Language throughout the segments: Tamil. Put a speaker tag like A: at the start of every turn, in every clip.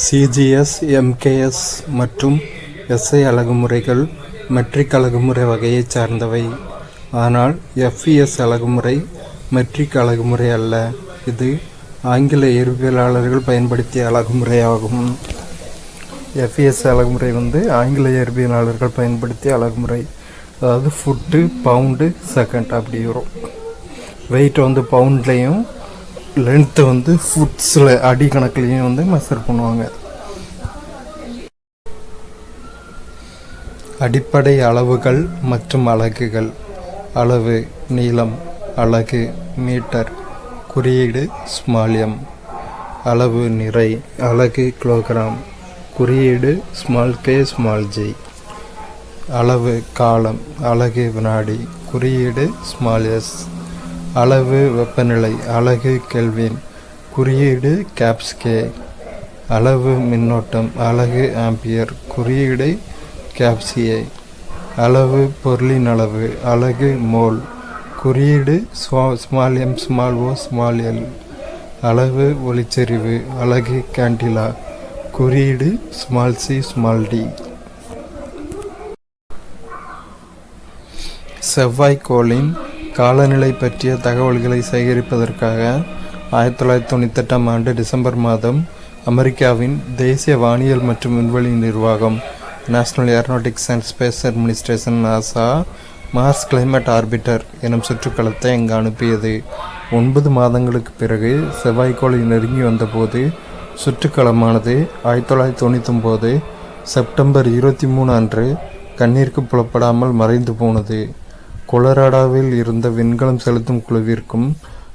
A: சிஜிஎஸ், எம்கேஎஸ் மற்றும் எஸ்ஐ அலகுமுறைகள் மெட்ரிக் அலகுமுறை வகையைச் சார்ந்தவை. ஆனால் எஃப்இஎஸ் அலகுமுறை மெட்ரிக் அலகுமுறை அல்ல. இது ஆங்கில இயற்பியலாளர்கள் பயன்படுத்திய அலகுமுறையாகும். எஃப்இஎஸ் அலகுமுறை ஆங்கில இயற்பியலாளர்கள் பயன்படுத்திய அலகுமுறை. அதாவது ஃபுட்டு, பவுண்டு, செகண்ட் அப்படி வரும். வெயிட் பவுண்ட்லேயும், லென்த்து ஃபுட்ஸில் அடி கணக்குலேயும் மெஷர் பண்ணுவாங்க. அடிப்படை அளவுகள் மற்றும் அலகுகள். அளவு நீளம், அலகு மீட்டர், குறியீடு ஸ்மால் எம். அளவு நிறை, அலகு கிலோகிராம், குறியீடு ஸ்மால் கே ஸ்மால் ஜி. அளவு காலம், அலகு வினாடி, குறியீடு ஸ்மால் எஸ். அளவு வெப்பநிலை, அலகு கெல்வின், குறியீடு கேப்ஸ் கே. அளவு மின்னோட்டம், அலகு ஆம்பியர், குறியீடு கேப்சிஏ. அளவு பொருளின் அளவு, அலகு மோல், குறியீடு ஸ்மால் எம் ஸ்மால் ஓ ஸ்மால் எல். அளவு ஒளிச்செறிவு, அலகு கேண்டிலா, குறியீடு ஸ்மால் சி ஸ்மால் டி. செவ்வாய்க்கோளின் காலநிலை பற்றிய தகவல்களை சேகரிப்பதற்காக 1998ஆம் ஆண்டு டிசம்பர் மாதம் அமெரிக்காவின் தேசிய வானியல் மற்றும் விண்வெளி நிர்வாகம் national aeronautics and space administration NASA Mars climate orbiter எனும் சுற்றுக்கலத்தை அங்கு அனுப்பியது. 9 மாதங்களுக்கு பிறகு செவ்வாய்க்கோளை நெருங்கி வந்தபோது சுற்றுக்கலமானது 1999 செப்டம்பர் 23 அன்று கண்ணிற்கு புலப்படாமல் மறைந்து போனது. கொலராடாவில் இருந்த விண்கலம் செலுத்தும் குழுவிற்கும்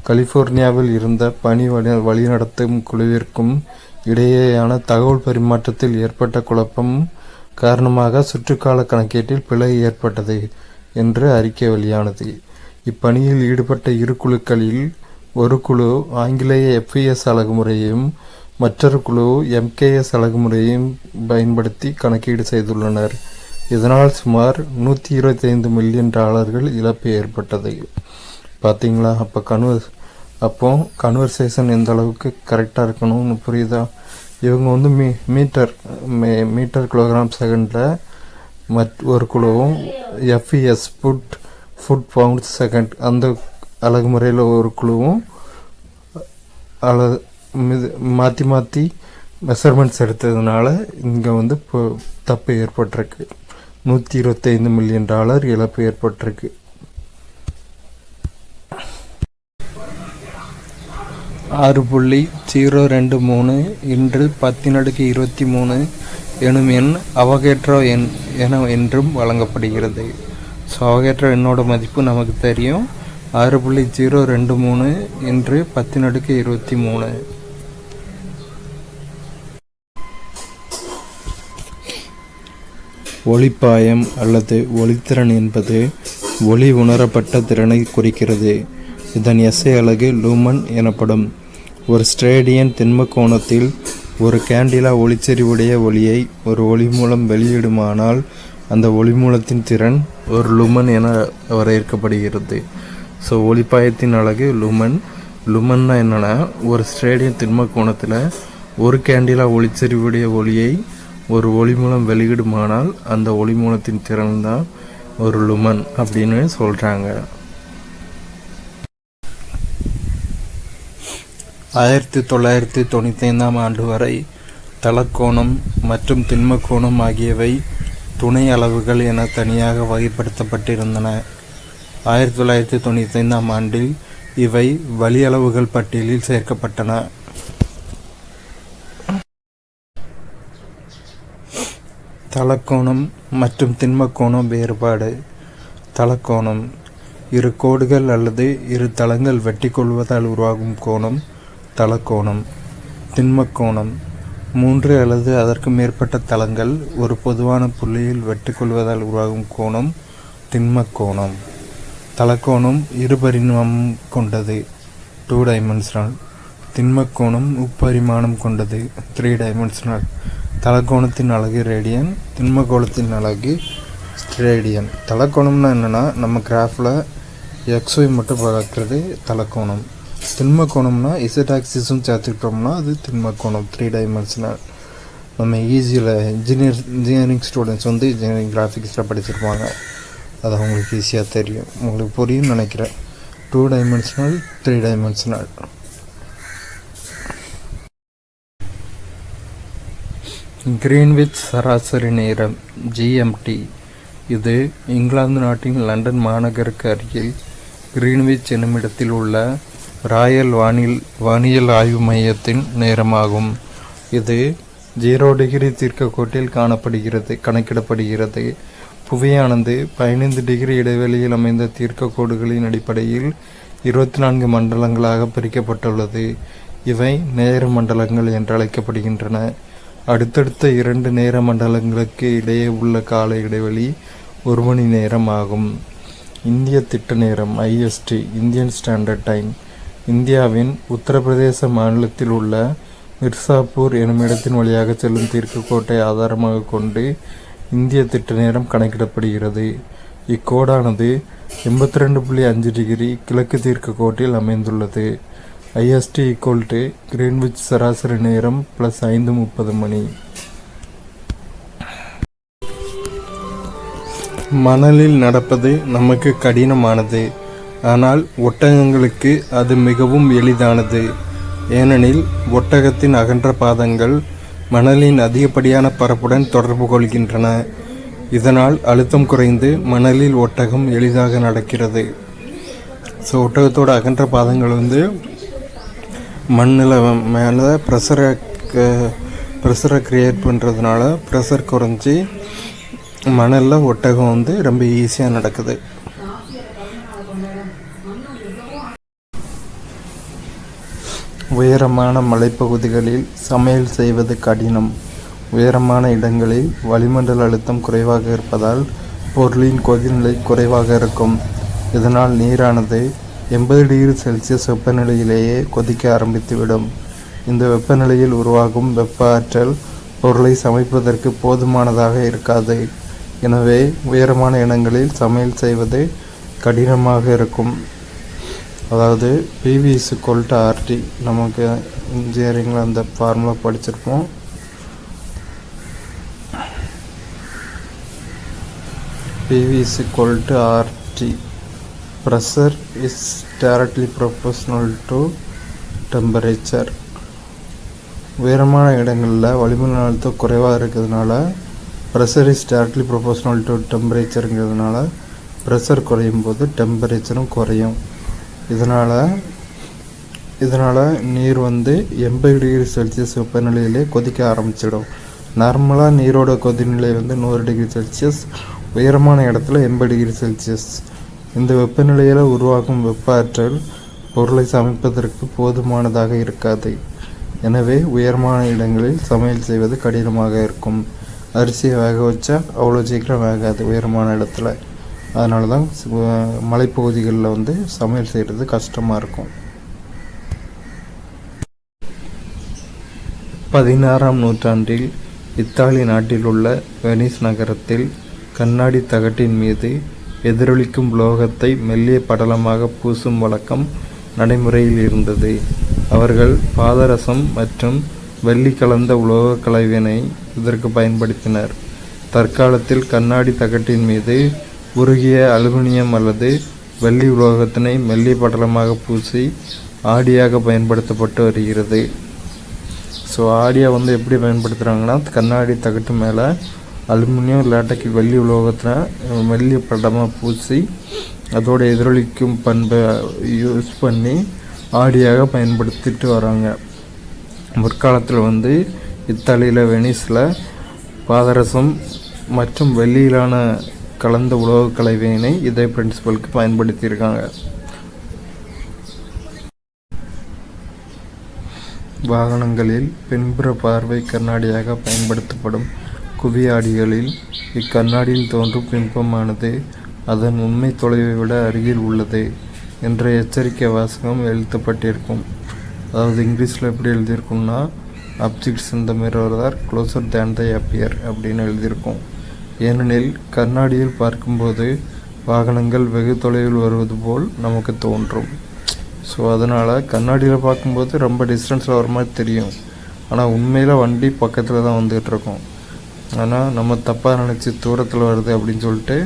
A: கலிபோர்னியாவில் இருந்த பனி வழிநடத்தும் குழுவிற்கும் இடையேயான தகவல் பரிமாற்றத்தில் ஏற்பட்ட குழப்பம் காரணமாக சுற்றுக்கால கணக்கீட்டில் பிழை ஏற்பட்டது என்று அறிக்கை வெளியானது. இப்பணியில் ஈடுபட்ட இரு குழுக்களில் ஒரு குழு ஆங்கிலேய எஃப்இஎஸ் அலகுமுறையையும் மற்றொரு குழு எம்கேஎஸ் அலகுமுறையையும் பயன்படுத்தி கணக்கீடு செய்துள்ளனர். இதனால் சுமார் $125 மில்லியன் இழப்பு ஏற்பட்டது. பார்த்தீங்களா? அப்போ கன்வர்சேஷன் எந்த அளவுக்கு கரெக்டாக இருக்கணும்னு புரியுதா? இவங்க மீட்டர் கிலோகிராம் செகண்டில் ஒரு குழுவும் எஃப்இஎஸ் ஃபுட் பவுண்ட் செகண்ட் அந்த அலகு முறையில் ஒரு குழுவும் மாற்றி மெஷர்மெண்ட்ஸ் எடுத்ததுனால இங்கே தப்பு ஏற்பட்டிருக்கு. $125 மில்லியன் இழப்பு ஏற்பட்டிருக்கு. $6.023 இன்று 10⁻23 எனும் எண் அவகேட்ரோ எண் என்றும் வழங்கப்படுகிறது. ஸோ அவகேட்ரோ எண்ணோட மதிப்பு நமக்கு தெரியும். 6.023 இன்று 10⁻23. ஒளிப்பாயம் அல்லது ஒளித்திறன் என்பது ஒளி உணரப்பட்ட திறனை குறிக்கிறது. இதன் எஸ்ஐ அலகு லூமன் எனப்படும். ஒரு ஸ்ட்ரேடியன் திண்ம கோணத்தில் ஒரு கேண்டிலா ஒளிச்செறிவுடைய ஒளியை ஒரு ஒளி மூலம் வெளியிடுமானால் அந்த ஒளி மூலத்தின் திறன் ஒரு லூமன் என வரையறுக்கப்படுகிறது. ஸோ ஒளிப்பாயத்தின் அலகு லூமன். லூமன்னா என்னென்னா, ஒரு ஸ்ட்ரேடியன் திண்ம கோணத்தில் ஒரு கேண்டிலா ஒளிச்செறிவுடைய ஒளியை ஒரு ஒளி மூலம் வெளியிடுமானால் அந்த ஒளி மூலத்தின் திறன் தான் ஒரு லுமன் அப்படின்னு சொல்கிறாங்க. 1995ஆம் ஆண்டு வரை தலக்கோணம் மற்றும் திண்மக்கோணம் ஆகியவை துணை அளவுகள் என தனியாக வகைப்படுத்தப்பட்டிருந்தன. 1995ஆம் ஆண்டில் இவை வழியளவுகள் பட்டியலில் சேர்க்கப்பட்டன. தலக்கோணம் மற்றும் திண்மக்கோணம் வேறுபாடு. தலக்கோணம் இரு கோடுகள் அல்லது இரு தளங்கள் வெட்டி கொள்வதால் உருவாகும் கோணம் தலக்கோணம். திண்மக்கோணம் 3 அல்லது அதற்கு மேற்பட்ட தளங்கள் ஒரு பொதுவான புள்ளியில் வெட்டி கொள்வதால் உருவாகும் கோணம் திண்மக்கோணம். தலக்கோணம் இருபரிமாணம் கொண்டது 2 டைமென்ஷனல். திண்மக்கோணம் முப்பரிமாணம் கொண்டது 3 டைமென்ஷனல். தலக்கோணத்தின் அலகு ரேடியன், திண்மக்கோணத்தின் அலகு ஸ்ட்ரேடியன். தலக்கோணம்னா என்னென்னா, நம்ம கிராஃபில் XY மட்டும் பார்க்குறது தலக்கோணம். திண்ம கோணம்னா இசட் ஆக்சிஸும் சேர்த்துக்கிட்டோம்னா அது திண்ம கோணம் 3 டைமென்ஷனல். நம்ம ஈஸியில் இன்ஜினியரிங் ஸ்டூடெண்ட்ஸ் வந்து இன்ஜினியரிங் கிராஃபிக்ஸில் படிச்சிருப்பாங்க, அது அவங்களுக்கு ஈஸியாக தெரியும், உங்களுக்கு புரியும்னு நினைக்கிறேன். 2 டைமென்ஷனல் 3 டைமென்ஷனல். கிரீன்விச் சராசரி நேரம் GMT. இது இங்கிலாந்து நாட்டின் லண்டன் மாநகருக்கு அருகில் கிரீன்விச் என்னுமிடத்தில் உள்ள ராயல் வானியல் ஆய்வு மையத்தின் நேரமாகும். இது 0 டிகிரி தீர்க்கக்கோட்டில் கணக்கிடப்படுகிறது. புவியானது 15 டிகிரி இடைவெளியில் அமைந்த தீர்க்கக்கோடுகளின் அடிப்படையில் 24 மண்டலங்களாக பிரிக்கப்பட்டுள்ளது. இவை நேர மண்டலங்கள் என்று அழைக்கப்படுகின்றன. அடுத்தடுத்த 2 நேர மண்டலங்களுக்கு இடையே உள்ள கால இடைவெளி 1 மணி நேரம் ஆகும். இந்திய திட்ட நேரம் IST, இந்தியன் ஸ்டாண்டர்ட் டைம். இந்தியாவின் உத்தரப்பிரதேச மாநிலத்தில் உள்ள மிர்சாப்பூர் எனும் இடத்தின் வழியாக செல்லும் தீர்க்கக்கோட்டை ஆதாரமாக கொண்டு இந்திய திட்ட நேரம் கணக்கிடப்படுகிறது. இக்கோடானது 82.5 டிகிரி கிழக்கு தீர்க்கக்கோட்டில் அமைந்துள்ளது. IST கிரீன்விச் சராசரி நேரம் + 5:30 மணி. மணலில் நடப்பது நமக்கு கடினமானது, ஆனால் ஒட்டகங்களுக்கு அது மிகவும் எளிதானது. ஏனெனில் ஒட்டகத்தின் அகன்ற பாதங்கள் மணலின் அதிகப்படியான பரப்புடன் தொடர்பு கொள்கின்றன. இதனால் அழுத்தம் குறைந்து மணலில் ஒட்டகம் எளிதாக நடக்கிறது. ஸோ ஒட்டகத்தோட அகன்ற பாதங்கள் வந்து மண்ணில் மேலே ப்ரெஷரை க்ரியேட் பண்ணுறதுனால ப்ரெஷர் குறைஞ்சி மணலில் ஒட்டகம் வந்து ரொம்ப ஈஸியாக நடக்குது. உயரமான மலைப்பகுதிகளில் சமையல் செய்வது கடினம். உயரமான இடங்களில் வளிமண்டல அழுத்தம் குறைவாக இருப்பதால் பொருளின் கொதிநிலை குறைவாக இருக்கும். இதனால் நீரானது 80 டிகிரி செல்சியஸ் வெப்பநிலையிலேயே கொதிக்க ஆரம்பித்துவிடும். இந்த வெப்பநிலையில் உருவாகும் வெப்ப ஆற்றல் பொருளை சமைப்பதற்கு போதுமானதாக இருக்காது. எனவே உயரமான இடங்களில் சமையல் செய்வது கடினமாக இருக்கும். அதாவது PV = RT. நமக்கு இன்ஜினியரிங்கில் அந்த ஃபார்முலா படிச்சிருப்போம். PV = RT. Pressure is directly proportional to temperature. உயரமான இடங்களில் வளிமண்டல அழுத்தம் குறைவாக இருக்கிறதுனால pressure is directly proportional to டெம்பரேச்சருங்கிறதுனால ப்ரெஷர் குறையும் போது டெம்பரேச்சரும் குறையும். இதனால் நீர் வந்து 80 டிகிரி செல்சியஸ் வெப்பநிலையிலே கொதிக்க ஆரம்பிச்சிடும். நார்மலாக நீரோட கொதிநிலை வந்து 100 டிகிரி செல்சியஸ், உயரமான இடத்துல 80 டிகிரி செல்சியஸ். இந்த வெப்பநிலையில் உருவாகும் வெப்ப ஆற்றல் பொருளை சமைப்பதற்கு போதுமானதாக இருக்காது. எனவே உயரமான இடங்களில் சமையல் செய்வது கடினமாக இருக்கும். அரிசியை வேக வச்சா அவ்வளோ சீக்கிரம் வேகாது உயரமான இடத்துல. அதனால தான் மலைப்பகுதிகளில் வந்து சமையல் செய்கிறது கஷ்டமாக இருக்கும். 16ஆம் நூற்றாண்டில் இத்தாலி நாட்டில் உள்ள வெனிஸ் நகரத்தில் கண்ணாடி தகட்டின் மீது எதிரொலிக்கும் உலோகத்தை மெல்லிய படலமாக பூசும் வழக்கம் நடைமுறையில் இருந்தது. அவர்கள் பாதரசம் மற்றும் வெள்ளி கலந்த உலோக கலவையினை இதற்கு பயன்படுத்தினர். தற்காலத்தில் கண்ணாடி தகட்டின் மீது உருகிய அலுமினியம் அல்லது வெள்ளி உலோகத்தினை மெல்லிய படலமாக பூசி ஆடியாக பயன்படுத்தப்பட்டு வருகிறது. ஸோ ஆடியா வந்து எப்படி பயன்படுத்துகிறாங்கன்னா, கண்ணாடி தகட்டு மேலே அலுமினியம் இல்லாட்டக்கு வெள்ளி உலோகத்தை மெல்லிய படமாக பூசி அதோட எதிரொலிக்கும் பண்பை யூஸ் பண்ணி ஆடியாக பயன்படுத்திட்டு வராங்க. முற்காலத்தில் வந்து இத்தாலியில் வெனிஸில் பாதரசம் மற்றும் வெள்ளியிலான கலந்த உலோக கலவையினை இதே பிரின்சிபலுக்கு பயன்படுத்தியிருக்காங்க. வாகனங்களில் பின்புற பார்வை கண்ணாடியாக பயன்படுத்தப்படும் குவியாடிகளில் இக்கண்ணாடியில் தோன்றும் பிம்பமானது அதன் உண்மை தொலைவை விட அருகில் உள்ளது என்ற எச்சரிக்கை வாசகம் எழுதப்பட்டிருக்கும். அதாவது இங்கிலீஷில் எப்படி எழுதியிருக்கும்னா, objects in the mirror are closer than they appear அப்படின்னு எழுதியிருக்கும். ஏனெனில் கண்ணாடியில் பார்க்கும்போது வாகனங்கள் வெகு தொலைவில் வருவது போல் நமக்கு தோன்றும். ஸோ அதனால் கண்ணாடியில் பார்க்கும்போது ரொம்ப டிஸ்டன்ஸில் வர மாதிரி தெரியும், ஆனால் உண்மையில் வண்டி பக்கத்தில் தான் வந்துகிட்ருக்கோம். ஆனால் நம்ம தப்பாக நினச்சி தூரத்தில் வருது அப்படின்னு சொல்லிட்டு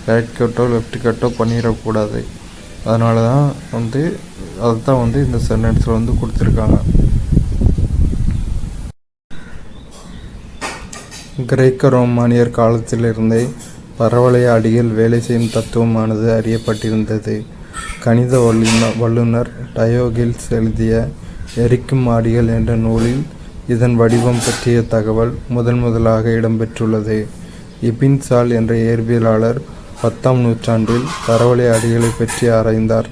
A: ரைட் கட்டோ லெஃப்ட் கட்டோ பண்ணிடக்கூடாது. அதனால தான் அதுதான் இந்த சென்டென்ஸில் கொடுத்துருக்காங்க. கிரேக்க ரோமானியர் காலத்திலிருந்தே பரவளைய அடிகள் வேலை செய்யும் தத்துவமானது அறியப்பட்டிருந்தது. கணித வல்லுனர் டயோகில்ஸ் எழுதிய எரிக்கும் ஆடிகள் என்ற நூலில் இதன் வடிவம் பற்றிய தகவல் முதலாக இடம்பெற்றுள்ளது. இபின் சால் என்ற இயற்பியலாளர் 10ஆம் நூற்றாண்டில் பரவளைய ஆடிகளை பற்றி ஆராய்ந்தார்.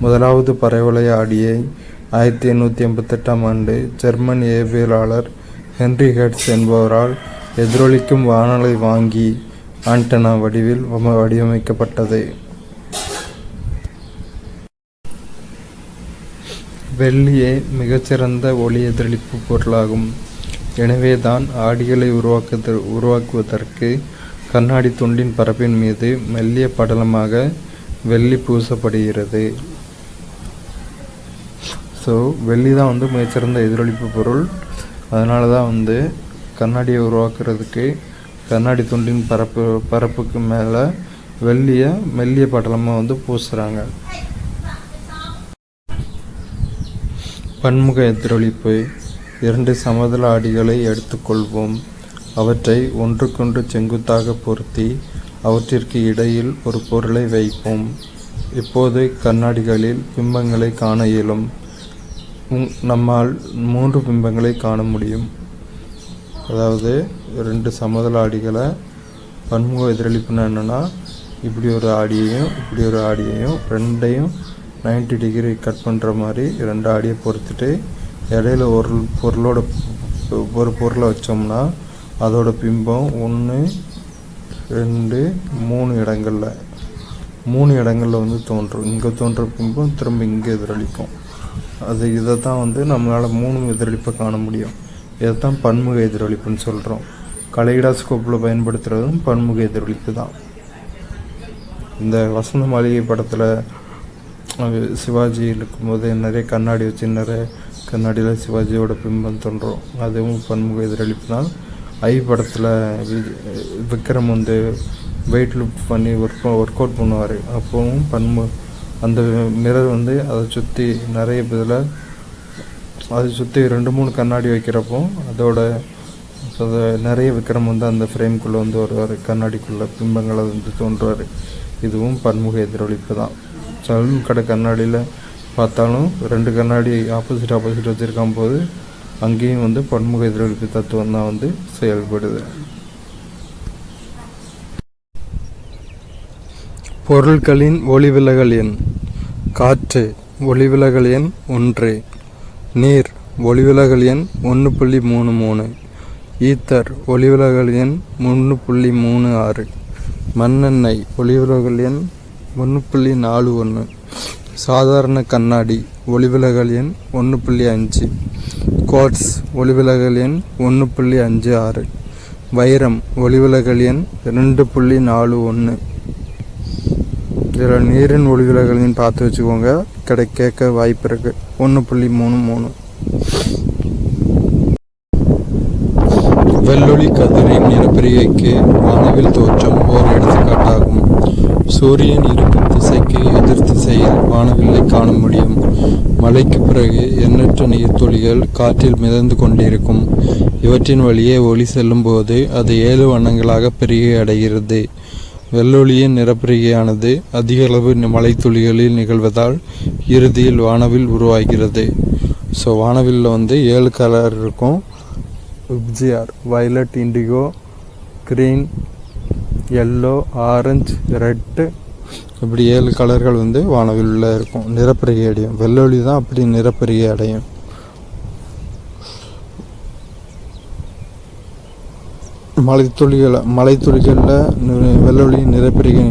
A: முதலாவது பரவளைய ஆடியை 1888ஆம் ஆண்டு ஜெர்மன் இயற்பியலாளர் ஹென்றி ஹெர்ட்ஸ் என்பவரால் எதிரொலிக்கும் வானலை வாங்கி ஆண்டனா வடிவில் வடிவமைக்கப்பட்டது. வெள்ளியே மிகச்சிறந்த ஒளி எதிரொலிப்பு பொருளாகும். எனவே தான் ஆடிகளை உருவாக்குவதற்கு கண்ணாடி துண்டின் பரப்பின் மீது மெல்லிய படலமாக வெள்ளி பூசப்படுகிறது. ஸோ வெள்ளி தான் மிகச்சிறந்த எதிரொலிப்பு பொருள். அதனால தான் கண்ணாடியை உருவாக்குறதுக்கு கண்ணாடி துண்டின் பரப்புக்கு மேலே மெல்லிய படலமாக பூசுகிறாங்க. பன்முக எதிரொலிப்பு. 2 சமதள ஆடிகளை எடுத்துக்கொள்வோம். அவற்றை ஒன்றுக்கொன்று செங்குத்தாக பொருத்தி அவற்றிற்கு இடையில் ஒரு பொருளை வைப்போம். இப்போது கண்ணாடிகளில் பிம்பங்களை காண இயலும். நம்மால் 3 பிம்பங்களை காண முடியும். அதாவது 2 சமதள ஆடிகளை பன்முக எதிரொலிப்புனா என்னென்னா, இப்படி ஒரு ஆடியையும் இப்படி ஒரு ஆடியையும் ரெண்டையும் 90 டிகிரி கட் பண்ணுற மாதிரி 2 ஆடியை பொறுத்துட்டு இடையில ஒரு பொருளை வச்சோம்னா அதோட பிம்பம் 1 2 3 இடங்களில் தோன்றும். இங்கே தோன்ற பிம்பம் திரும்ப இங்கே எதிரொலிக்கும். இதை தான் நம்மளால் 3 எதிரொலிப்பை காண முடியும். இதை தான் பன்முக எதிரொலிப்புன்னு சொல்கிறோம். கலைடாஸ்கோப்பில் பயன்படுத்துகிறதும் பன்முக எதிரொலிப்பு தான். இந்த வசந்த மாளிகை படத்தில் சிவாஜி இருக்கும்போது நிறைய கண்ணாடி வச்சு நிறைய கண்ணாடியில் சிவாஜியோட பிம்பம் தோன்றும். அதுவும் பன்முக எதிரொலிப்பு தான். ஐ படத்தில் விக்ரம் வெயிட் லிஃப்ட் பண்ணி ஒர்க் அவுட் பண்ணுவார். அப்போவும் அந்த மிரர் அதை சுற்றி நிறைய இதில் அதை சுற்றி 2-3 கண்ணாடி வைக்கிறப்போ நிறைய விக்ரம் அந்த ஃப்ரேம்குள்ளே வருவார். கண்ணாடிக்குள்ளே பிம்பங்களை தோன்றுவார். இதுவும் பன்முக எதிரொலிப்பு தான். சலூன் கடை கண்ணாடியில் பார்த்தாலும் 2 கண்ணாடி ஆப்போசிட் வச்சுருக்கும் போது அங்கேயும் பன்முக எதிரொலிப்பு தத்துவம் தான் செயல்படுது. பொருட்களின் ஒளிவிலகல் எண். காற்று ஒளிவிலகல் எண் 1. நீர் ஒளிவிலகல் எண் 1.33. ஈத்தர் ஒளிவிலகல் எண் 1.36. மண்ணெண்ணெய் ஒளிவிலகல் எண் 1.41. சாதாரண கண்ணாடி ஒளிவிலகல் எண் 1.5. குவார்ட்ஸ் ஒளிவிலகல் எண் 1.56. வைரம் ஒளிவிலகல் எண் 2.41. இதில் நீரின் ஒளிவிலகல் எண் பார்த்து வச்சுக்கோங்க, கேட்க வாய்ப்பு இருக்குது. 1.33. வெள்ளொளி கதிரின் நிறப்பிரிகைக்கு வானவில் தோற்றம் ஓர் எடுத்துக்காட்டாகும். சூரியன் இருக்கும் திசைக்கு எதிர் திசையில் வானவில்லை காண முடியும். மழைக்கு பிறகு எண்ணற்ற நீர்த்துளிகள் காற்றில் மிதந்து கொண்டிருக்கும். இவற்றின் வழியே ஒளி செல்லும் போது அது 7 வண்ணங்களாக பிரிகை அடைகிறது. வெள்ளொளியின் நிறப்பிரிகையானது அதிக அளவு மழைத்துளிகளில் நிகழ்வதால் இறுதியில் வானவில் உருவாகிறது. ஸோ வானவில்ல 7 கலர் இருக்கும். உப்ஜிஆர், violet, indigo, green, yellow, orange, red, இப்படி 7 கலர்கள் வானவில்ல இருக்கும். நிறப்பிரிகை அடையும். வெள்ளொளி தான் அப்படி நிறப்பிரிகை அடையும். மலைத்துளிகளில் வெள்ளொளி நிறப்பிரிகை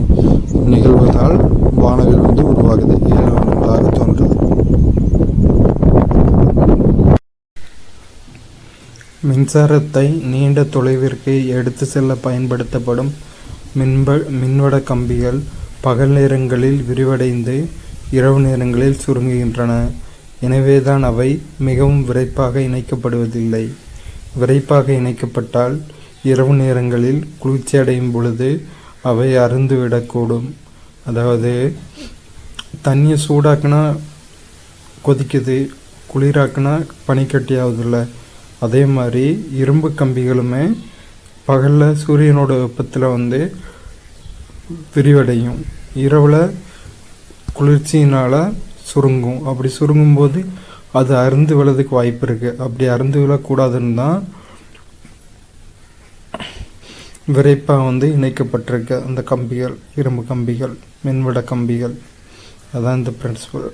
A: நிகழ்வதால் வானவில் உருவாகுது. 7 வண்ணங்களாக தோன்றுது. மின்சாரத்தை நீண்ட தொலைவிற்கு எடுத்து செல்ல பயன்படுத்தப்படும் மின்வட கம்பிகள் பகல் நேரங்களில் விரிவடைந்து இரவு நேரங்களில் சுருங்குகின்றன. எனவேதான் அவை மிகவும் விரைப்பாக இணைக்கப்படுவதில்லை. விரைப்பாக இணைக்கப்பட்டால் இரவு நேரங்களில் குளிர்ச்சி அடையும் பொழுது அவை அருந்துவிடக்கூடும். அதாவது தண்ணியை சூடாக்குனா கொதிக்குது, குளிராக்குனா பனிக்கட்டி ஆகுதில்ல, அதே மாதிரி இரும்பு கம்பிகளுமே பகலில் சூரியனோட வெப்பத்தில் விரிவடையும், இரவில் குளிர்ச்சியினால் சுருங்கும். அப்படி சுருங்கும்போது அது அருந்து விழறதுக்கு வாய்ப்பு இருக்குது. அப்படி அருந்து விழக்கூடாதுன்னு தான் விரைப்பாக இணைக்கப்பட்டிருக்கு அந்த கம்பிகள், இரும்பு கம்பிகள், மின்விட கம்பிகள். அதான் இந்த பிரின்சிபல்.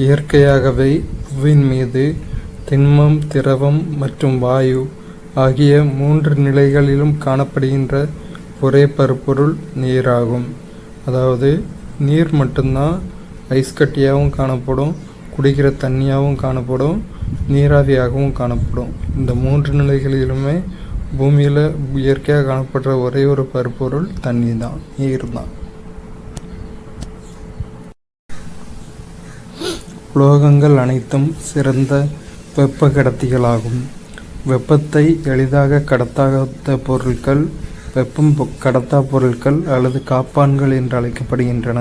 A: இயற்கையாகவே புவியின் மீது திண்மம், திரவம் மற்றும் வாயு ஆகிய 3 நிலைகளிலும் காணப்படுகின்ற ஒரே பருப்பொருள் நீராகும். அதாவது நீர் மட்டும்தான் ஐஸ் கட்டியாகவும் காணப்படும், குடிக்கிற தண்ணியாகவும் காணப்படும், நீராவியாகவும் காணப்படும். இந்த 3 நிலைகளிலுமே பூமியில் இயற்கையாக காணப்படுற ஒரே ஒரு பருப்பொருள் தண்ணி தான், நீர் தான். உலோகங்கள் அனைத்தும் சிறந்த வெப்ப கடத்திகளாகும். வெப்பத்தை எளிதாக கடத்தாத பொருட்கள் வெப்பம் கடத்தா பொருட்கள் அல்லது காப்பான்கள் என்று அழைக்கப்படுகின்றன.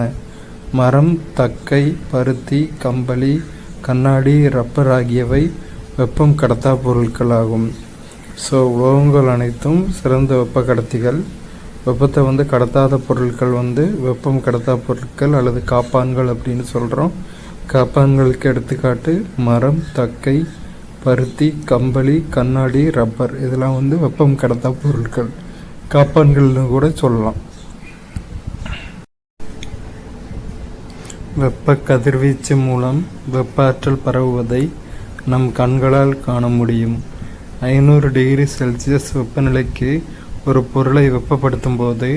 A: மரம், தக்கை, பருத்தி, கம்பளி, கண்ணாடி, ரப்பர் ஆகியவை வெப்பம் கடத்தா பொருட்களாகும். ஸோ உலோகங்கள் அனைத்தும் சிறந்த வெப்ப கடத்திகள். வெப்பத்தை கடத்தாத பொருட்கள் வெப்பம் கடத்தா பொருட்கள் அல்லது காப்பான்கள் அப்படின்னு சொல்கிறோம். காப்பான்களுக்கு எடுத்துக்காட்டு மரம், தக்கை, பருத்தி, கம்பளி, கண்ணாடி, ரப்பர். இதெல்லாம் வெப்பம் கடத்தா பொருட்கள், காப்பான்கள்னு கூட சொல்லலாம். வெப்ப கதிர்வீச்சு மூலம் வெப்ப ஆற்றல் பரவுவதை நம் கண்களால் காண முடியும். 500 டிகிரி செல்சியஸ் வெப்பநிலைக்கு ஒரு பொருளை வெப்பப்படுத்தும் போது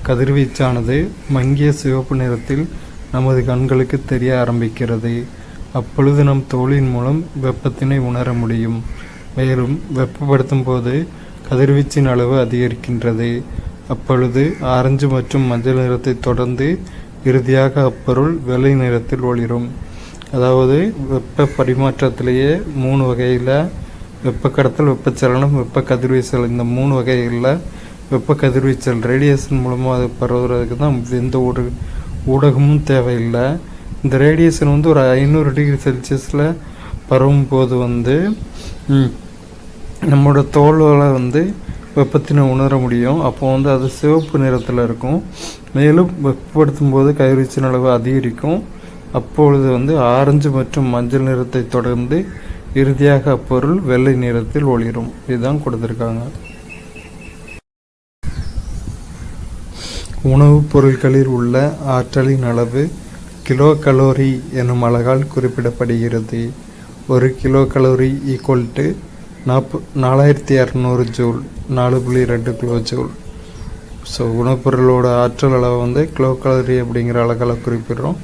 A: கதிர்வீச்சானது மங்கிய சிவப்பு நிறத்தில் நமது கண்களுக்கு தெரிய ஆரம்பிக்கிறது. அப்பொழுது நம் தோலின் மூலம் வெப்பத்தினை உணர முடியும். மேலும் வெப்பப்படுத்தும் போது கதிர்வீச்சின் அளவு அதிகரிக்கின்றது. அப்பொழுது ஆரஞ்சு மற்றும் மஞ்சள் நிறத்தை தொடர்ந்து இறுதியாக அப்பொருள் வெள்ளை நிறத்தில் ஒளிரும். அதாவது வெப்ப பரிமாற்றத்திலேயே 3 வகையில் வெப்ப கடத்தல், வெப்பச்சலனம், வெப்ப கதிர்வீச்சல், இந்த 3 வகைகளில் வெப்ப கதிர்வீச்சல் ரேடியேஷன் மூலமாக அது பரவுறதுக்கு தான் எந்த ஒரு ஊடகமும் தேவையில்லை. இந்த ரேடியேஷன் ஒரு 500 டிகிரி செல்சியஸில் பரவும் போது நம்மளோட தோலில் வெப்பத்தினை உணர முடியும். அப்போ அது சிவப்பு நிறத்தில் இருக்கும். மேலும் வெப்பப்படுத்தும் போது கதிர்வீச்சின் அளவு அதிகரிக்கும். அப்பொழுது ஆரஞ்சு மற்றும் மஞ்சள் நிறத்தை தொடர்ந்து இறுதியாக அப்பொருள் வெள்ளை நிறத்தில் ஒளிரும். இதுதான் கொடுத்துருக்காங்க. உணவுப் பொருட்களில் உள்ள ஆற்றலின் அளவு கிலோ கலோரி எனும் அலகால் குறிப்பிடப்படுகிறது. 1 kilo calorie equal to 4200 joule, 4.2 kilo joule. So உணவுப்பொருளோட ஆற்றல் அளவை கிலோ கலோரி அப்படிங்கிற அலகால் குறிப்பிடுறோம்.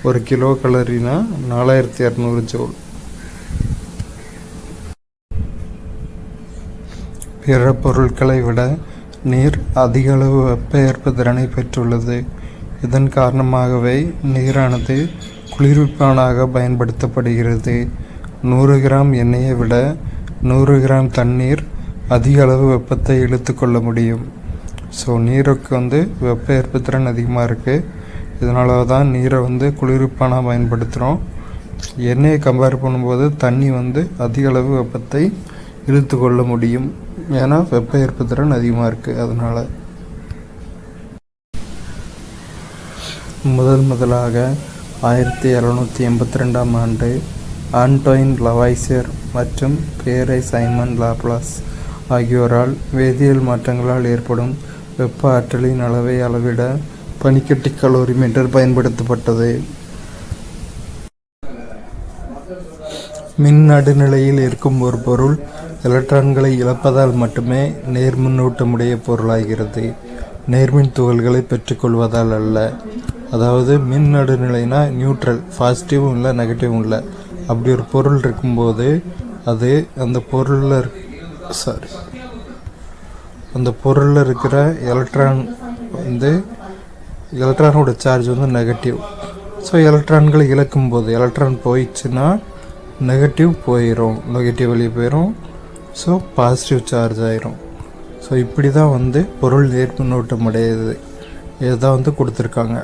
A: 1 கிலோ கலோரினா 4200 ஜூல். பிற பொருட்களை விட நீர் அதிக அளவு வெப்ப ஏற்பு திறனை பெற்றுள்ளது. இதன் காரணமாகவே நீரானது குளிர்விப்பானாக பயன்படுத்தப்படுகிறது. 100 கிராம் எண்ணெயை விட 100 கிராம் தண்ணீர் அதிக அளவு வெப்பத்தை இழுத்து கொள்ள முடியும். ஸோ நீருக்கு வெப்ப ஏற்பு திறன் அதிகமாக இருக்குது. இதனால தான் நீரை குளிர்விப்பானாக பயன்படுத்துகிறோம். எண்ணெயை கம்பேர் பண்ணும்போது தண்ணி அதிக அளவு வெப்பத்தை இழுத்து கொள்ள முடியும். ஏன்னா வெப்ப ஏற்பு திறன் அதிகமாக இருக்குது. அதனால் முதலாக 1782ஆம் ஆண்டு ஆண்டோயின் லவாய்சியர் மற்றும் பேரை சைமன் லாப்லாஸ் ஆகியோரால் வேதியியல் மாற்றங்களால் ஏற்படும் வெப்ப ஆற்றலின் அளவை அளவிட பனிக்கட்டி கலோரிமீட்டர் பயன்படுத்தப்பட்டது. மின் நடுநிலையில் இருக்கும் ஒரு பொருள் எலக்ட்ரான்களை இழப்பதால் மட்டுமே நேர்மின்னூட்டமுடைய பொருளாகிறது, நேர்மின் துகள்களை பெற்றுக்கொள்வதால் அல்ல. அதாவது மின் நடுநிலைனா நியூட்ரல், பாசிட்டிவும் இல்லை நெகட்டிவும் இல்லை. அப்படி ஒரு பொருள் இருக்கும்போது அது அந்த பொருளில் இருக்கிற எலக்ட்ரான் எலக்ட்ரானோட சார்ஜ் வந்து நெகட்டிவ். ஸோ எலக்ட்ரான்களை இழக்கும்போது எலக்ட்ரான் போயிடுச்சுன்னா நெகட்டிவ் போயிடும், நெகட்டிவ் வெளியே போயிடும். ஸோ பாசிட்டிவ் சார்ஜ் ஆயிரும். ஸோ இப்படி தான் வந்து பொருள் நேர்மின்னோட்டம் அடையுது. இதுதான் வந்து கொடுத்துருக்காங்க.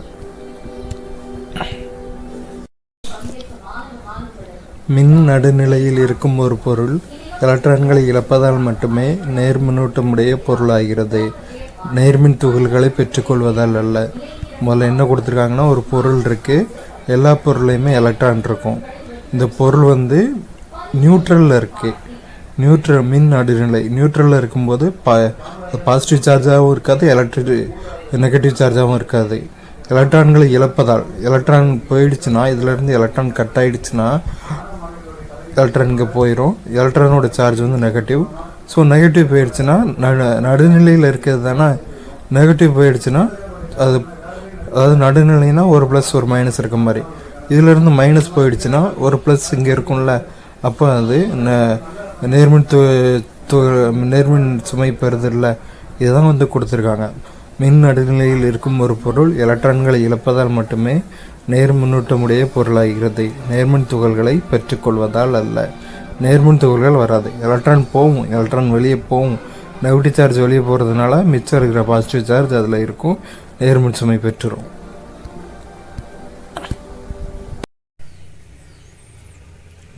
A: மின் நடுநிலையில் இருக்கும் ஒரு பொருள் எலக்ட்ரான்களை இழப்பதால் மட்டுமே நேர்மின்னூட்டமுடைய பொருளாகிறது, நேர்மின் துகள்களை பெற்றுக்கொள்வதால் அல்ல. முதல்ல என்ன கொடுத்துருக்காங்கன்னா, ஒரு பொருள் இருக்குது, எல்லா பொருளையுமே எலக்ட்ரான் இருக்கும். இந்த பொருள் வந்து நியூட்ரலில் இருக்குது, மின் நடுநிலை நியூட்ரலில் இருக்கும்போது பாசிட்டிவ் சார்ஜாகவும் இருக்காது, நெகட்டிவ் சார்ஜாகவும் இருக்காது. எலக்ட்ரான்களை இழப்பதால், எலக்ட்ரான் போயிடுச்சுன்னா, இதிலேருந்து எலக்ட்ரான் கட் ஆகிடுச்சுன்னா எலக்ட்ரான் இங்கே போயிடும். எலக்ட்ரானோட சார்ஜ் வந்து நெகட்டிவ். ஸோ நெகட்டிவ் போயிடுச்சுன்னா நடுநிலையில் இருக்கிறது தானே, நெகட்டிவ் போயிடுச்சுன்னா அதாவது நடுநிலைனா ஒரு ப்ளஸ் ஒரு மைனஸ் இருக்க மாதிரி, இதிலேருந்து மைனஸ் போயிடுச்சுன்னா ஒரு ப்ளஸ் இங்கே இருக்கும்ல, அப்போ அது நேர்மின் சுமை பெறுதில்ல. இதுதான் வந்து கொடுத்துருக்காங்க. மின் நடுநிலையில் இருக்கும் ஒரு பொருள் எலக்ட்ரான்களை இழப்பதால் மட்டுமே நேர்மின்னூட்டமுடைய பொருளாகிறது, நேர்மின் துகள்களை பெற்றுக்கொள்வதால் அல்ல. நேர்மின் துகள்கள் வராது, எலக்ட்ரான் போகும், எலக்ட்ரான் வெளியே போகும், நெகட்டிவ் சார்ஜ் வெளியே போகிறதுனால மிச்சம் இருக்கிற பாசிட்டிவ் சார்ஜ் அதில் இருக்கும், நேர்மின் சுமை பெற்றுரும்.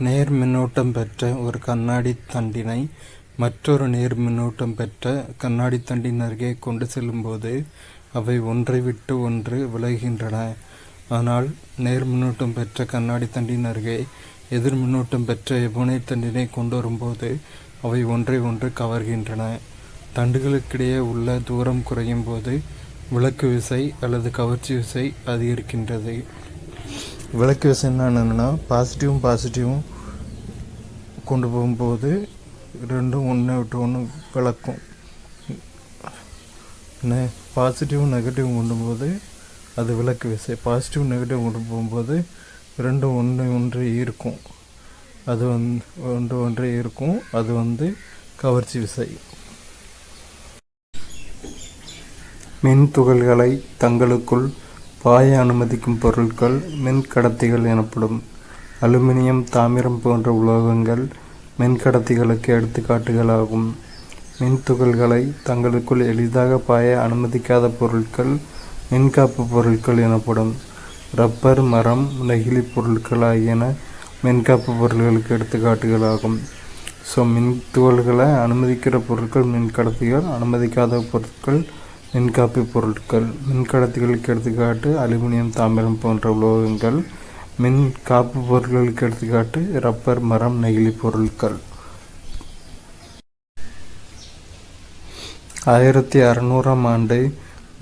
A: நேர் மின்னோட்டம் பெற்ற ஒரு கண்ணாடி தண்டினை மற்றொரு நேர் மின்னோட்டம் பெற்ற கண்ணாடி தண்டின் அருகே கொண்டு செல்லும்போது அவை ஒன்றை விட்டு ஒன்று விலகுகின்றன. ஆனால் நேர் மின்னோட்டம் பெற்ற கண்ணாடி தண்டின் அருகே எதிர் மின்னோட்டம் பெற்ற எபோனைட் தண்டினை கொண்டு வரும்போது அவை ஒன்றை ஒன்று கவர்கின்றன. தண்டுகளுக்கிடையே உள்ள தூரம் குறையும் போது விலக்கு விசை அல்லது கவர்ச்சி விசை அதிகரிக்கின்றது. விலக்கு விசை என்னன்னா, பாசிட்டிவும் கொண்டு போகும்போது ரெண்டும் ஒன்று விட்டு ஒன்று விளக்கும். பாசிட்டிவும் நெகட்டிவும் கொண்டு போது அது விலக்கு விசை. பாசிட்டிவ் நெகட்டிவ் கொண்டு போகும்போது ரெண்டும் ஒன்று இருக்கும், அது ஒன்று இருக்கும், அது வந்து கவர்ச்சி விசை. மின் துகள்களை தங்களுக்குள் பாய அனுமதிக்கும் பொருட்கள் மின்கடத்திகள் எனப்படும். அலுமினியம், தாமிரம் போன்ற உலோகங்கள் மின்கடத்திகளுக்கு எடுத்துக்காட்டுகளாகும். மின் துகள்களை தங்களுக்குள் எளிதாக பாய அனுமதிக்காத பொருட்கள் மின்காப்பு பொருட்கள் எனப்படும். ரப்பர், மரம், நெகிழி பொருட்கள் ஆகியன மின்காப்பு பொருட்களுக்கு எடுத்துக்காட்டுகளாகும். ஸோ மின் துகள்களை அனுமதிக்கிற பொருட்கள் மின்கடத்திகள், அனுமதிக்காத பொருட்கள் மின்காப்பு பொருட்கள். மின்கடத்திகளுக்கு எடுத்துக்காட்டு அலுமினியம், தாமிரம் போன்ற உலோகங்கள். மின் காப்பு பொருட்களுக்கு எடுத்துக்காட்டு ரப்பர், மரம், நெகிழி பொருட்கள். 1600ஆம் ஆண்டு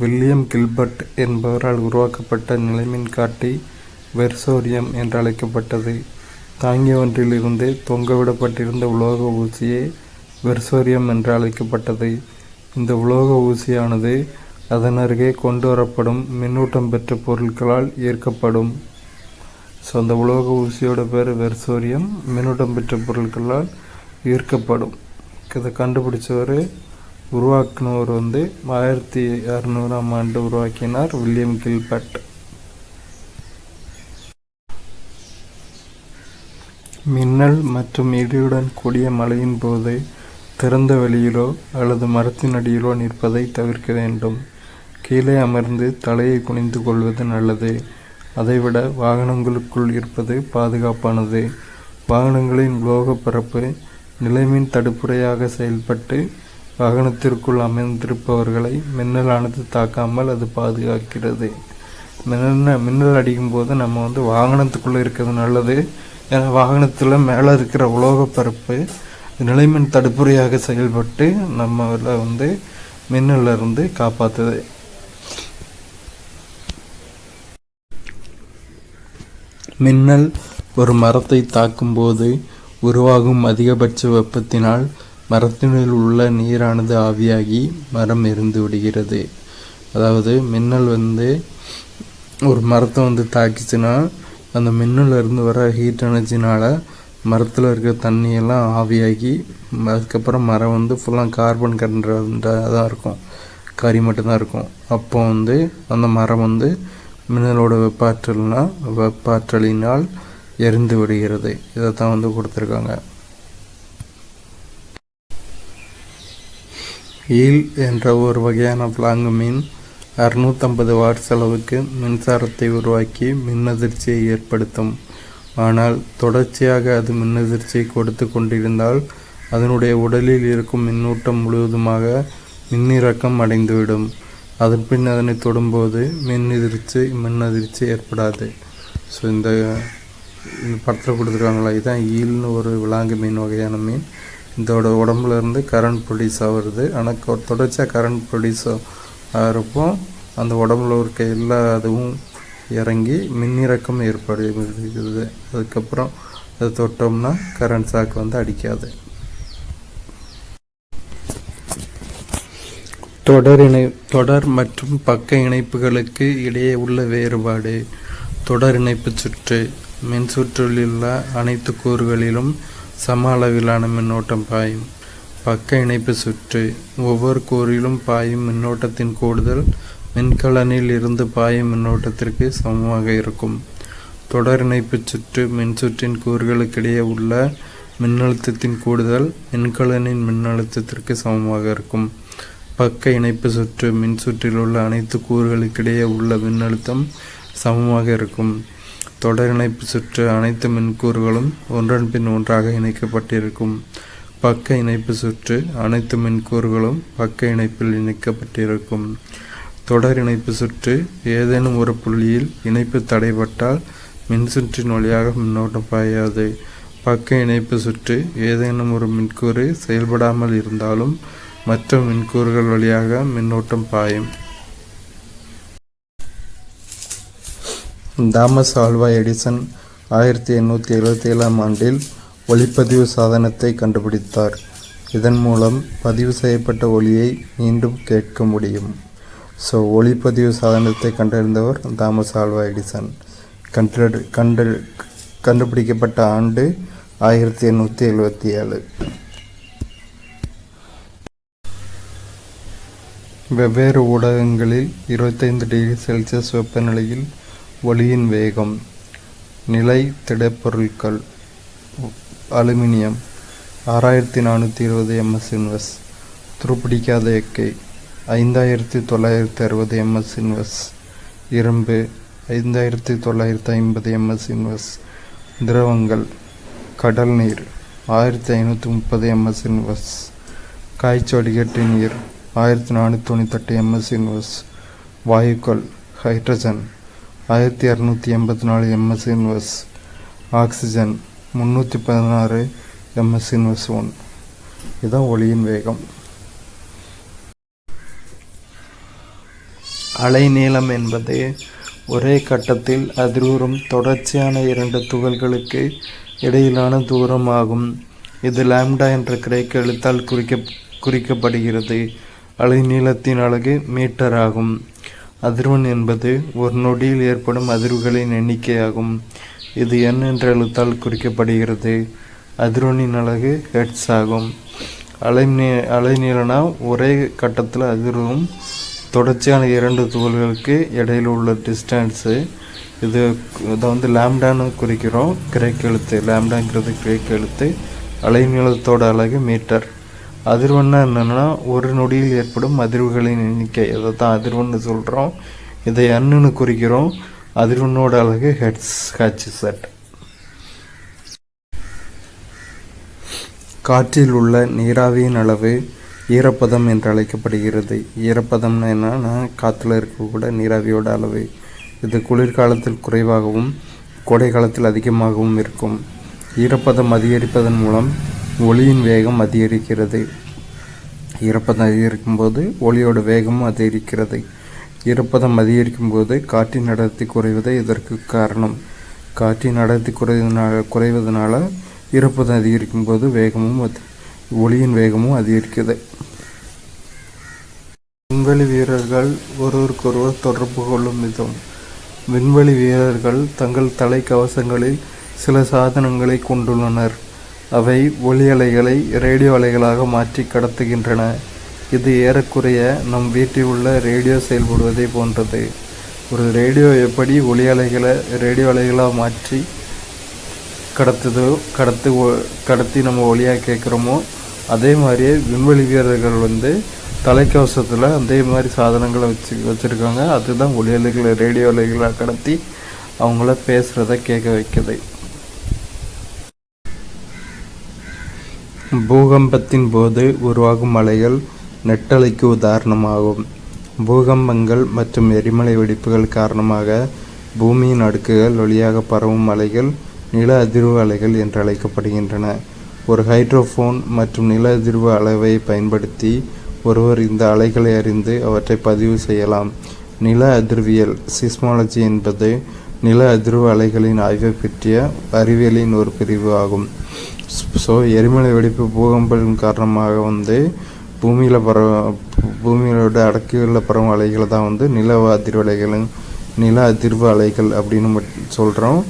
A: வில்லியம் கில்பர்ட் என்பவரால் உருவாக்கப்பட்ட நிலைமின்காட்டி வெர்சோரியம் என்று அழைக்கப்பட்டது. தாங்கி ஒன்றிலிருந்து தொங்கவிடப்பட்டிருந்த உலோக ஊசியே வெர்சோரியம் என்று அழைக்கப்பட்டது. இந்த உலோக ஊசியானது அதன் அருகே கொண்டு வரப்படும் மின்னூட்டம் பெற்ற பொருட்களால் ஈர்க்கப்படும். ஸோ அந்த உலோக ஊசியோட பேர் வெர்சோரியம், மின்னூட்டம் பெற்ற பொருட்களால் ஈர்க்கப்படும். இதை கண்டுபிடிச்சவர், உருவாக்கினவர் வந்து 1600ஆம் ஆண்டு உருவாக்கினார் வில்லியம் கில்பர்ட். மின்னல் மற்றும் இடியுடன் கூடிய மழையின் போது திறந்த வெளியிலோ அல்லது மரத்தின் அடியிலோ நிற்பதை தவிர்க்க வேண்டும். கீழே அமர்ந்து தலையை குனிந்து கொள்வது நல்லது. அதைவிட வாகனங்களுக்குள் இருப்பது பாதுகாப்பானது. வாகனங்களின் உலோக பரப்பு நிலைமின் தடுப்புரையாக செயல்பட்டு வாகனத்திற்குள் அமர்ந்திருப்பவர்களை மின்னலானது தாக்காமல் அது பாதுகாக்கிறது. மின்னல் அடிக்கும் போது நம்ம வந்து வாகனத்துக்குள்ளே இருக்கிறது நல்லது. ஏன்னா வாகனத்தில் மேலே இருக்கிற உலோக பரப்பு நிலைமின் தடுப்புரையாக செயல்பட்டு நம்மளை வந்து மின்னலிருந்து காப்பாற்றுது. மின்னல் ஒரு மரத்தை தாக்கும்போது உருவாகும் அதிகபட்ச வெப்பத்தினால் மரத்தினுள் உள்ள நீரானது ஆவியாகி மரம் எரிந்து விடுகிறது. அதாவது மின்னல் வந்து ஒரு மரத்தை வந்து தாக்கிச்சுன்னா அந்த மின்னலிருந்து வர ஹீட் எனர்ஜினால் மரத்தில் இருக்கிற தண்ணியெல்லாம் ஆவியாகி அதுக்கப்புறம் மரம் வந்து ஃபுல்லாக கார்பன் கண்டதாக தான் இருக்கும், கறி மட்டும்தான் இருக்கும். அப்போ அந்த மரம் மின்னலோட வெப்பாற்றலினால் எரிந்து விடுகிறது. இதை தான் கொடுத்துருக்காங்க. ஈல் என்ற ஒரு வகையான விலாங்கு மீன் 650 வாட்ஸ் அளவுக்கு மின்சாரத்தை உருவாக்கி மின்னதிர்ச்சியை ஏற்படுத்தும். ஆனால் தொடர்ச்சியாக அது மின்னதிர்ச்சியை கொடுத்து கொண்டிருந்தால் அதனுடைய உடலில் இருக்கும் மின்னூட்டம் முழுவதுமாக மின்னிறக்கம் அடைந்துவிடும். அதன் பின் அதனை தொடும்போது மின்னதிர்ச்சி ஏற்படாது. ஸோ இந்த படத்தில் கொடுத்துருக்காங்களா, இதுதான் ஈல்னு ஒரு விலாங்கு மீன் வகையான மீன். இதோட உடம்புல இருந்து கரண்ட் ப்ரொடியூஸ் ஆகுறது. ஆனால் தொடர்ச்சியாக கரண்ட் ப்ரொடியூஸ் ஆகிறப்போ அந்த உடம்புல இருக்க எல்லா அதுவும் இறங்கி மின்னிறக்கம் ஏற்படுகிறது. அதுக்கப்புறம் அதை தொட்டோம்னா கரண்ட் ஷாக் அடிக்காது. தொடர் மற்றும் பக்க இணைப்புகளுக்கு இடையே உள்ள வேறுபாடு. தொடர் இணைப்பு சுற்று மின்சுற்றிலுள்ள அனைத்து கூறுகளிலும் சம அளவிலான மின்னோட்டம் பாயும். பக்க இணைப்பு சுற்று ஒவ்வொரு கூறிலும் பாயும் மின்னோட்டத்தின் கூடுதல் மின்கலனில் இருந்து பாயும் மின்னோட்டத்திற்கு சமமாக இருக்கும். தொடர் இணைப்பு சுற்று மின்சுற்றின் கூறுகளுக்கிடையே உள்ள மின்னழுத்தத்தின் கூடுதல் மின்கலனின் மின்னழுத்தத்திற்கு சமமாக இருக்கும். பக்க இணைப்பு சுற்று மின்சுற்றில் உள்ள அனைத்து கூறுகளுக்கிடையே உள்ள மின்னழுத்தம் சமமாக இருக்கும். தொடர் இணைப்பு சுற்று அனைத்து மின்கூறுகளும் ஒன்றன் பின் ஒன்றாக இணைக்கப்பட்டிருக்கும். பக்க இணைப்பு சுற்று அனைத்து மின்கூறுகளும் பக்க இணைப்பில் இணைக்கப்பட்டிருக்கும். தொடர் இணைப்பு சுற்று ஏதேனும் ஒரு புள்ளியில் இணைப்பு தடைபட்டால் மின்சுற்றின் வழியாக மின்னோட்டம் பாயாது. பக்க இணைப்பு சுற்று ஏதேனும் ஒரு மின்கூறு செயல்படாமல் இருந்தாலும் மற்ற மின்கூறுகள் வழியாக மின்னோட்டம் பாயும். தாமஸ் ஆல்வா எடிசன் 1877ஆம் ஆண்டில் ஒளிப்பதிவு சாதனத்தை கண்டுபிடித்தார். இதன் மூலம் பதிவு செய்யப்பட்ட ஒலியை மீண்டும் கேட்க முடியும். ஸோ ஒளிப்பதிவு சாதனத்தை கண்டறிந்தவர் தாமஸ் ஆல்வா எடிசன். கண்டுபிடிக்கப்பட்ட ஆண்டு 1877. வெவ்வேறு ஊடகங்களில் 25 டிகிரி செல்சியஸ் வெப்பநிலையில் ஒளியின் வேகம். நிலை திடப்பொருட்கள் அலுமினியம் 6420 ms/s. துருப்பிடிக்காத எக்கை 5960 ms/s. இரும்பு 5950 ms/s. திரவங்கள் கடல் நீர் 1530 ms/s. காய்ச்சி வடிகட்டி நீர் 1498 ms/s. வாயுக்கள் ஹைட்ரஜன் 1284 ms/s. Oxygen 316 ms/s. இதுதான் ஒளியின் வேகம். அலைநீளம் என்பது ஒரே கட்டத்தில் அதிர்வுறும் தொடர்ச்சியான இரண்டு துகள்களுக்கு இடையிலான தூரம் ஆகும். இது லாம்டா என்ற கிரேக்க எழுத்தால் குறிக்கப்படுகிறது. அலைநீளத்தின் அலகு மீட்டர் ஆகும். அதிர்வெண் என்பது ஒரு நொடியில் ஏற்படும் அதிர்வுகளின் எண்ணிக்கையாகும். இது n என்ற எழுத்தால் குறிக்கப்படுகிறது. அதிர்வெண்ணின் அலகு ஹெர்ட்ஸ் ஆகும். அலைநீளம்னா ஒரே கட்டத்தில் அதிர்வும் தொடர்ச்சியான இரண்டு துகள்களுக்கு இடையில் உள்ள டிஸ்டன்ஸு. இதை லாம்டான்னு குறிக்கிறோம். கிரேக்க எழுத்து லாம்டாங்கிறது கிரேக்க எழுத்து. அலைநீளத்தோட அலகு மீட்டர். அதிர்வெண்ணா என்னென்னா ஒரு நொடியில் ஏற்படும் அதிர்வுகளின் எண்ணிக்கை. அதை தான் அதிர்வெண்ணு சொல்கிறோம். இதை n குறிக்கிறோம். அதிர்வெண்ணோட அலகு ஹெர்ட்ஸ். காற்றில் உள்ள நீராவியின் அளவு ஈரப்பதம் என்று அழைக்கப்படுகிறது. ஈரப்பதம்னா என்னன்னா காற்றுல இருக்கக்கூட நீராவியோட அளவு. இது குளிர்காலத்தில் குறைவாகவும் கோடை காலத்தில் அதிகமாகவும் இருக்கும். ஈரப்பதம் அதிகரிப்பதன் மூலம் ஒளியின் வேகம் அதிகரிக்கிறது. ஈரப்பதம் அதிகரிக்கும் போது ஒளியோட வேகமும் அதிகரிக்கிறது. ஈரப்பதம் அதிகரிக்கும் போது காற்றின் அடர்த்தி குறைவதே இதற்கு காரணம். காற்றின் அடர்த்தி குறைவதனால ஈரப்பதம் அதிகரிக்கும் போது ஒளியின் வேகமும் அதிகரிக்குது. விண்வெளி வீரர்கள் ஒருவருக்கொருவர் தொடர்பு கொள்ளும் விதம். விண்வெளி வீரர்கள் தங்கள் தலைக்கவசங்களில் சில சாதனங்களை கொண்டுள்ளனர். அவை ஒளி அலைகளை ரேடியோ அலைகளாக மாற்றி கடத்துகின்றன. இது ஏறக்குறைய நம் வீட்டில் உள்ள ரேடியோ செயல்படுவதை போன்றது. ஒரு ரேடியோ எப்படி ஒலி அலைகளை ரேடியோ அலைகளாக மாற்றி கடத்தி நம்ம ஒலியாக கேட்குறோமோ, அதே மாதிரியே விண்வெளி வீரர்கள் தலைக்கவசத்தில் அதே மாதிரி சாதனங்களை வச்சுருக்காங்க. அதுதான் ஒலி அலைகளை ரேடியோ அலைகளாக கடத்தி அவங்கள பேசுகிறத கேட்க வைக்குது. பூகம்பத்தின் போது உருவாகும் அலைகள் நெட்டலைக்கு உதாரணமாகும். பூகம்பங்கள் மற்றும் எரிமலை வெடிப்புகள் காரணமாக பூமியின் அடுக்குகள் வழியாக பரவும் அலைகள் நில அதிர்வு அலைகள் என்று அழைக்கப்படுகின்றன. ஒரு ஹைட்ரோஃபோன் மற்றும் நில அதிர்வு அளவை பயன்படுத்தி ஒருவர் இந்த அலைகளை அறிந்து அவற்றை பதிவு செய்யலாம். நில அதிர்வியல் சிஸ்மாலஜி என்பது நில அதிர்வு அலைகளின் ஆய்வை பற்றிய அறிவியலின் ஒரு பிரிவு ஆகும். எரிமலை வெடிப்பு பூகம்பத்தின் காரணமாக பூமியோட அடுக்குகளில் பரவும் அலைகளை தான் நில அதிர்வு அலைகள் அப்படின்னு சொல்கிறோம்.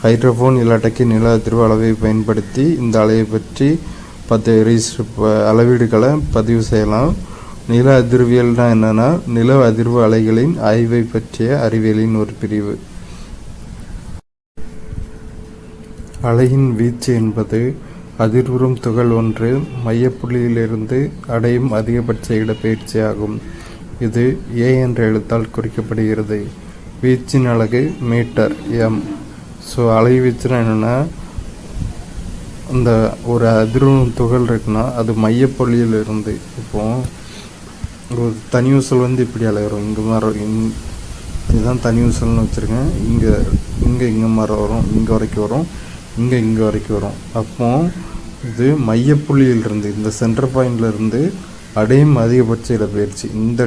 A: ஹைட்ரோஃபோன் இல்லாட்டக்கு நில அதிர்வு அளவை பயன்படுத்தி இந்த அலையை பற்றி 10 அளவீடுகளை பதிவு செய்யலாம். நில அதிர்வியல்னா என்னன்னா, நில அதிர்வு அலைகளின் ஆய்வை பற்றிய அறிவியலின் ஒரு பிரிவு. அலையின் வீச்சு என்பது அதிர்வுறும் துகள் ஒன்று மையப்புள்ளியிலிருந்து அடையும் அதிகபட்ச இடப்பெயர்ச்சி ஆகும். இது A என்ற எழுத்தால் குறிக்கப்படுகிறது. வீச்சின் அலகு மீட்டர் m. அலை வீச்சுனா என்னென்னா, அந்த ஒரு அதிர்வும் துகள் இருக்குன்னா அது மையப்புள்ளியிலிருந்து, இப்போ ஒரு தனி ஊசல் இப்படி அலைகிறோம், இங்கே வரும், இதுதான் தனி ஊசல்னு வச்சுருக்கேன். இங்கே மாதிரி வரும், இங்கே வரைக்கும் வரும், இங்கே வரைக்கும் வரும். அப்போ இது மையப்புள்ளியிலிருந்து இந்த சென்டர் பாயிண்ட்லேருந்து அடையும் அதிகபட்ச இடப்பெயர்ச்சி. இந்த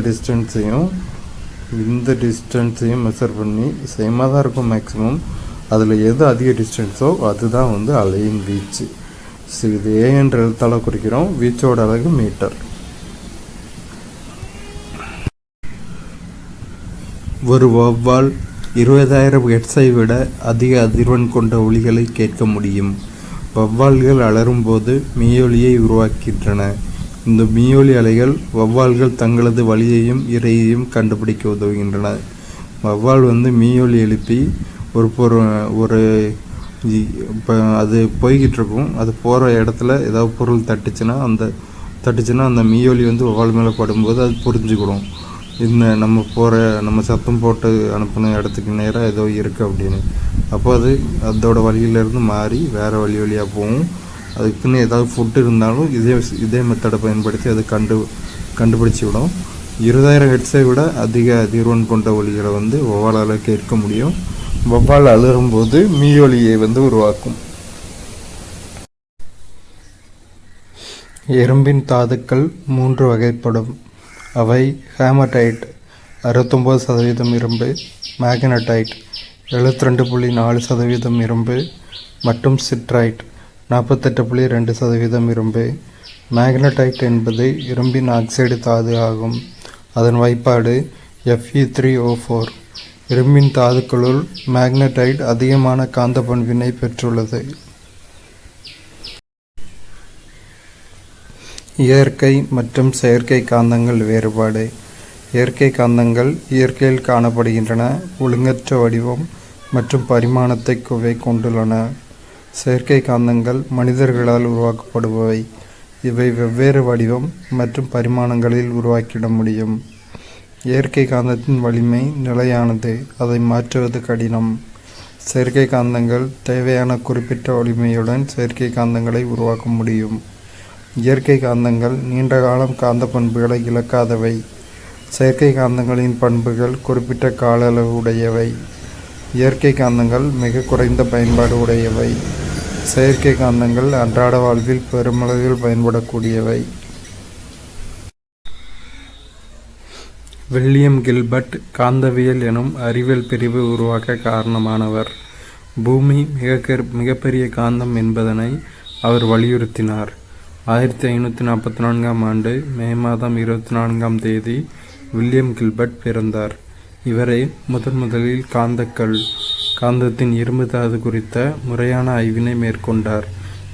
A: டிஸ்டன்ஸையும் மெஷர் பண்ணி சேமாக தான் இருக்கும் மேக்ஸிமம். அதில் எது அதிக டிஸ்டன்ஸோ அதுதான் அலையின் வீச்சு. இது A என்ற எழுத்தால் குறிக்கிறோம். வீச்சோட அலகு மீட்டர். ஒரு வௌவால் 20,000 ஹெர்ட்ஸை விட அதிக அதிர்வெண் கொண்ட ஒலிகளை கேட்க முடியும். வௌவால்கள் அலறும்போது மீயொலியை உருவாக்கின்றன. இந்த மீயொலி அலைகள் வௌவால்கள் தங்களது வழியையும் இரையையும் கண்டுபிடிக்க உதவுகின்றன. வௌவால் மீயொலி எழுப்பி இப்போ அது போய்கிட்டு இருக்கும், அது போகிற இடத்துல ஏதாவது பொருள் தட்டுச்சுன்னா அந்த மீயொலி வௌவால் மேலே படும்போது அது புரிஞ்சுக்கிடும், நம்ம சத்தம் போட்டு அனுப்பின இடத்துக்கு நேராக ஏதோ இருக்குது அப்படின்னு. அப்போ அது அதோட வழியிலேருந்து மாறி வேறு வழியாக போகும். அதுக்குன்னு ஏதாவது ஃபுட்டு இருந்தாலும் இதே மெத்தடை பயன்படுத்தி அது கண்டுபிடிச்சி விடும். 20,000 ஹெர்ட்ஸை விட அதிக அதிர்வெண் கொண்ட ஒலிகளை வௌவாலால் கேட்க முடியும். வௌவால் அலறும்போது மீயொலியை உருவாக்கும். எறும்பின் தாதுக்கள் 3 வகைப்படும். அவை ஹேமடைட் 69% இரும்பு, மேக்னடைட் 72.4% இரும்பு மற்றும் சிட்ரைட் 48.2% இரும்பு. மேக்னடைட் என்பது இரும்பின் ஆக்சைடு தாது ஆகும். அதன் வாய்ப்பாடு Fe3O4. இரும்பின் தாதுக்களுள் மேக்னடைட் அதிகமான காந்த பண்பினை பெற்றுள்ளது. இயற்கை மற்றும் செயற்கை காந்தங்கள் வேறுபாடு. இயற்கை காந்தங்கள் இயற்கையில் காணப்படுகின்றன, ஒழுங்கற்ற வடிவம் மற்றும் பரிமாணத்தை கொண்டுள்ளன. செயற்கை காந்தங்கள் மனிதர்களால் உருவாக்கப்படுபவை. இவை வெவ்வேறு வடிவம் மற்றும் பரிமாணங்களில் உருவாக்கிட முடியும். இயற்கை காந்தத்தின் வலிமை நிலையானது, அதை மாற்றுவது கடினம். செயற்கை காந்தங்கள் தேவையான குறிப்பிட்ட வலிமையுடன் செயற்கை காந்தங்களை உருவாக்க முடியும். இயற்கை காந்தங்கள் நீண்ட காலம் காந்த பண்புகளை இழக்காதவை. செயற்கை காந்தங்களின் பண்புகள் குறிப்பிட்ட கால அளவு உடையவை. இயற்கை காந்தங்கள் மிக குறைந்த பயன்பாடு உடையவை. செயற்கை காந்தங்கள் அன்றாட வாழ்வில் பெருமளவில் பயன்படக்கூடியவை. வில்லியம் கில்பர்ட் காந்தவியல் எனும் அறிவியல் பிரிவு உருவாக்க காரணமானவர். பூமி மிகப்பெரிய காந்தம் என்பதனை அவர் வலியுறுத்தினார். 1544ஆம் ஆண்டு மே மாதம் 24ஆம் தேதி வில்லியம் கில்பர்ட் பிறந்தார். இவரே முதலில் காந்தத்தின் இரும்பு தாது குறித்த முறையான ஆய்வினை மேற்கொண்டார்.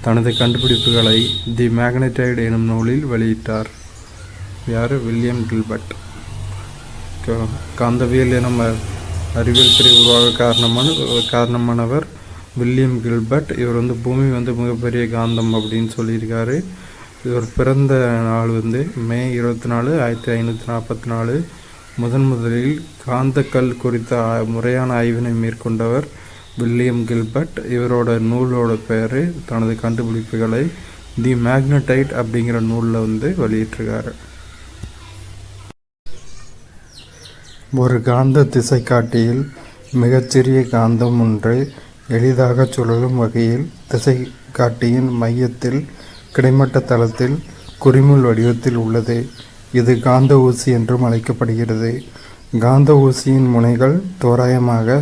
A: தனது கண்டுபிடிப்புகளை தி மேக்னடைட் எனும் நூலில் வெளியிட்டார். யார்? William Gilbert. காந்தவியல் நம்ம அறிவியல் பிரிவு உருவாக காரணமானவர் வில்லியம் கில்பர்ட். இவர் பூமி மிகப்பெரிய காந்தம் அப்படின்னு சொல்லியிருக்காரு. இவர் பிறந்த நாள் மே 24, 1544. முதலில் காந்தக்கல் குறித்த முறையான ஆய்வினை மேற்கொண்டவர் வில்லியம் கில்பர்ட். இவரோட நூலோட பெயர், தனது கண்டுபிடிப்புகளை தி மேக்னடைட் அப்படிங்கிற நூலில் வெளியிட்டிருக்காரு. ஒரு காந்த திசைக்காட்டியில் மிகச்சிறிய காந்தம் ஒன்று எளிதாக சுழலும் வகையில் திசைக்காட்டியின் மையத்தில் கிடைமட்ட தளத்தில் குறிமுள் வடிவத்தில் உள்ளது. இது காந்த ஊசி என்றும் அழைக்கப்படுகிறது. காந்த ஊசியின் முனைகள் தோராயமாக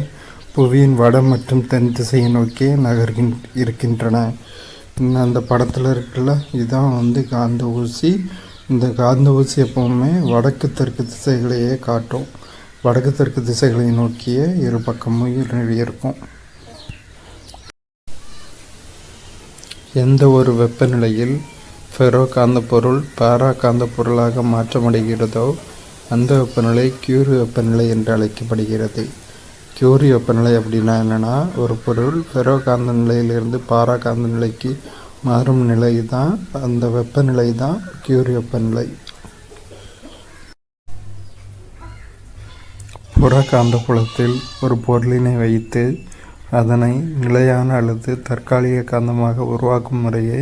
A: புவியின் வட மற்றும் தென் திசையை நோக்கி இருக்கின்றன. அந்த படத்தில் இருக்குல்ல, இதுதான் காந்த ஊசி. இந்த காந்த ஊசி எப்பவுமே வடக்கு தெற்கு திசைகளையே காட்டும். வடக்கு தெற்கு திசைகளை நோக்கிய இரு பக்கமும் இருக்கும். எந்த ஒரு வெப்பநிலையில் ஃபெரோ காந்த பொருள் பாரா காந்த பொருளாக மாற்றமடைகிறதோ அந்த வெப்பநிலை கியூரி வெப்பநிலை என்று அழைக்கப்படுகிறது. கியூரி வெப்பநிலை அப்படின்னா என்னென்னா, ஒரு பொருள் ஃபெரோ காந்த நிலையிலிருந்து பாரா காந்த நிலைக்கு மாறும் நிலை தான், அந்த வெப்பநிலை தான் கியூரி வெப்பநிலை. புற காந்தப்புலத்தில் ஒரு பொருளினை வைத்து அதனை நிலையான அல்லது தற்காலிக காந்தமாக உருவாக்கும் முறையே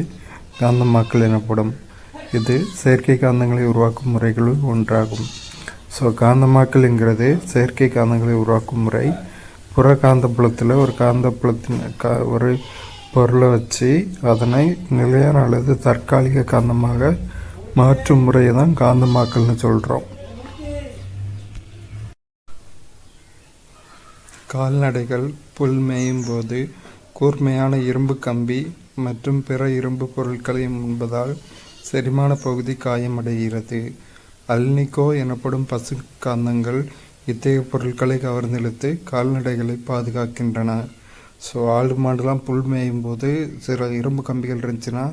A: காந்தமாக்கல் எனப்படும். இது செயற்கை காந்தங்களை உருவாக்கும் முறைகளுள் ஒன்றாகும். காந்தமாக்கல்ங்கிறது செயற்கை காந்தங்களை உருவாக்கும் முறை. புற காந்தப்புலத்தில் ஒரு பொருளை வச்சு அதனை நிலையான அல்லது தற்காலிக காந்தமாக மாற்றும் முறையை தான் காந்தமாக்கல்னு சொல்கிறோம். கால்நடைகள் புல் மேயும் போது கூர்மையான இரும்பு கம்பி மற்றும் பிற இரும்பு பொருட்களை உண்பதால் செரிமான பகுதி காயமடைகிறது. அல்னிகோ எனப்படும் பசு காந்தங்கள் இத்தகைய பொருட்களை கவர்ந்தெழுத்து கால்நடைகளை பாதுகாக்கின்றன. ஆடு மாடுலாம் புல் மேயும் போது சில இரும்பு கம்பிகள் இருந்துச்சுன்னா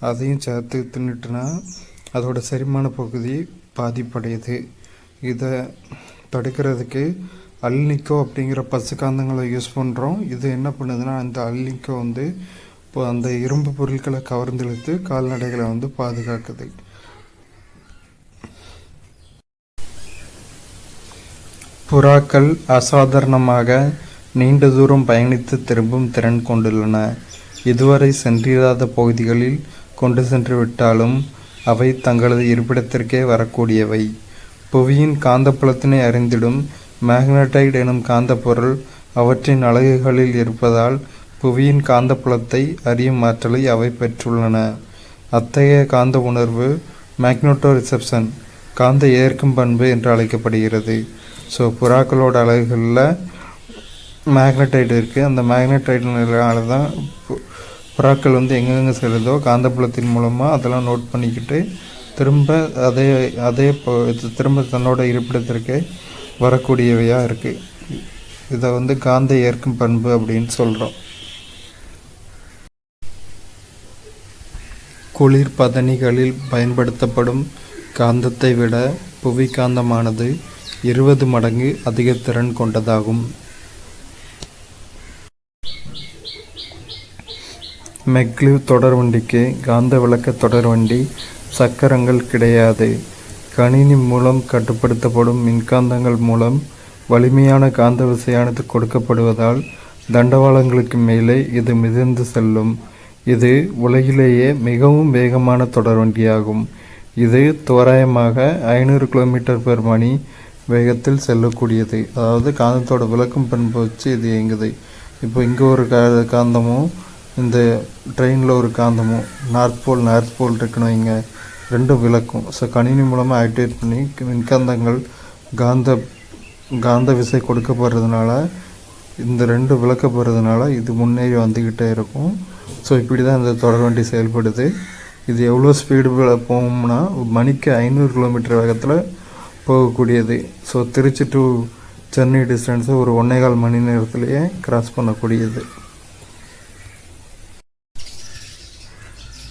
A: அதையும் சேர்த்து தின்னுட்டுனா அதோட செரிமான பகுதி பாதிப்படையுது. இதை தடுக்கிறதுக்கு அல்னிகோ அப்படிங்கிற பசு காந்தங்களை யூஸ் பண்ணுறோம். இது என்ன பண்ணுதுன்னா, அந்த அல்னிகோ இப்போ அந்த இரும்பு பொருட்களை கவர்ந்தெழுத்து கால்நடைகளை பாதுகாக்குது. புறாக்கள் அசாதாரணமாக நீண்ட தூரம் பயணித்து திரும்பும் திறன் கொண்டுள்ளன. இதுவரை சென்றிராத பகுதிகளில் கொண்டு சென்று விட்டாலும் அவை தங்களது இருப்பிடத்திற்கே வரக்கூடியவை. புவியின் காந்தப்புலத்தினை அறிந்திடும் மேக்னடைட் எனும் காந்தப்பொருள் அவற்றின் அலகுகளில் இருப்பதால் புவியின் காந்தப்புலத்தை அறியும் ஆற்றலை அவை பெற்றுள்ளன. அத்தகைய காந்த உணர்வு மேக்னட்டோ ரிசப்ஷன், காந்த ஏற்கும் பண்பு என்று அழைக்கப்படுகிறது. புறாக்களோட அலகுகளில் மேக்னடைட் இருக்குது. அந்த மேக்னடைட்னால தான் புறாக்கள் எங்கெங்கே செல்லுதோ காந்தப்புலத்தின் மூலமாக அதெல்லாம் நோட் பண்ணிக்கிட்டு திரும்ப தன்னோட இருப்பிடத்திற்கே வரக்கூடியவையாக இருக்குது. இதை காந்த ஏற்கும் பண்பு அப்படின்னு சொல்கிறோம். குளிர்பதனிகளில் பயன்படுத்தப்படும் காந்தத்தை விட புவி காந்தமானது 20 மடங்கு அதிக திறன் கொண்டதாகும். மெக்லிவ் தொடர்வண்டிக்கு காந்த விளக்க தொடர்வண்டி சக்கரங்கள் கிடையாது. கணினி மூலம் கட்டுப்படுத்தப்படும் மின்காந்தங்கள் மூலம் வலிமையான காந்த விசையானது கொடுக்கப்படுவதால் தண்டவாளங்களுக்கு மேலே இது மிதந்து செல்லும். இது உலகிலேயே மிகவும் வேகமான தொடர்வண்டியாகும். இது தோராயமாக 500 km/மணி வேகத்தில் செல்லக்கூடியது. அதாவது காந்தத்தோட விளக்கும் பண்பு வச்சு இது இயங்குது. இப்போ இங்கே ஒரு காந்தமும் இந்த ட்ரெயினில் ஒரு காந்தமும் நார்த் போல் இருக்குன்னு வைங்க, ரெண்டும் விளக்கும். கணினி மூலமாக ஆக்டிவேட் பண்ணி மின்காந்தங்கள் காந்த விசை கொடுக்கப்படுறதுனால இந்த ரெண்டு விளக்கப்படுறதுனால இது முன்னேறி வந்துக்கிட்டே இருக்கும். இப்படி தான் இந்த தொடர்வண்டி செயல்படுது. இது எவ்வளோ ஸ்பீடு போகும்னா மணிக்கு 500 km வேகத்தில் போகக்கூடியது. திருச்சி டு சென்னை டிஸ்டன்ஸை ஒரு 1.25 மணி நேரத்திலேயே கிராஸ் பண்ணக்கூடியது.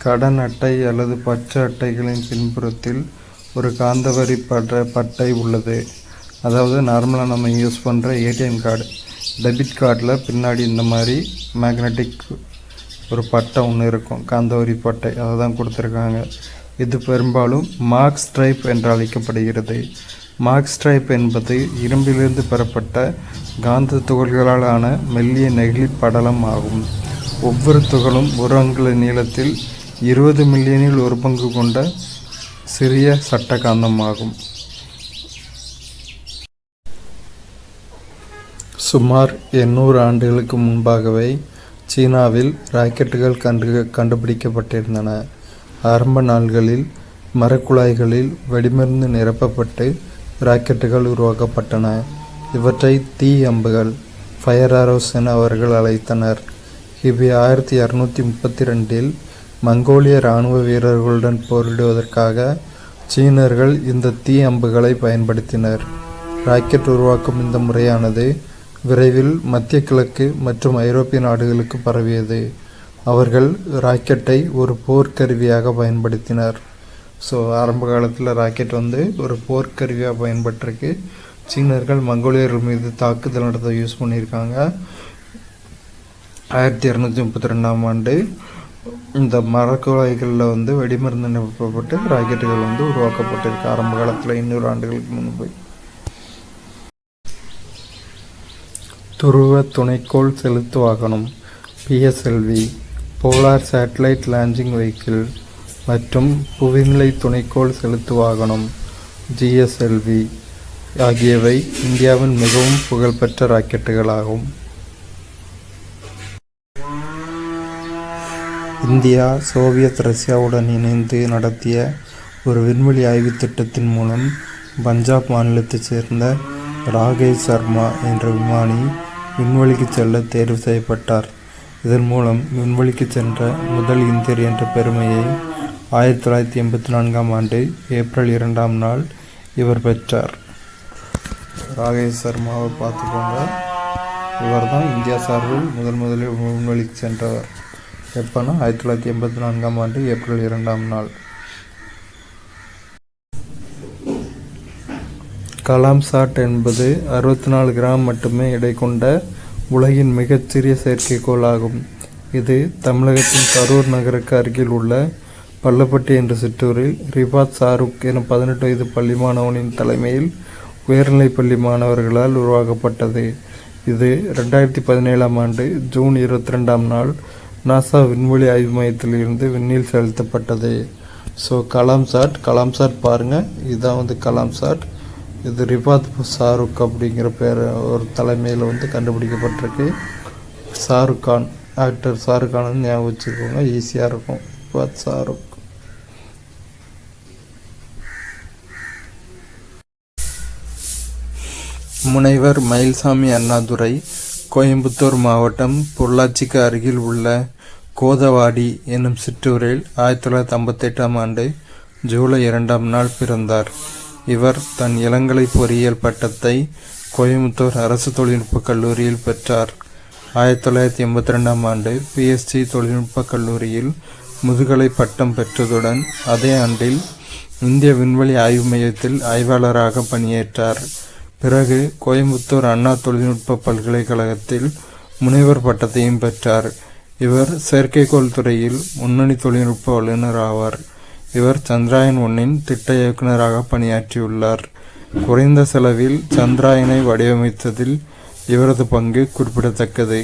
A: கடன் அட்டை அல்லது பச்சை அட்டைகளின் பின்புறத்தில் ஒரு காந்தவரி பட்டை உள்ளது. அதாவது நார்மலாக நம்ம யூஸ் பண்ணுற ஏடிஎம் கார்டு, டெபிட் கார்டில் பின்னாடி இந்த மாதிரி மேக்னெட்டிக் ஒரு பட்டை ஒன்று இருக்கும், காந்தவரி பட்டை, அதை தான் கொடுத்துருக்காங்க. இது பெரும்பாலும் மார்க் ஸ்ட்ரைப் என்று அழைக்கப்படுகிறது. மார்க் ஸ்ட்ரைப் என்பது இரும்பிலிருந்து பெறப்பட்ட காந்த துகள்களால் ஆன மெல்லிய நெகிழி படலம் ஆகும். ஒவ்வொரு துகளும் ஒரு அங்குல நீளத்தில் 20 மில்லியனில் ஒரு பங்கு கொண்ட சிறிய சட்ட காந்தமாகும். சுமார் 800 ஆண்டுகளுக்கு முன்பாகவே சீனாவில் ராக்கெட்டுகள் கண்டுபிடிக்கப்பட்டிருந்தன. ஆரம்ப நாள்களில் மரக்குழாய்களில் வெடிமருந்து நிரப்பப்பட்டு ராக்கெட்டுகள் உருவாக்கப்பட்டன. இவற்றை தீ அம்புகள், ஃபயர் ஆரோஸ் என அவர்கள் அழைத்தனர். கிபி 1232 மங்கோலிய இராணுவ வீரர்களுடன் போரிடுவதற்காக சீனர்கள் இந்த தீ அம்புகளை பயன்படுத்தினர். ராக்கெட் உருவாக்கும் இந்த முறையானது விரைவில் மத்திய கிழக்கு மற்றும் ஐரோப்பிய நாடுகளுக்கு பரவியது. அவர்கள் ராக்கெட்டை ஒரு போர்க்கருவியாக பயன்படுத்தினர். ஸோ ஆரம்ப காலத்தில் ராக்கெட் ஒரு போர்க்கருவியாக பயன்பட்டிருக்கு. சீனர்கள் மங்கோலியர்கள் மீது தாக்குதல் நடத்த யூஸ் பண்ணியிருக்காங்க. 1232ஆம் ஆண்டு இந்த மரக்குழாய்களில் வெடிமருந்து நிரப்பப்பட்டு ராக்கெட்டுகள் உருவாக்கப்பட்டிருக்கு. ஆரம்ப காலத்தில் 200 ஆண்டுகளுக்கு முன்பு. துருவ துணைக்கோள் செலுத்து வாகனம் PSLV, polar satellite launching vehicle மற்றும் புவிநிலை துணைக்கோள் செலுத்து வாகனம் GSLV ஆகியவை இந்தியாவின் மிகவும் புகழ்பெற்ற ராக்கெட்டுகளாகும். இந்தியா சோவியத் ரஷ்யாவுடன் இணைந்து நடத்திய ஒரு விண்வெளி ஆய்வு திட்டத்தின் மூலம் பஞ்சாப் மாநிலத்தைச் சேர்ந்த ராகேஷ் சர்மா என்ற விமானி விண்வெளிக்கு செல்ல தேர்வு செய்யப்பட்டார். இதன் மூலம் விண்வெளிக்கு சென்ற முதல் இந்தியர் என்ற பெருமையை 1984ஆம் ஆண்டு ஏப்ரல் 2ஆம் நாள் இவர் பெற்றார். ராகேஷ் சர்மாவை பார்த்துக்கோங்க. இவர் தான் இந்தியா சார்பில் முதலில் விண்வெளிக்கு சென்றவர். எப்போனா 1984ஆம் ஆண்டு ஏப்ரல் 2ஆம் நாள். கலாம் சாட் என்பது 64 கிராம் மட்டுமே எடை கொண்ட உலகின் மிகச்சிறிய செயற்கைக்கோள் ஆகும். இது தமிழகத்தின் கரூர் நகருக்கு அருகில் உள்ள பள்ளப்பட்டி என்ற சிற்றூரில் ரிபாத் ஷாருக் எனும் 18 வயது பள்ளி மாணவனின் தலைமையில் உயர்நிலைப்பள்ளி மாணவர்களால் உருவாக்கப்பட்டது. இது 2017ஆம் ஆண்டு ஜூன் 22ஆம் நாள் நாசா விண்வெளி ஆய்வு மையத்தில் இருந்து விண்ணில் செலுத்தப்பட்டது. ஸோ கலாம் சாட் பாருங்கள், இதுதான் கலாம் சாட். இது ரிபாத் ஷாருக் அப்படிங்கிற பேர் ஒரு தலைமையில் கண்டுபிடிக்கப்பட்டிருக்கு. ஷாருக் கான், ஆக்டர் ஷாருக் கான் ஞாபகம் வச்சுக்கோங்க, ஈஸியாக இருக்கும். ரிபாத் ஷாருக். முனைவர் மயில்சாமி அண்ணாதுரை கோயம்புத்தூர் மாவட்டம் பொள்ளாச்சிக்கு அருகில் உள்ள கோதவாடி என்னும் சிற்றூரில் 1958ஆம் ஆண்டு ஜூலை 2ஆம் நாள் பிறந்தார். இவர் தன் இளங்கலை பொறியியல் பட்டத்தை கோயம்புத்தூர் அரசு தொழில்நுட்ப கல்லூரியில் பெற்றார். 1982ஆம் ஆண்டு PSG தொழில்நுட்ப கல்லூரியில் முதுகலை பட்டம் பெற்றதுடன் அதே ஆண்டில் இந்திய விண்வெளி ஆய்வு மையத்தில் ஆய்வாளராக பணியேற்றார். பிறகு கோயம்புத்தூர் அண்ணா தொழில்நுட்ப பல்கலைக்கழகத்தில் முனைவர் பட்டத்தையும் பெற்றார். இவர் செயற்கைக்கோள் துறையில் முன்னணி தொழில்நுட்ப வல்லுநர் ஆவார். இவர் சந்திராயன் 1இன் திட்ட இயக்குநராக பணியாற்றியுள்ளார். குறைந்த செலவில் சந்திராயனை வடிவமைத்ததில் இவரது பங்கு குறிப்பிடத்தக்கது.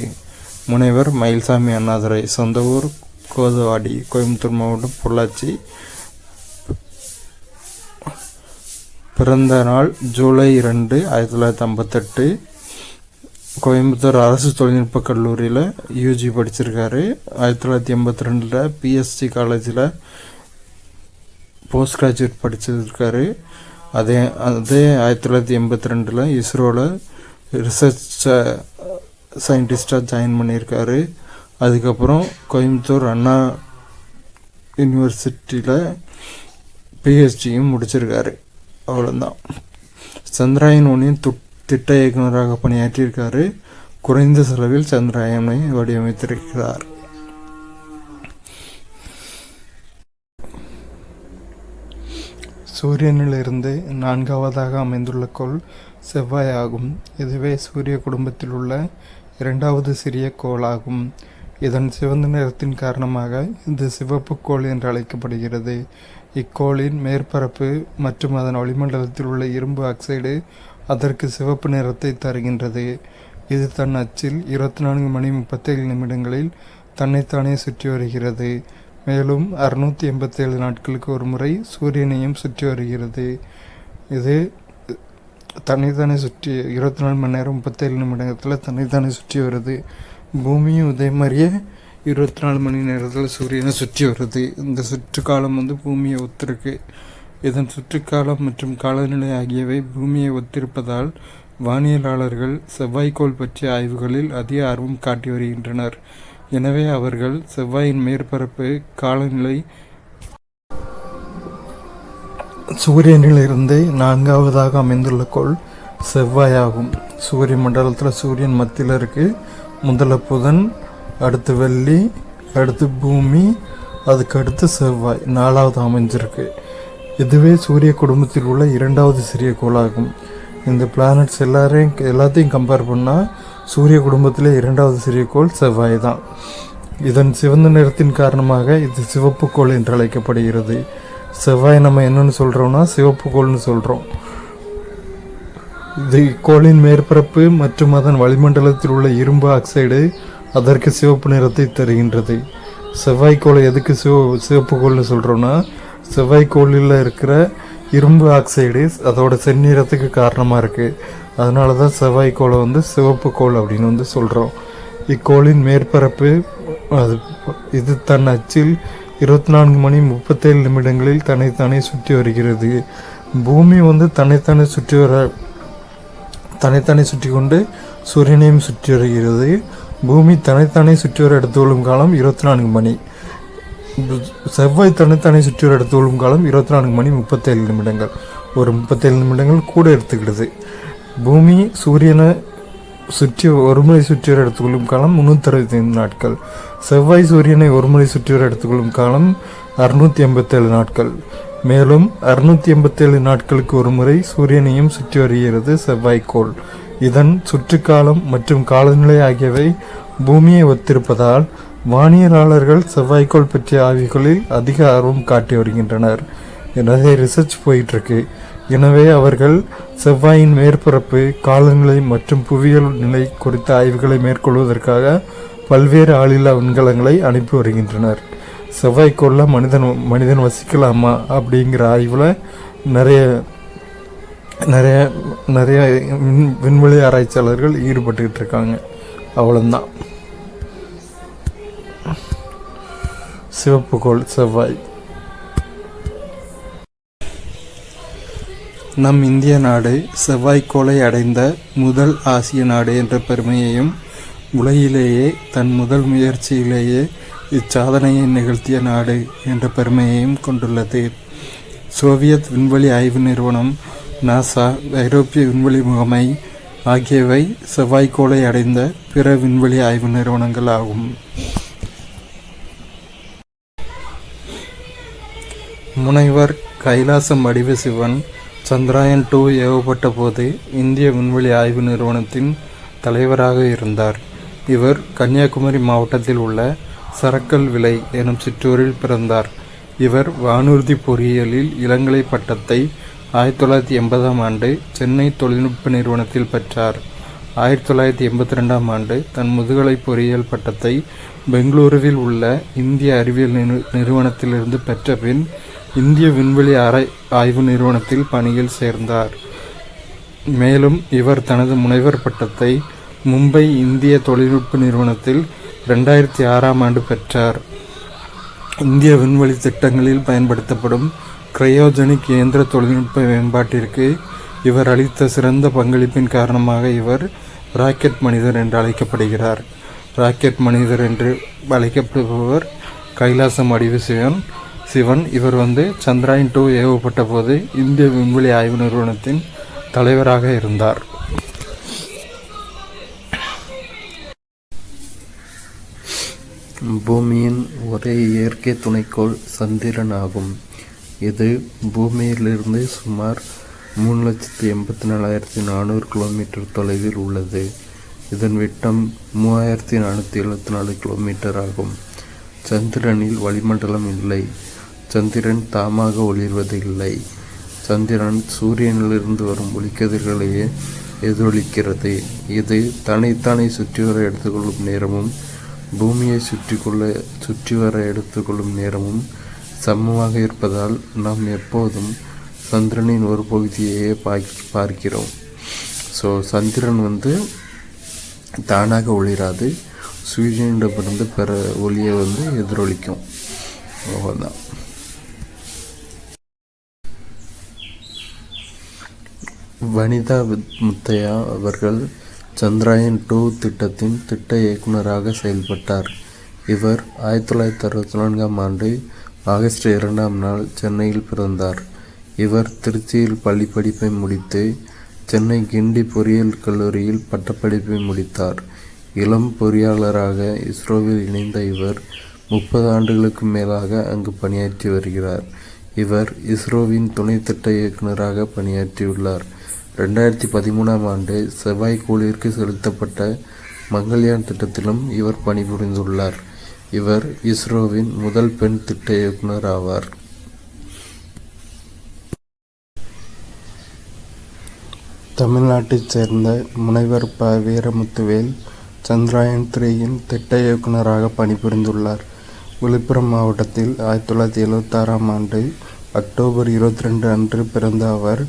A: முனைவர் மயில்சாமி அண்ணாதுரை, சொந்த ஊர் கோதவாடி, கோயம்புத்தூர் மாவட்டம் பொள்ளாச்சி. பிறந்த நாள் ஜூலை 2, 1958. கோயம்புத்தூர் அரசு தொழில்நுட்ப கல்லூரியில் UG படிச்சிருக்காரு. 1982 PSG காலேஜில் போஸ்ட் கிராஜுவேட் படிச்சிருக்காரு. அதே 1982 இஸ்ரோவில் ரிசர்ச் சயின்டிஸ்டாக ஜாயின் பண்ணியிருக்காரு. அதுக்கப்புறம் கோயம்புத்தூர் அண்ணா யூனிவர்சிட்டியில் PhDயும் முடிச்சிருக்காரு. அவ்வளோதான். சந்திராயன் 1இன் திட்ட இயக்குநராக பணியாற்றியிருக்காரு. குறைந்த செலவில் சந்திராயனை வடிவமைத்திருக்கிறார். சூரியனிலிருந்து 4வது அமைந்துள்ள கோள் செவ்வாய் ஆகும். இதுவே சூரிய குடும்பத்தில் உள்ள 2வது சிறிய கோளாகும். இதன் சிவந்த நிறத்தின் காரணமாக இது சிவப்பு கோள் என்று அழைக்கப்படுகிறது. இக்கோளின் மேற்பரப்பு மற்றும் அதன் வளிமண்டலத்தில் உள்ள இரும்பு ஆக்சைடு அதற்கு சிவப்பு நிறத்தை தருகின்றது. இது தன் அச்சில் 24 மணி 37 நிமிடங்களில் தன்னைத்தானே சுற்றி வருகிறது. மேலும் 687 நாட்களுக்கு ஒரு முறை சூரியனையும் சுற்றி வருகிறது. இது தன்னைத்தானே சுற்றி 24 மணி நேரம் 37 நிமிடத்தில் தன்னைத்தானே சுற்றி வருது. பூமியும் இதே மாதிரியே 24 மணி நேரத்தில் சூரியனை சுற்றி வருது. இந்த சுற்றுக்காலம் பூமியை ஒத்திருக்கு. இதன் சுற்றுக்காலம் மற்றும் காலநிலை ஆகியவை பூமியை ஒத்திருப்பதால் வானியலாளர்கள் செவ்வாய்க்கோள் பற்றிய ஆய்வுகளில் அதிக ஆர்வம் காட்டி வருகின்றனர். எனவே அவர்கள் செவ்வாயின் மேற்பரப்பு காலநிலை சூரியனிலிருந்து 4வது அமைந்துள்ள கோள் செவ்வாயாகும். சூரிய மண்டலத்தில் சூரியன் மத்தியில் இருக்கு. முதல்ல புதன், அடுத்து வெள்ளி, அடுத்து பூமி, அதுக்கு அடுத்து செவ்வாய் 4வது அமைஞ்சிருக்கு. இதுவே சூரிய குடும்பத்தில் உள்ள 2வது சிறிய கோளாகும். இந்த பிளானட்ஸ் எல்லாத்தையும் கம்பேர் பண்ணால் சூரிய குடும்பத்திலே 2வது சிறிய கோள் செவ்வாய் தான். இதன் சிவந்த நிறத்தின் காரணமாக இது சிவப்பு கோள் என்று அழைக்கப்படுகிறது. செவ்வாய் நம்ம என்னன்னு சொல்கிறோம்னா சிவப்பு கோள்னு சொல்கிறோம். இது கோளின் மேற்பரப்பு மற்றும் அதன் வளிமண்டலத்தில் உள்ள இரும்பு ஆக்சைடு அதற்கு சிவப்பு நிறத்தை தருகின்றது. செவ்வாய்க்கோளை எதுக்கு சிவப்பு கோள்னு சொல்கிறோன்னா செவ்வாய்க்கோளில் இருக்கிற இரும்பு ஆக்சைடு அதோட செந்நிறத்துக்கு காரணமாக இருக்குது. அதனால தான் செவ்வாய்க்கோளை சிவப்பு கோள் அப்படின்னு சொல்கிறோம். இக்கோளின் மேற்பரப்பு இது தன் அச்சில் 24 மணி 37 நிமிடங்களில் தன்னைத்தானே சுற்றி வருகிறது. பூமி தன்னைத்தானே சுற்றி கொண்டு சூரியனையும் சுற்றி வருகிறது. பூமி தன்னைத்தானே சுற்றி வர எடுத்துக்கொள்ளும் காலம் 24 மணி. செவ்வாய் தன்னைத்தானே சுற்றி வர எடுத்துக்கொள்ளும் காலம் 24 மணி 37 நிமிடங்கள். ஒரு 37 நிமிடங்கள் கூட எடுத்துக்கிடுது. பூமி சூரியனை ஒரு முறை சுற்றி வர எடுத்துக்கொள்ளும் காலம் 365 நாட்கள். செவ்வாய் சூரியனை ஒரு முறை சுற்றி வர எடுத்துக்கொள்ளும் காலம் 687 நாட்கள். மேலும் 687 நாட்களுக்கு ஒரு முறை சூரியனையும் சுற்றி வருகிறது செவ்வாய்க்கோள். இதன் சுற்றுக்காலம் மற்றும் காலநிலை ஆகியவை பூமியை ஒத்திருப்பதால் வானியலாளர்கள் செவ்வாய்க்கோள் பற்றிய ஆய்வுகளில் அதிக ஆர்வம் காட்டி வருகின்றனர். நிறைய ரிசர்ச் போயிட்டுருக்கு. எனவே அவர்கள் செவ்வாயின் மேற்பரப்பு, காலநிலை மற்றும் புவியியல் நிலை குறித்த ஆய்வுகளை மேற்கொள்வதற்காக பல்வேறு ஆளில்லா விண்கலங்களை அனுப்பி வருகின்றனர். செவ்வாய்க்கோளில் மனிதன் வசிக்கலாமா அப்படிங்கிற ஆய்வில் நிறைய விண்வெளி ஆராய்ச்சியாளர்கள் ஈடுபட்டுக்கிட்டு இருக்காங்க. அவ்வளோதான். சிவப்பு கோள் செவ்வாய். நம் இந்திய நாடு செவ்வாய்க்கோளை அடைந்த முதல் ஆசிய நாடு என்ற பெருமையையும் உலகிலேயே தன் முதல் முயற்சியிலேயே இச்சாதனையை நிகழ்த்திய நாடு என்ற பெருமையையும் கொண்டுள்ளது. சோவியத் விண்வெளி ஆய்வு நிறுவனம், நாசா, ஐரோப்பிய விண்வெளி முகமை ஆகியவை செவ்வாய்க்கோளை அடைந்த பிற விண்வெளி ஆய்வு நிறுவனங்கள் ஆகும். முனைவர் கைலாசம் வடிவ சிவன் சந்திராயன் 2 ஏவப்பட்ட போது இந்திய விண்வெளி ஆய்வு நிறுவனத்தின் தலைவராக இருந்தார். இவர் கன்னியாகுமரி மாவட்டத்தில் உள்ள சரக்கல் விளை எனும் சிற்றூரில் பிறந்தார். இவர் வானூர்தி பொறியியலில் இளங்கலை பட்டத்தை 1980ஆம் ஆண்டு சென்னை தொழில்நுட்ப நிறுவனத்தில் பெற்றார். 1982ஆம் ஆண்டு தன் முதுகலை பொறியியல் பட்டத்தை பெங்களூருவில் உள்ள இந்திய அறிவியல் நிறுவனத்திலிருந்து பெற்ற பின் இந்திய விண்வெளி ஆய்வு நிறுவனத்தில் பணியில் சேர்ந்தார். மேலும் இவர் தனது முனைவர் பட்டத்தை மும்பை இந்திய தொழில்நுட்ப நிறுவனத்தில் 2006ஆம் ஆண்டு பெற்றார். இந்திய விண்வெளி திட்டங்களில் பயன்படுத்தப்படும் கிரையோஜெனிக் இயந்திர தொழில்நுட்ப மேம்பாட்டிற்கு இவர் அளித்த சிறந்த பங்களிப்பின் காரணமாக இவர் ராக்கெட் மனிதர் என்று அழைக்கப்படுகிறார். ராக்கெட் மனிதர் என்று அழைக்கப்படுபவர் கைலாசம் வடிவ சிவன். இவர் சந்திராயன் 2 ஏவப்பட்ட போது இந்திய விண்வெளி ஆய்வு நிறுவனத்தின் தலைவராக இருந்தார். பூமியின் ஒரே இயற்கை துணைக்கோள் சந்திரன் ஆகும். இது பூமியிலிருந்து சுமார் 3,84,400 கிலோமீட்டர் தொலைவில் உள்ளது. இதன் விட்டம் 3,474 கிலோமீட்டர் ஆகும். சந்திரனில் வளிமண்டலம் இல்லை. சந்திரன் தாமாக ஒளிர்வதில்லை. சந்திரன் சூரியனிலிருந்து வரும் ஒளிக்கதிர்களையே எதிரொலிக்கிறது. இது தன்னைத்தானே சுற்றி வர எடுத்துக்கொள்ளும் நேரமும் பூமியை சுற்றி வர எடுத்துக்கொள்ளும் நேரமும் சமமாக இருப்பதால் நாம் எப்போதும் சந்திரனின் ஒரு பகுதியையே பார்க்கிறோம். ஸோ சந்திரன் தானாக ஒளிராது, சூரியனிடமிருந்து பெற ஒளியை எதிரொலிக்கும். அவ்வளோதான். வனிதா முத்தையா அவர்கள் சந்திராயன் 2 திட்டத்தின் திட்ட இயக்குநராக செயல்பட்டார். இவர் 1964ஆம் ஆண்டு ஆகஸ்ட் 2ஆம் நாள் சென்னையில் பிறந்தார். இவர் திருச்சியில் பள்ளி படிப்பை முடித்து சென்னை கிண்டி பொறியியல் கல்லூரியில் பட்டப்படிப்பை முடித்தார். இளம் பொறியாளராக இஸ்ரோவில் இணைந்த இவர் 30 ஆண்டுகளுக்கு மேலாக அங்கு பணியாற்றி வருகிறார். இவர் இஸ்ரோவின் துணை திட்ட இயக்குநராக பணியாற்றியுள்ளார். 2013ஆம் ஆண்டு செவ்வாய்க்கோளிற்கு செலுத்தப்பட்ட மங்கள்யான் திட்டத்திலும் இவர் பணிபுரிந்துள்ளார். இவர் இஸ்ரோவின் முதல் பெண் திட்ட இயக்குனர் ஆவார். தமிழ்நாட்டைச் சேர்ந்த முனைவர் ப. வீரமுத்துவேல் சந்திராயன் 3 திட்ட இயக்குநராக பணிபுரிந்துள்ளார். விழுப்புரம் மாவட்டத்தில் 1976ஆம் ஆண்டு அக்டோபர் 22 அன்று பிறந்த அவர்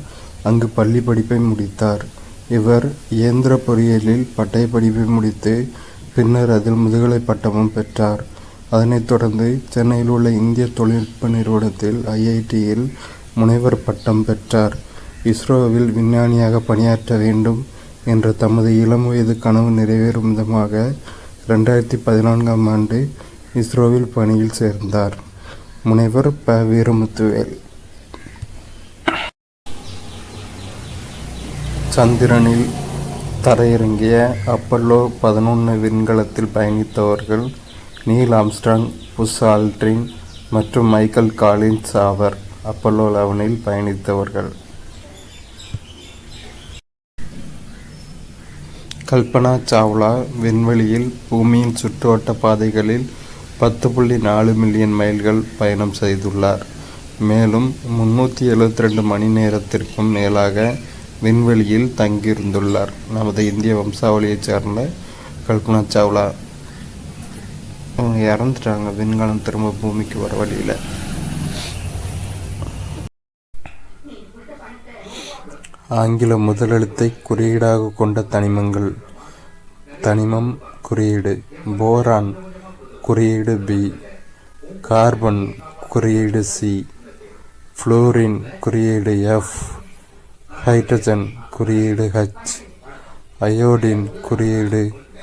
A: அங்கு பள்ளி படிப்பை முடித்தார். இவர் இயந்திர பொறியியலில் பட்டய படிப்பை முடித்து பின்னர் அதில் முதுகலை பட்டமும் பெற்றார். அதனைத் தொடர்ந்து சென்னையில் உள்ள இந்திய தொழில்நுட்ப நிறுவனத்தில் IITயில் முனைவர் பட்டம் பெற்றார். இஸ்ரோவில் விஞ்ஞானியாக பணியாற்ற வேண்டும் என்ற தமது இளம் வயது கனவு நிறைவேறும் விதமாக 2014ஆம் ஆண்டு இஸ்ரோவில் பணியில் சேர்ந்தார். முனைவர் ப. வீரமுத்துவேல். சந்திரனில் தரையிறங்கிய அப்பல்லோ 11 விண்கலத்தில் பயணித்தவர்கள் நீல் ஆம்ஸ்ட்ராங், புஷ் ஆல்ட்ரின் மற்றும் மைக்கேல் காலின்ஸ் ஆவர். அப்பல்லோ 11இல் பயணித்தவர்கள். கல்பனா சாவ்லா விண்வெளியில் பூமியின் சுற்றுவட்ட பாதைகளில் 10.4 மில்லியன் மைல்கள் பயணம் செய்துள்ளார். மேலும் 372 மணி நேரத்திற்கும் மேலாக விண்வெளியில் தங்கியிருந்துள்ளார். நமது இந்திய வம்சாவளியைச் சேர்ந்த கல்பனா சாவ்லா அவங்க இறந்துட்டாங்க. விண்கலம் திரும்ப பூமிக்கு வர வழியில். ஆங்கில முதலெழுத்தை குறியீடாக கொண்ட தனிமங்கள். தனிமம் குறியீடு போரான் குறியீடு B, கார்பன் குறியீடு C, புளோரின் குறியீடு F, ஹைட்ரஜன் குறியீடு H, அயோடின் குறியீடு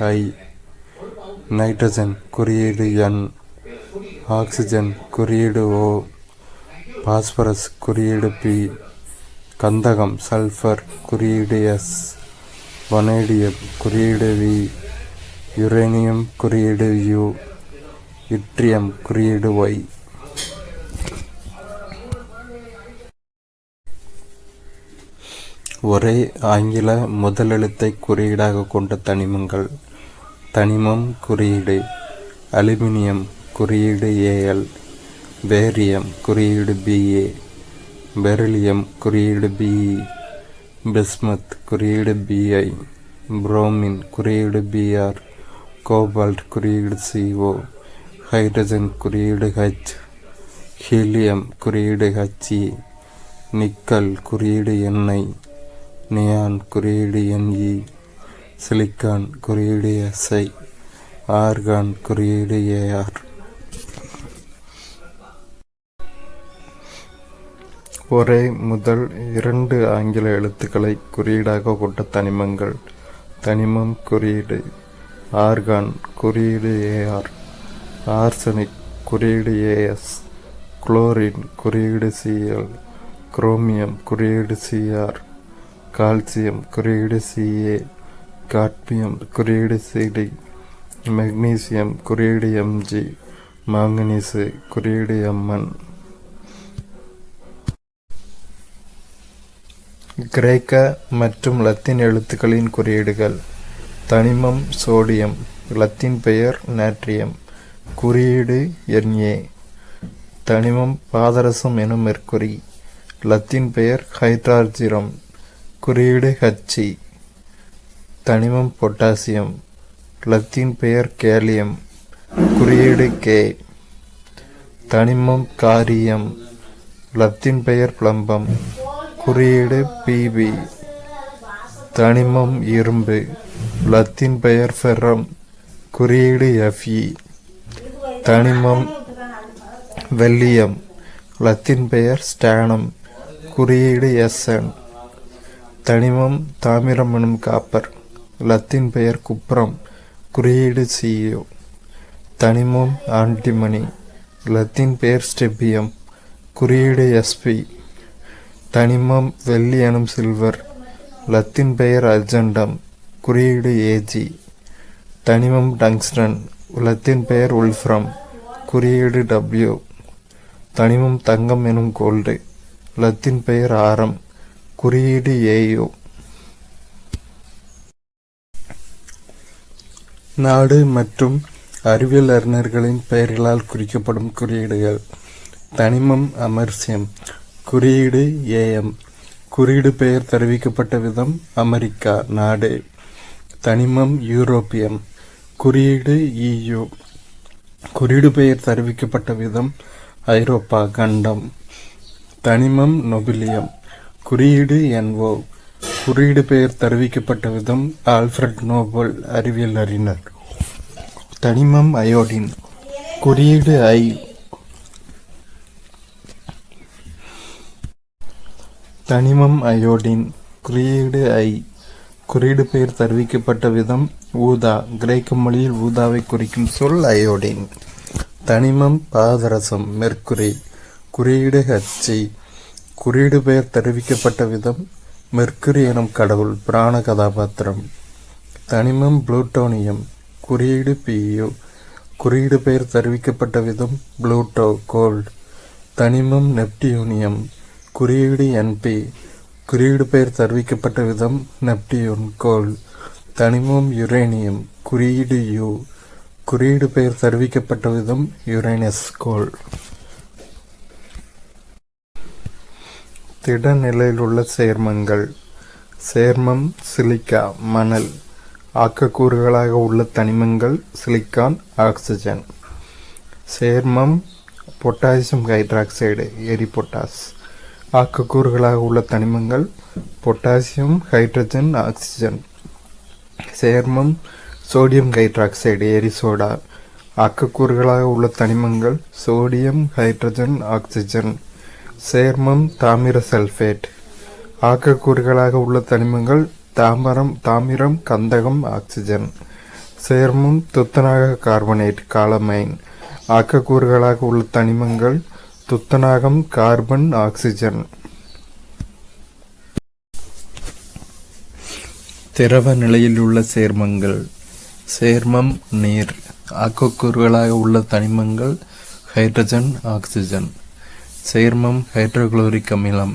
A: I, நைட்ரஜன் குறியீடு N, ஆக்சிஜன் குறியீடு O, பாஸ்பரஸ் குறியீடு P, கந்தகம் சல்ஃபர் குறியீடு S, வனேடியம் குறியீடு V, யுரேனியம் குறியீடு U, இட்ரியம் குறியீடு Y. ஒரே ஆங்கில முதலெழுத்தை குறியீடாக கொண்ட தனிமங்கள். தனிமம் குறியீடு அலுமினியம் குறியீடு Al, பேரியம் குறியீடு Ba, பெரிலியம் குறியீடு Be, பிஸ்மத் குறியீடு Bi, புரோமின் குறியீடு Br, கோபால்ட் குறியீடு CO, ஹைட்ரஜன் குறியீடு H, ஹீலியம் குறியீடு He, நிக்கல் குறியீடு Ni, நியான் குறியீடு Ne, சிலிக்கான் குறியீடு Si, ஆர்கான் குறியீடு Ar. ஒரே முதல் 2 ஆங்கில எழுத்துக்களை குறியீடாக கொண்ட தனிமங்கள். தனிமம் குறியீடு ஆர்கான் குறியீடு Ar, ஆர்சனிக் குறியீடு As, குளோரின் குறியீடு Cl, குரோமியம் குறியீடு Cr, கால்சியம் குறியீடு Ca, காட்மியம் குறியீடு Cd, மெக்னீசியம் குறியீடு Mg, மாங்கனீசு குறியீடு Mn. கிரேக்க மற்றும் லத்தீன் எழுத்துக்களின் குறியீடுகள். தனிமம் சோடியம், லத்தீன் பெயர் நாட்ரியம், குறியீடு Na. தனிமம் பாதரசம் எனும் மெர்க்குரி, லத்தீன் பெயர் ஹைட்ரார்ஜிரம், குறியீடு He. தனிமம் பொட்டாசியம், லத்தீன் பெயர் கேலியம், குறியீடு K. தனிமம் காரியம், லத்தீன் பெயர் பிளம்பம், குறியீடு Pb. தனிமம் இரும்பு, லத்தீன் பெயர் ஃபெர்ரம், குறியீடு Fe. தனிமம் வெள்ளியம், லத்தீன் பெயர் ஸ்டானம், குறியீடு Sn. தனிமம் தாமிரம் எனும் காப்பர், லத்தீன் பெயர் குப்ரம், குறியீடு Cu. தனிமம் ஆன்டிமனி, லத்தீன் பெயர் ஸ்டெபியம், குறியீடு Sp. தனிமம் வெள்ளி எனும் சில்வர், லத்தீன் பெயர் அர்ஜெண்டம், குறியீடு Ag. தனிமம் டங்ஸ்டன், லத்தீன் பெயர் உல்ஃப்ரம், குறியீடு W. தனிமம் தங்கம் எனும் கோல்டு, லத்தீன் பெயர் ஆரம், குறியீடு Au. நாடு மற்றும் அறிவியல் அறிஞர்களின் பெயர்களால் குறிக்கப்படும் குறியீடுகள். தனிமம் அமர்சியம், குறியீடு Am, குறியீடு பெயர் தெரிவிக்கப்பட்ட விதம் அமெரிக்கா நாடு. தனிமம் யூரோப்பியம், குறியீடு EU, குறியீடு பெயர் தெரிவிக்கப்பட்ட விதம் ஐரோப்பா கண்டம். தனிமம் நொபிலியம், குறியீடு NO, குறியீடு பெயர் தெரிவிக்கப்பட்ட விதம் ஆல்ஃபிரட் நோபல் அறிவியல் அறிஞர். தனிமம் அயோடின், குறியீடு I. தனிமம் அயோடின், குறியீடு I, குறியீடு பெயர் தெரிவிக்கப்பட்ட விதம் ஊதா, கிரேக்க மொழியில் ஊதாவை குறிக்கும் சொல் அயோடின். தனிமம் பாதரசம் மெர்க்குரி, குறியீடு He, குறியீடு பெயர் தெரிவிக்கப்பட்ட விதம் மெர்க்குரி எனும் கடவுள் புராண கதாபாத்திரம். தனிமம் புளூட்டோனியம், குறியீடு Pu, குறியீடு பெயர் தெரிவிக்கப்பட்ட விதம் புளூட்டோ கோள். தனிமம் நெப்டியூனியம், குறியீடு Np, குறியீடு பெயர் தெரிவிக்கப்பட்ட விதம் நெப்டியூன் கோள். தனிமம் யுரேனியம், குறியீடு U, குறியீடு பெயர் தெரிவிக்கப்பட்ட விதம் யுரேனஸ் கோள். திட நிலையில் உள்ள சேர்மங்கள். சேர்மம் சிலிக்கா மணல், ஆக்கக்கூறுகளாக உள்ள தனிமங்கள் சிலிக்கான், ஆக்சிஜன். சேர்மம் பொட்டாசியம் ஹைட்ராக்சைடு எரிபொட்டாஸ், ஆக்கக்கூறுகளாக உள்ள தனிமங்கள் பொட்டாசியம், ஹைட்ரஜன், ஆக்சிஜன். சேர்மம் சோடியம் ஹைட்ராக்சைடு எரிசோடா, ஆக்கக்கூறுகளாக உள்ள தனிமங்கள் சோடியம், ஹைட்ரஜன், ஆக்சிஜன். சேர்மம் தாமிர சல்ஃபேட், ஆக்கக்கூறுகளாக உள்ள தனிமங்கள் தாமிரம், கந்தகம், ஆக்சிஜன். சேர்மம் துத்தநாக கார்பனேட் காலமைன், ஆக்கக்கூறுகளாக உள்ள தனிமங்கள் துத்தநாகம், கார்பன், ஆக்சிஜன். திரவ நிலையில் உள்ள சேர்மங்கள். சேர்மம் நீர், ஆக்கக்கூறுகளாக உள்ள தனிமங்கள் ஹைட்ரஜன், ஆக்சிஜன். சேர்மம் ஹைட்ரோகுளோரிக் அமிலம்,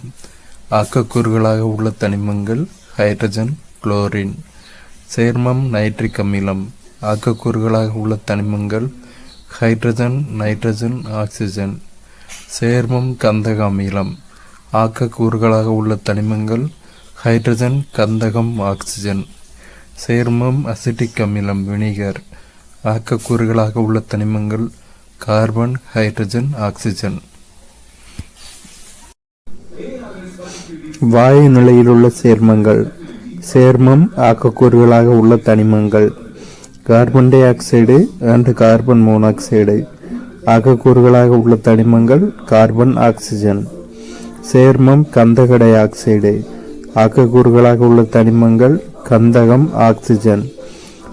A: ஆக்கக்கூறுகளாக உள்ள தனிமங்கள் ஹைட்ரஜன், குளோரின். சேர்மம் நைட்ரிக் அமிலம், ஆக்கக்கூறுகளாக உள்ள தனிமங்கள் ஹைட்ரஜன், நைட்ரஜன், ஆக்சிஜன். சேர்மம் கந்தக அமிலம், ஆக்கக்கூறுகளாக உள்ள தனிமங்கள் ஹைட்ரஜன், கந்தகம், ஆக்சிஜன். சேர்மம் அசிட்டிக் அமிலம் வினிகர், ஆக்கக்கூறுகளாக உள்ள தனிமங்கள் கார்பன், ஹைட்ரஜன், ஆக்சிஜன். வாயு நிலையில் உள்ள சேர்மங்கள். சேர்மம் ஆக்கக்கூறுகளாக உள்ள தனிமங்கள் carbon dioxide and carbon monoxide, ஆக்கக்கூறுகளாக உள்ள தனிமங்கள் கார்பன், ஆக்சிஜன். சேர்மம் கந்தக டை ஆக்சைடு, ஆக்கக்கூறுகளாக உள்ள தனிமங்கள் கந்தகம், ஆக்சிஜன்.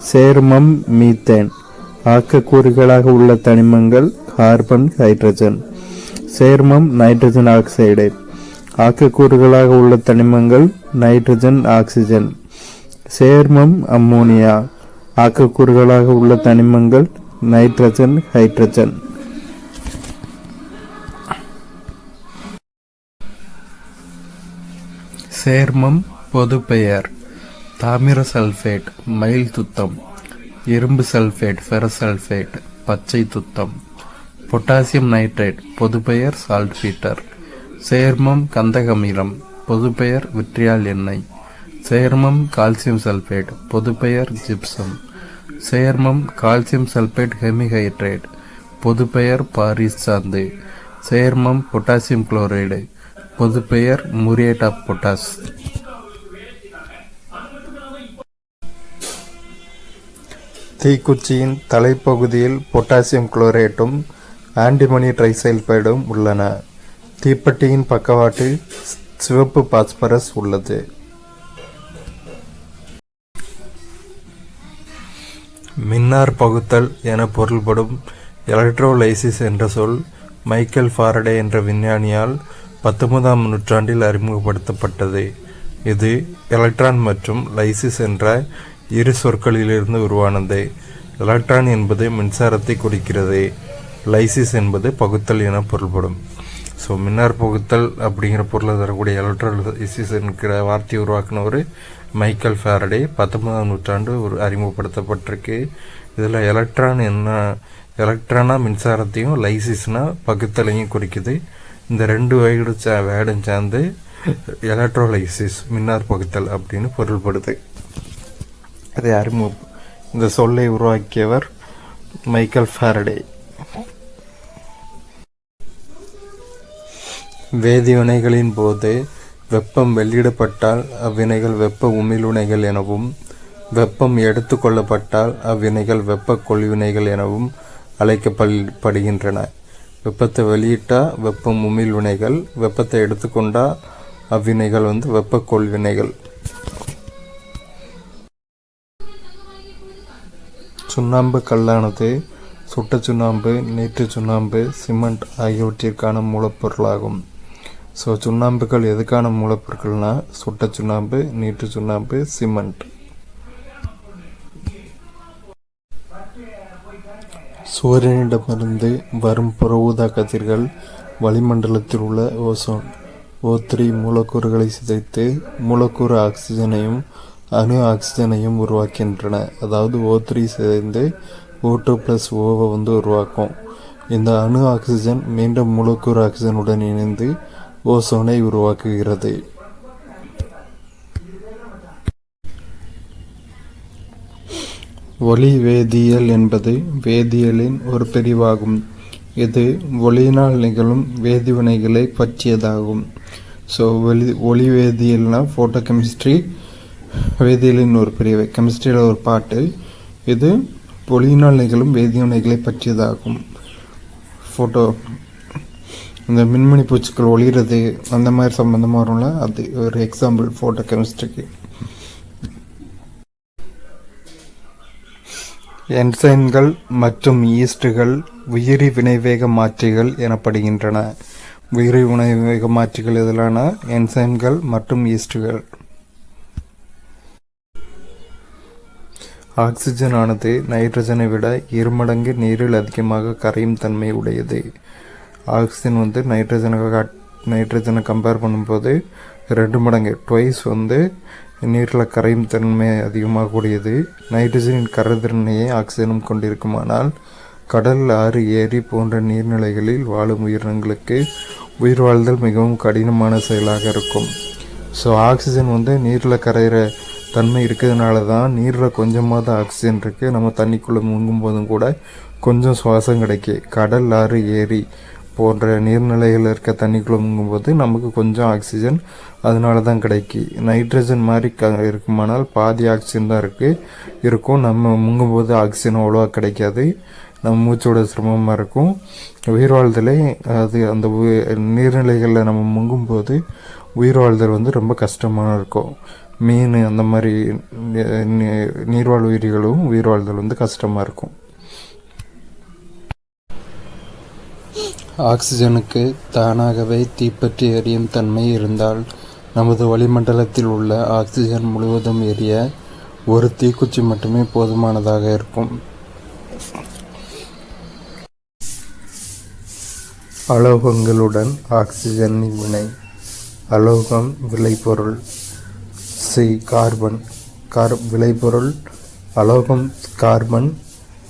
A: சேர்மம் மீத்தேன், ஆக்கக்கூறுகளாக உள்ள தனிமங்கள் கார்பன், ஹைட்ரஜன். சேர்மம் நைட்ரஜன் ஆக்சைடு, ஆக்கக்கூறுகளாக உள்ள தனிமங்கள் நைட்ரஜன், ஆக்சிஜன். சேர்மம் அம்மோனியா, ஆக்கக்கூறுகளாக உள்ள தனிமங்கள் நைட்ரஜன், ஹைட்ரஜன். சேர்மம் பொதுப்பெயர் தாமிர சல்பேட் மயில் துத்தம், இரும்பு சல்பேட் ஃபெரசல்பேட் பச்சை துத்தம், பொட்டாசியம் நைட்ரேட் பொதுப்பெயர் சால்ட்பீட்டர், சேர்மம் கந்தகமிலம் பொதுப்பெயர் விட்ரியால் எண்ணெய், சேர்மம் கால்சியம் சல்பேட் பொதுப்பெயர் ஜிப்சம், சேர்மம் கால்சியம் சல்பேட் ஹெமிஹைட்ரேட் பொதுப்பெயர் பாரிஸ் சாந்து, சேர்மம் பொட்டாசியம் குளோரைடு பொதுப்பெயர் முரியேட் ஆஃப் பொட்டாஸ். தீக்குச்சியின் தலைப்பகுதியில் பொட்டாசியம் குளோரேட்டும் ஆன்டிமனி ட்ரைசல்பைடும் உள்ளன. தீப்பெட்டியின் பக்கவாட்டில் சிவப்பு பாஸ்பரஸ் உள்ளது. மின்னார் பகுத்தல் என பொருள்படும் எலக்ட்ரோலைசிஸ் என்ற சொல் மைக்கேல் ஃபாரடே என்ற விஞ்ஞானியால் 19ஆம் நூற்றாண்டில் அறிமுகப்படுத்தப்பட்டது. இது எலக்ட்ரான் மற்றும் லைசிஸ் என்ற இரு சொற்களிலிருந்து உருவானது. எலக்ட்ரான் என்பது மின்சாரத்தை குறிக்கிறது, லைசிஸ் என்பது பகுத்தல் என பொருள்படும். ஸோ மின்னார் பகுத்தல் அப்படிங்கிற பொருளை தரக்கூடிய எலக்ட்ரோலைசிஸ் என்கிற வார்த்தையை உருவாக்கினவர் மைக்கேல் ஃபாரடே. 19ஆம் நூற்றாண்டு அறிமுகப்படுத்தப்பட்டிருக்கு. இதில் எலக்ட்ரான் என்ன, எலக்ட்ரானா மின்சாரத்தையும் லைசிஸ்னா பகுத்தலையும் குறிக்குது. இந்த ரெண்டு வேர்டும் சேர்ந்து எலக்ட்ரோலைசிஸ் மின்னார் பகுத்தல் அப்படின்னு பொருள்படுது. அதை இந்த சொல்லை உருவாக்கியவர் மைக்கேல் ஃபாரடே. வேதிவினைகளின் போது வெப்பம் வெளியிடப்பட்டால் அவ்வினைகள் வெப்ப உமிழ்வினைகள் எனவும், வெப்பம் எடுத்துக்கொள்ளப்பட்டால் அவ்வினைகள் வெப்ப கொள்வினைகள் எனவும் அழைக்கப்படுகின்றன. வெப்பத்தை வெளியிட்டால் வெப்பம் உமிழ்வினைகள், வெப்பத்தை எடுத்துக்கொண்டால் அவ்வினைகள் வெப்ப கொள்வினைகள். சுண்ணாம்பு கல்லானது சுட்ட சுண்ணாம்பு, நீற்று சுண்ணாம்பு, சிமெண்ட் ஆகியவற்றிற்கான மூலப்பொருளாகும். ஸோ சுண்ணாம்புகள் எதுக்கான மூலப்பொருட்கள்னா சுட்ட சுண்ணாம்பு, நீற்று சுண்ணாம்பு, சிமெண்ட். சூரியனிடமிருந்து வரும் புற ஊதா கதிர்கள் வளிமண்டலத்தில் உள்ள ஓசோன் O3 மூலக்கூறுகளை சிதைத்து மூலக்கூறு ஆக்சிஜனையும் அணு ஆக்சிஜனையும் உருவாக்கின்றன. அதாவது O3 சிதைந்து O2+Oவை உருவாக்கும். இந்த அணு ஆக்சிஜன் மீண்டும் மூலக்கூறு ஆக்சிஜனுடன் இணைந்து ஓசோனை உருவாக்குகிறது. ஒளி வேதியியல் என்பது வேதியியலின் ஒரு பிரிவாகும். இது ஒளியினால் நிகழும் வேதிவினைகளை பற்றியதாகும். ஸோ ஒளி வேதியியல்னா ஃபோட்டோ கெமிஸ்ட்ரி வேதியியலின் ஒரு பிரிவு, கெமிஸ்ட்ரியில் ஒரு பாட்டு. இது ஒளியினால் நிகழும் வேதிவினைகளை பற்றியதாகும். ஃபோட்டோ இந்த மின்மணி பூச்சிகள் ஒளிகிறது அந்த மாதிரி சம்மந்தமாக வரும்ல, அது ஒரு எக்ஸாம்பிள் ஃபோட்டோ கெமிஸ்ட்ரிக்கு. என்சைம்கள் மற்றும் ஈஸ்டுகள் உயிரி வினைவேக மாற்றிகள் எனப்படுகின்றன. உயிரி வினைவேக மாற்றிகள் எதிலான என்சைம்கள் மற்றும் ஈஸ்டுகள். ஆக்சிஜன் ஆனது நைட்ரஜனை விட 2 மடங்கு நீரில் அதிகமாக கரையும் தன்மை உடையது. ஆக்சிஜன் நைட்ரஜனை கம்பேர் பண்ணும்போது 2 மடங்கு ட்வைஸ் நீரில் கரையும் தன்மை அதிகமாக கூடியது. நைட்ரஜனின் கரைதிறனையே ஆக்சிஜனும் கொண்டிருக்குமானால் கடல், ஆறு, ஏரி போன்ற நீர்நிலைகளில் வாழும் உயிரினங்களுக்கு உயிர் வாழ்தல் மிகவும் கடினமான செயலாக இருக்கும். ஸோ ஆக்சிஜன் நீரில் கரைகிற தன்மை இருக்கிறதுனால தான் நீரில் கொஞ்சமாவது ஆக்சிஜன் இருக்குது. நம்ம தண்ணிக்குள்ளே முங்கும் போதும் கூட கொஞ்சம் சுவாசம் கிடைக்கி. கடல், ஆறு, ஏரி போன்ற நீர்நிலைகள் இருக்க தண்ணிக்குள்ளே முங்கும்போது நமக்கு கொஞ்சம் ஆக்சிஜன் அதனால தான் கிடைக்கி. நைட்ரஜன் மாதிரி இருக்குமானால் பாதி ஆக்சிஜன் தான் இருக்கும். நம்ம முங்கும்போது ஆக்சிஜன் அவ்வளோவா கிடைக்காது, நம்ம மூச்சோட சிரமமாக இருக்கும். உயிர் வாழ்தலே அது அந்த நீர்நிலைகளில் நம்ம முங்கும்போது உயிர் வாழ்தல் ரொம்ப கஷ்டமாக இருக்கும். மீன் அந்த மாதிரி நீர்வாழ் உயிரிகளும் உயிர் வாழ்தல் கஷ்டமாக இருக்கும். ஆக்சிஜனுக்கு தானாகவே தீப்பற்றி எரியும் தன்மை இருந்தால் நமது வளிமண்டலத்தில் உள்ள ஆக்சிஜன் முழுவதும் எரிய ஒரு தீக்குச்சி மட்டுமே போதுமானதாக இருக்கும். அலோகங்களுடன் ஆக்சிஜனின் வினை. அலோகம் விளைபொருள். சி. கார்பன் விளைபொருள் அலோகம் கார்பன்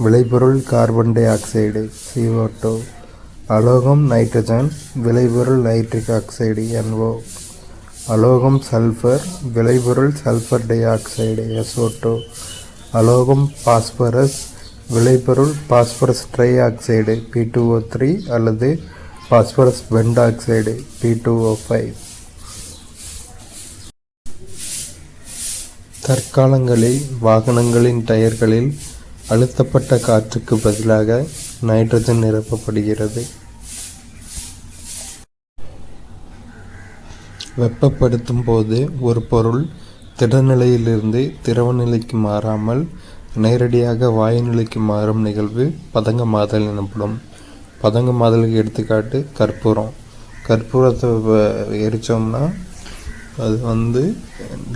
A: விளைபொருள் கார்பன் டை ஆக்சைடு CO2 அலோகம் நைட்ரஜன் விளைபொருள் நைட்ரிக் ஆக்சைடு NO அலோகம் சல்ஃபர் விளைபொருள் சல்ஃபர் டை ஆக்சைடு SO2 அலோகம் பாஸ்பரஸ் விளைபொருள் பாஸ்பரஸ் ட்ரை ஆக்சைடு P2O3 அல்லது பாஸ்பரஸ் பெண்ட் ஆக்சைடு P2O5. தற்காலங்களில் வாகனங்களின் டயர்களில் அழுத்தப்பட்ட காற்றுக்கு பதிலாக நைட்ரஜன் நிரப்பப்படுகிறது. வெப்பப்படுத்தும் போது ஒரு பொருள் திடநிலையிலிருந்து திரவ நிலைக்கு மாறாமல் நேரடியாக வாயுநிலைக்கு மாறும் நிகழ்வு பதங்கமாதல் எனப்படும். பதங்கமாதலுக்கு எடுத்துக்காட்டு கற்பூரத்தை எரித்தோம்னா அது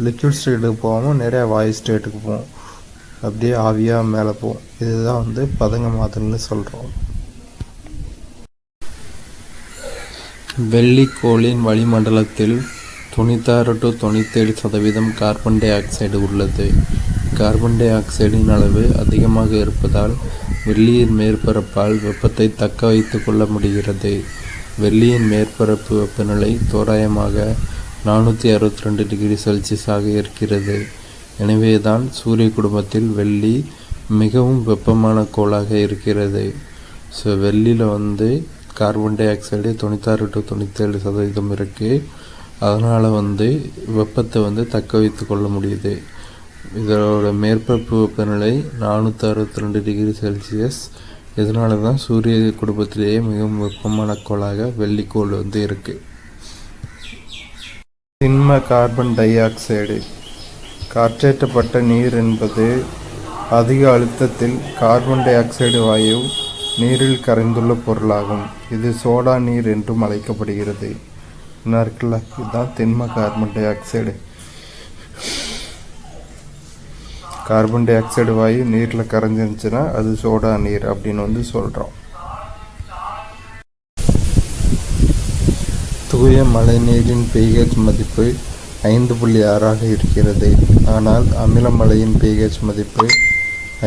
A: லிக்விட் ஸ்டேட்டுக்கு போகாமல் நிறையா வாயு ஸ்டேட்டுக்கு போகும், அப்படியே ஆவியாக மேலே போகும். இதுதான் பதங்கமாதல்னு சொல்கிறோம். வெள்ளிக்கோளின் வளிமண்டலத்தில் 96 to 97% கார்பன் டை ஆக்சைடு உள்ளது. கார்பன் டை ஆக்சைடின் அளவு அதிகமாக இருப்பதால் வெள்ளியின் மேற்பரப்பால் வெப்பத்தை தக்க வைத்து கொள்ள முடிகிறது. வெள்ளியின் மேற்பரப்பு வெப்பநிலை தோராயமாக 462 டிகிரி செல்சியஸாக இருக்கிறது. எனவேதான் சூரிய குடும்பத்தில் வெள்ளி மிகவும் வெப்பமான கோளாக இருக்கிறது. ஸோ வெள்ளியில் கார்பன் டை ஆக்சைடு 96 to 97% இருக்குது. அதனால் வெப்பத்தை தக்க வைத்து கொள்ள முடியுது. இதோட மேற்பரப்பு வெப்பநிலை 462 டிகிரி செல்சியஸ். இதனால தான் சூரிய குடும்பத்திலேயே மிகவும் வெப்பமான கோளாக வெள்ளிக்கோள் இருக்குது. திண்ம கார்பன் டை ஆக்சைடு காற்றேற்றப்பட்ட நீர் என்பது அதிக அழுத்தத்தில் கார்பன் டை ஆக்சைடு வாயு நீரில் கரைந்துள்ள பொருளாகும். இது சோடா நீர் என்றும் அழைக்கப்படுகிறது. இருக்குல்ல, இதுதான் திண்ம carbon dioxide. Carbon dioxide வாயு நீரில் கரைஞ்சிருந்துச்சுன்னா அது சோடா நீர் அப்படின்னு சொல்கிறோம். தூய மழைநீரின் pH மதிப்பு 5.6 இருக்கிறது. ஆனால் அமில மழையின் pH மதிப்பு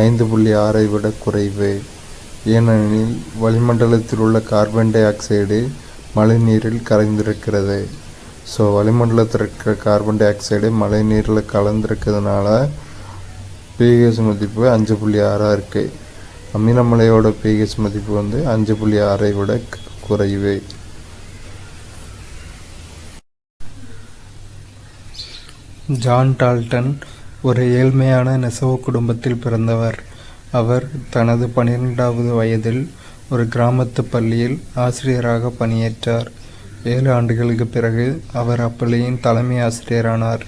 A: 5.6 விட குறைவு. ஏனெனில் வளிமண்டலத்தில் உள்ள கார்பன் டை ஆக்சைடு மழை நீரில் கரைந்திருக்கிறது. ஸோ வளிமண்டலத்தில் இருக்கிற கார்பன் டை ஆக்சைடு மழை நீரில் கலந்துருக்கிறதுனால pH மதிப்பு 5.6 இருக்குது. அமில மழையோட pH மதிப்பு 5.6 விட குறைவு. ஜான் டால்டன் ஒரு ஏழ்மையான நெசவு குடும்பத்தில் பிறந்தவர். அவர் தனது 12வது வயதில் ஒரு கிராமத்து பள்ளியில் ஆசிரியராக பணியேற்றார். 7 ஆண்டுகளுக்கு பிறகு அவர் அப்பள்ளியின் தலைமை ஆசிரியரானார்.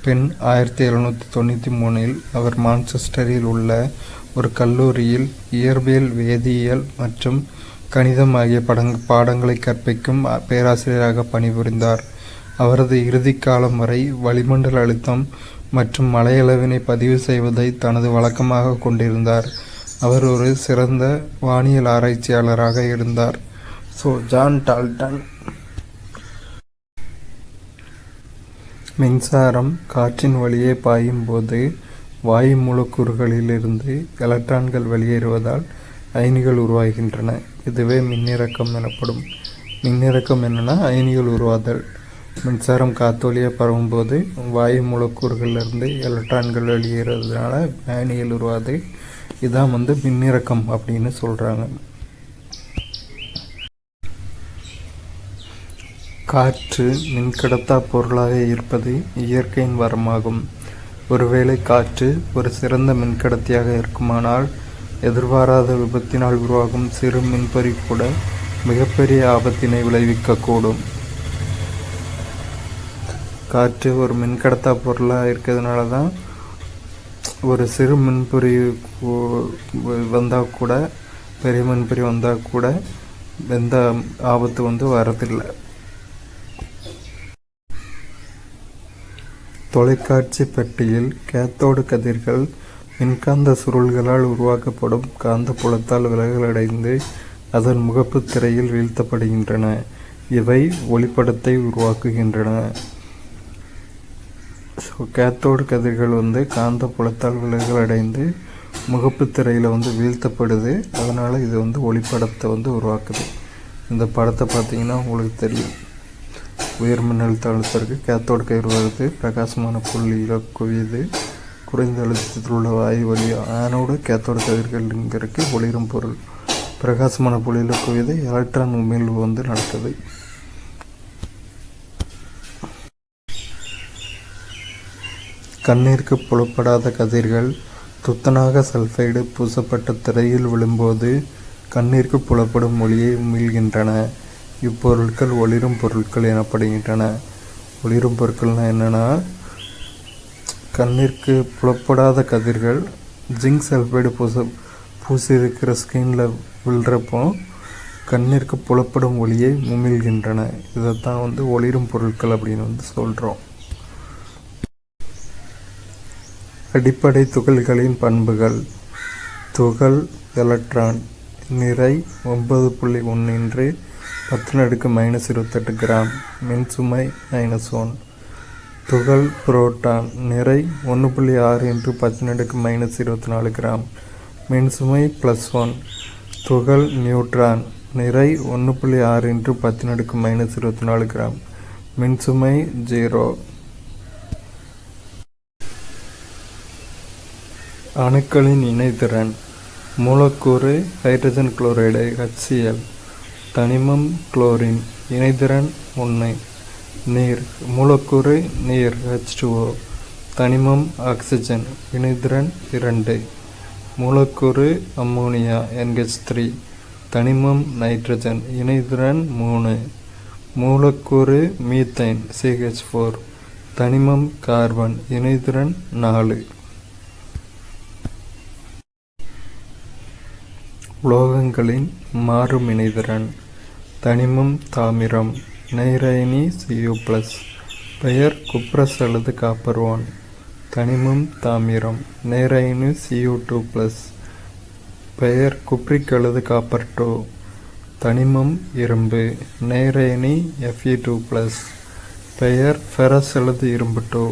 A: பின் 1793இல் அவர் மான்செஸ்டரில் உள்ள ஒரு கல்லூரியில் இயற்பியல், வேதியியல் மற்றும் கணிதம் ஆகிய பாடங்களை கற்பிக்கும் பேராசிரியராக பணிபுரிந்தார். அவரது இறுதி காலம் வரை வளிமண்டல அழுத்தம் மற்றும் மழையளவினை பதிவு செய்வதை தனது வழக்கமாக கொண்டிருந்தார். அவர் ஒரு சிறந்த வானியல் ஆராய்ச்சியாளராக இருந்தார். ஜான் டால்டன் மின்சாரம் காற்றின் வழியே பாயும் போது வாயு மூலக்கூறுகளிலிருந்து எலக்ட்ரான்கள் வெளியேறுவதால் அயனிகள் உருவாகின்றன. இதுவே மின்னிறக்கம் எனப்படும். மின்னிறக்கம் என்னன்னா அயனிகள் உருவாதல். மின்சாரம் காற்று வழியாக பரவும்போது வாயு மூலக்கூறுகளிலிருந்து எலக்ட்ரான்கள் வெளியேறதுனால அயனிகள் உருவாது. இதான் மின்னிறக்கம் அப்படின்னு சொல்கிறாங்க. காற்று மின்கடத்தா பொருளாக இருப்பது இயற்கையின் வரமாகும். ஒருவேளை காற்று ஒரு சிறந்த மின்கடத்தியாக இருக்குமானால் எதிர்பாராத விபத்தினால் உருவாகும் சிறு மின்பறி கூட மிகப்பெரிய ஆபத்தினை விளைவிக்கக்கூடும். காற்று ஒரு மின்கடத்தா பொருளாக இருக்கிறதுனால தான் ஒரு சிறு மின்பொறி வந்தால் கூட, பெரிய மின்பொறி வந்தால் கூட எந்த ஆபத்து வரதில்லை. தொலைக்காட்சி பெட்டியில் கேத்தோடு கதிர்கள் மின்காந்த சுருள்களால் உருவாக்கப்படும் காந்தப்புலத்தால் விலகலடைந்து அதன் முகப்பு திரையில் வீழ்த்தப்படுகின்றன. இவை ஒளிப்படத்தை உருவாக்குகின்றன. ஸோ கேத்தோடு கதிர்கள் வந்து காந்த புலத்தால் விலகல் அடைந்து முகப்பு திரையில் வந்து வீழ்த்தப்படுது. அதனால் இது வந்து ஒளிப்படத்தை வந்து உருவாக்குது. இந்த படத்தை பார்த்திங்கன்னா உங்களுக்கு தெரியும். உயர் மின்னழுத்த அழுத்தத்திற்கு கேத்தோடு கதிர் வருது, பிரகாசமான புள்ளியில் குவியுது. குறைந்த அழுத்தத்தில் உள்ள வாயு வழி ஆனோடு கேத்தோடு கதிர்களுங்கிறதுக்கு ஒளிரும் பொருள் பிரகாசமான புள்ளியில் குவியுது. எலக்ட்ரான் உமிழ்வு வந்து நடக்குது. கண்ணிற்கு புலப்படாத கதிர்கள் துத்தநாக சல்ஃபைடு பூசப்பட்ட திரையில் விழும்போது கண்ணிற்கு புலப்படும் ஒளியை உமிழ்கின்றன. இப்பொருட்கள் ஒளிரும் பொருட்கள் எனப்படுகின்றன. ஒளிரும் பொருட்கள்னால் என்னென்னா, கண்ணிற்கு புலப்படாத கதிர்கள் ஜிங்க் சல்ஃபைடு பூசியிருக்கிற ஸ்கின்னில் விழுறப்போ கண்ணிற்கு புலப்படும் ஒளியை உமிழ்கின்றன. இதைத்தான் வந்து ஒளிரும் பொருட்கள் அப்படின்னு வந்து சொல்கிறோம். அடிப்படை துகள்களின் பண்புகள். துகள் எலக்ட்ரான் நிறை 9.1 × 10⁻28 கிராம், மின்சுமை -1. துகள் புரோட்டான் நிறை 1.6 × 10⁻24 கிராம், மின்சுமை +1. துகள் நியூட்ரான் நிறை 1.6 × 10⁻24 கிராம், மின்சுமை 0. அணுக்களின் இணைதிறன். மூலக்கூறு ஹைட்ரஜன் குளோரைடு HCl, தனிமம் குளோரின், இணைதிறன் 1. நீர். மூலக்கூறு நீர் H2O, தனிமம் ஆக்சிஜன், இணைதிறன் 2. மூலக்கூறு அம்மோனியா NH3, தனிமம் நைட்ரஜன், இணைதிறன் 3. மூலக்கூறு மீத்தேன் CH4, தனிமம் கார்பன், இணைதிறன் 4. உலோகங்களின் மாறும் இணைதிறன். தனிமம் தாமிரம், நேரயனி Cu+, பெயர் குப்ரஸ் அல்லது காப்பர் 1. தனிமம் தாமிரம், நேரயனி Cu2+, பெயர் குப்ரிக் அல்லது காப்பர் 2. தனிமம் இரும்பு, நேரயனி Fe2+, பெயர் ஃபெரஸ் அல்லது இரும்பு 2.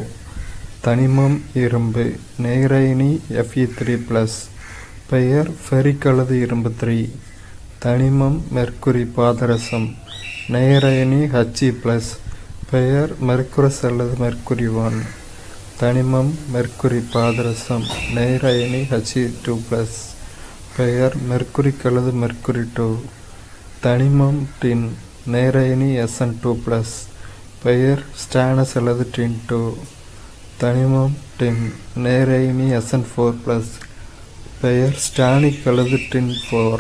A: தனிமம் இரும்பு, நேரயனி Fe3+, பெயர் ஃபெரிக் அல்லது இரும்பு 3. தனிமம் மெர்க்குரி பாதரசம், நேரயனி He+, பெயர் மெர்க்குரஸ் அல்லது மெர்க்குரி 1. தனிமம் மெர்க்குரி பாதரசம், நேரயனி He2+, பெயர் மெர்க்குரிக் அல்லது மெர்க்குரி 2. தனிமம் டின், நேரயனி Sn2+, பெயர் ஸ்டானஸ் அல்லது டின் 2. தனிமம் டின், நேரயனி Sn4+, பெயர் ஸ்டானிக் அல்லது டின் 4.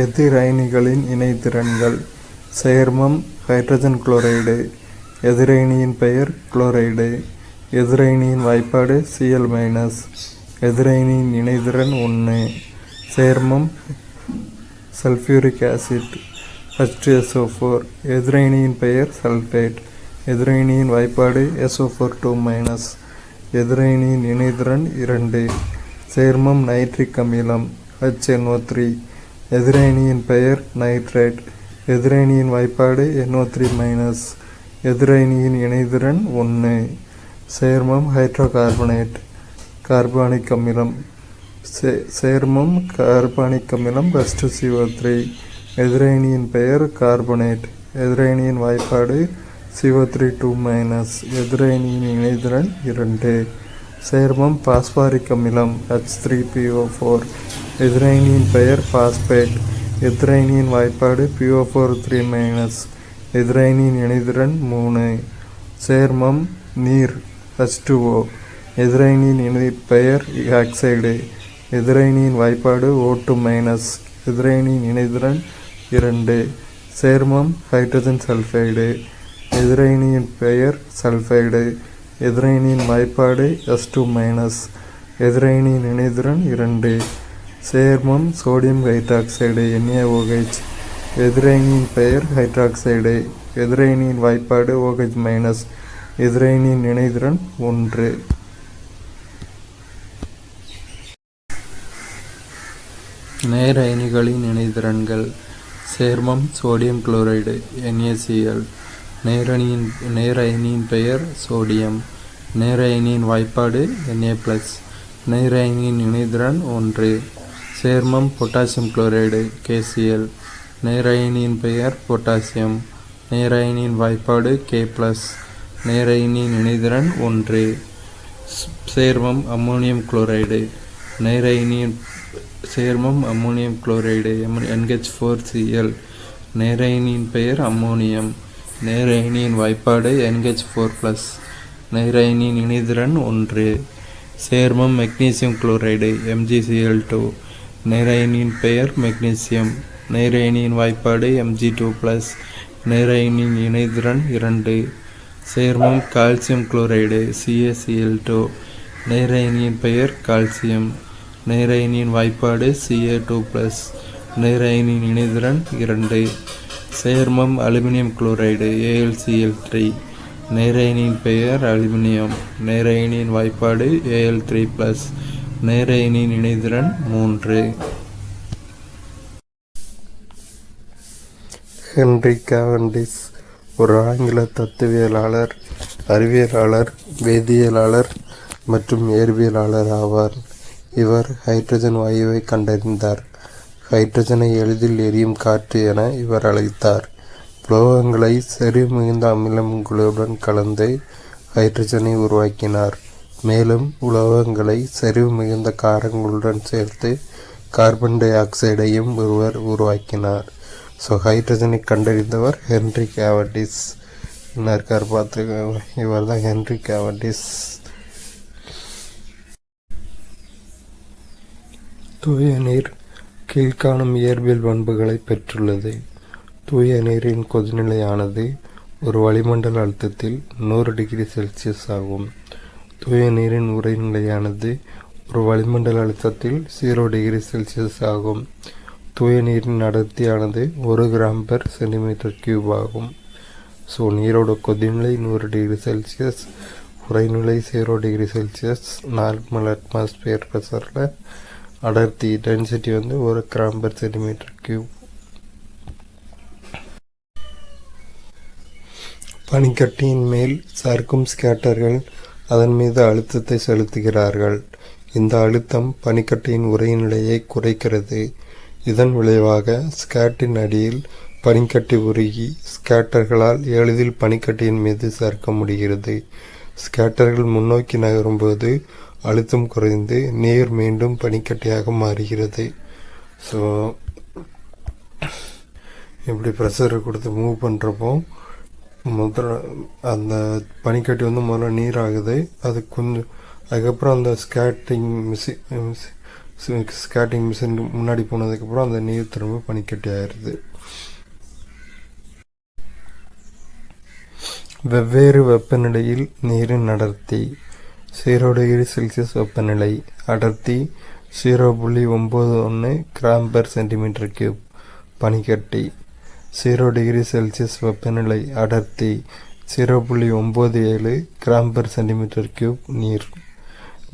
A: எதிரயனிகளின் இணைதிறன்கள். சேர்மம் ஹைட்ரஜன் குளோரைடு, எதிரயனியின் பெயர் குளோரைடு. எதிரயனியின் வாய்ப்பாடு Cl-. எதிரயனியின் இணைதிறன் 1. சேர்மம் சல்ஃபியூரிக் ஆசிட் H2SO4, எதிரயனியின் பெயர் சல்ஃபேட். எதிரயனியின் வாய்ப்பாடு SO4 2-. எதிரயனியின் இணைதிறன் 2. சேர்மம் நைட்ரிக் அமிலம் HNO3, எதிரயனியின் பெயர் நைட்ரேட். எதிரயனியின் வாய்ப்பாடு NO3-. எதிரயனியின் இணைதிறன் 1. சேர்மம் ஹைட்ரோகார்பனேட் கார்பானிக் அமிலம். சேர்மம் கார்பானிக் அமிலம் H2CO3, எதிரயனியின் பெயர் கார்பனேட். எதிரயனியின் வாய்ப்பாடு CO3 2-. எதிரயனியின் இணைதிறன் 2. சேர்மம் பாஸ்பாரிக் அமிலம் H3PO4, எதிரயனியின் பெயர் பாஸ்பேட். எதிரயனியின் வாய்ப்பாடு PO4 3-. எதிரயனியின் இணைதிறன் 3. சேர்மம் நீர் H2O, எதிரயனியின் பெயர் ஆக்சைடு. எதிரயனியின் வாய்ப்பாடு O2-. எதிரயனியின் இணைதிறன் 2. சேர்மம் ஹைட்ரஜன் சல்ஃபைடு, எதிரயனியின் பெயர் சல்ஃபைடு. எதிரயனியின் வாய்ப்பாடு S2-. எதிரயனியின் இணைதிறன் 2. சேர்மம் சோடியம் ஹைட்ராக்சைடு NaOH, எதிரயனியின் பெயர் ஹைட்ராக்சைடு. எதிரயனியின் வாய்ப்பாடு OH-. எதிரயனியின் இணைதிறன் 1. நேரயனிகளின் இணைதிறன்கள். சேர்மம் சோடியம் குளோரைடு NaCl. நேரயனியின் பெயர் சோடியம். நேரயனியின் வாய்ப்பாடு Na+. நேரயனியின் இணைதிறன் 1. சேர்மம் பொட்டாசியம் குளோரைடு KCl. நேரயனியின் பெயர் பொட்டாசியம். நேரயனியின் வாய்ப்பாடு K+. நேரயனியின் இணைதிறன் 1. சேர்மம் அம்மோனியம் குளோரைடு. சேர்மம் அம்மோனியம் குளோரைடு NH4Cl. நேரயனியின் பெயர் அம்மோனியம். நேரயனியின் வாய்ப்பாடு NH4+. நேரயனியின் இணைதிறன் 1. சேர்மம் மெக்னீசியம் குளோரைடு MgCl2. நேரயனியின் பெயர் மெக்னீசியம். நேரயனியின் வாய்ப்பாடு Mg2+. நேரயனியின் இணைதிறன் 2. சேர்மம் கால்சியம் குளோரைடு CaCl2. நேரயனியின் பெயர் கால்சியம். நேரயனியின் வாய்ப்பாடு Ca2+. நேரயனியின் இணைதிறன் 2. சேர்மம் அலுமினியம் குளோரைடு AlCl3. நேரயனியின் பெயர் அலுமினியம். நேரயனியின் வாய்ப்பாடு Al3+. நேரயனியின் இணைதிறன் 3. ஹென்றி கேவண்டிஷ் ஒரு ஆங்கில தத்துவியலாளர், அறிவியலாளர், வேதியியலாளர் மற்றும் இயற்பியலாளர் ஆவார். இவர் ஹைட்ரஜன் வாயுவை கண்டறிந்தார். ஹைட்ரஜனை எளிதில் எரியும் காற்று என இவர் அழைத்தார். உலோகங்களை செறிவு மிகுந்த அமிலங்களுடன் கலந்து ஹைட்ரஜனை உருவாக்கினார். மேலும் உலோகங்களை செறிவு மிகுந்த காரங்களுடன் சேர்த்து கார்பன் டை ஆக்சைடையும் உருவாக்கினார். ஸோ ஹைட்ரஜனை கண்டறிந்தவர் ஹென்றி கேவண்டிஷ். என்ன இருக்கார் பார்த்துருக்காங்க, இவர் தான் ஹென்றி கேவண்டிஷ். தூய நீர் கீழ்காணும் இயற்பியல் பண்புகளை பெற்றுள்ளது. தூய நீரின் கொதிநிலையானது ஒரு வளிமண்டல அழுத்தத்தில் 100 டிகிரி செல்சியஸ் ஆகும். தூய நீரின் உறைநிலையானது ஒரு வளிமண்டல அழுத்தத்தில் 0 டிகிரி செல்சியஸ் ஆகும். தூய நீரின் அடர்த்தியானது 1 கிராம்/சென்டிமீட்டர் கியூப் ஆகும். ஸோ நீரோட கொதிநிலை 100 டிகிரி செல்சியஸ், உறைநிலை 0 டிகிரி செல்சியஸ், நார்மல் அட்மாஸ்பியர் ப்ரெஷரில் அடர்த்தி டென்சிட்டி 1 கிராம்/சென்டிமீட்டர் கியூப். பனிக்கட்டியின் மேல் சறுக்கும் ஸ்கேட்டர்கள் அதன் மீது அழுத்தத்தை செலுத்துகிறார்கள். இந்த அழுத்தம் பனிக்கட்டியின் உறைநிலையை குறைக்கிறது. இதன் விளைவாக ஸ்கேட்டின் அடியில் பனிக்கட்டி உருகி ஸ்கேட்டர்களால் எளிதில் பனிக்கட்டியின் மீது சறுக்க முடிகிறது. ஸ்கேட்டர்கள் முன்னோக்கி நகரும்போது அழுத்தம் குறைந்து நீர் மீண்டும் பனிக்கட்டியாக மாறுகிறது. ஸோ இப்படி ப்ரெஷரை கொடுத்து மூவ் பண்ணுறப்போ முதல்ல அந்த பனிக்கட்டி முதல்ல நீர் ஆகுது. அது கொஞ்சம் அதுக்கப்புறம் அந்த ஸ்கேட்டிங் மிஷின் முன்னாடி போனதுக்கப்புறம் அந்த நீர் திரும்ப பனிக்கட்டி ஆயிடுது. வெவ்வேறு வெப்பநிலையில் நீரின் அடர்த்தி. 0 டிகிரி செல்சியஸ் வெப்பநிலை அடர்த்தி 0.91 கிராம்/சென்டிமீட்டர் கியூப் பனிக்கட்டி. 0 டிகிரி செல்சியஸ் வெப்பநிலை அடர்த்தி 0.97 கிராம்/சென்டிமீட்டர் கியூப் நீர்.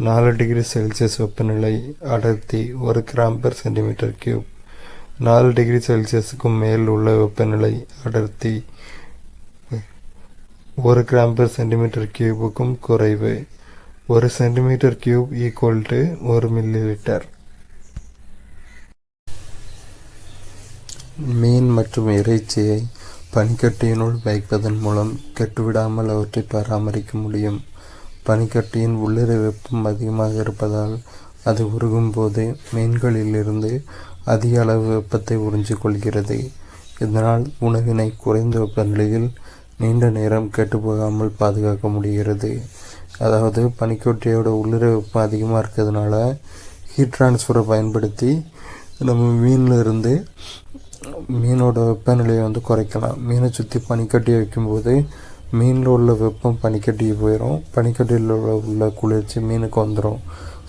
A: 4 டிகிரி செல்சியஸ் வெப்பநிலை அடர்த்தி 1 கிராம்/சென்டிமீட்டர் கியூப். 4 டிகிரி செல்சியஸுக்கும் மேல் உள்ள வெப்பநிலை அடர்த்தி 1 கிராம்/சென்டிமீட்டர் கியூபுக்கும் குறைவு. 1 சென்டிமீட்டர் கியூப் = 1 மில்லிலிட்டர். மீன் மற்றும் இறைச்சியை பனிக்கட்டியினுள் வைப்பதன் மூலம் கெட்டுவிடாமல் அவற்றை பராமரிக்க முடியும். பனிக்கட்டியின் உள்ளிறை வெப்பம் அதிகமாக இருப்பதால் அது உருகும் போது மீன்களிலிருந்து அதிக அளவு வெப்பத்தை உறிஞ்சிக்கொள்கிறது. இதனால் உணவினை குறைந்த வெப்பநிலையில் நீண்ட நேரம் கெட்டுப்போகாமல் பாதுகாக்க முடிகிறது. அதாவது பனிக்கட்டியோட உள்ளிறை வெப்பம் அதிகமாக இருக்கிறதுனால ஹீட் டிரான்ஸ்ஃபரை பயன்படுத்தி நம்ம மீனோட வெப்பநிலையை குறைக்கலாம். மீனை சுற்றி பனிக்கட்டி வைக்கும்போது மீனில் உள்ள வெப்பம் பனிக்கட்டிக்கு போயிடும். பனிக்கட்டியில் உள்ள குளிர்ச்சி மீனுக்கு வந்துடும்.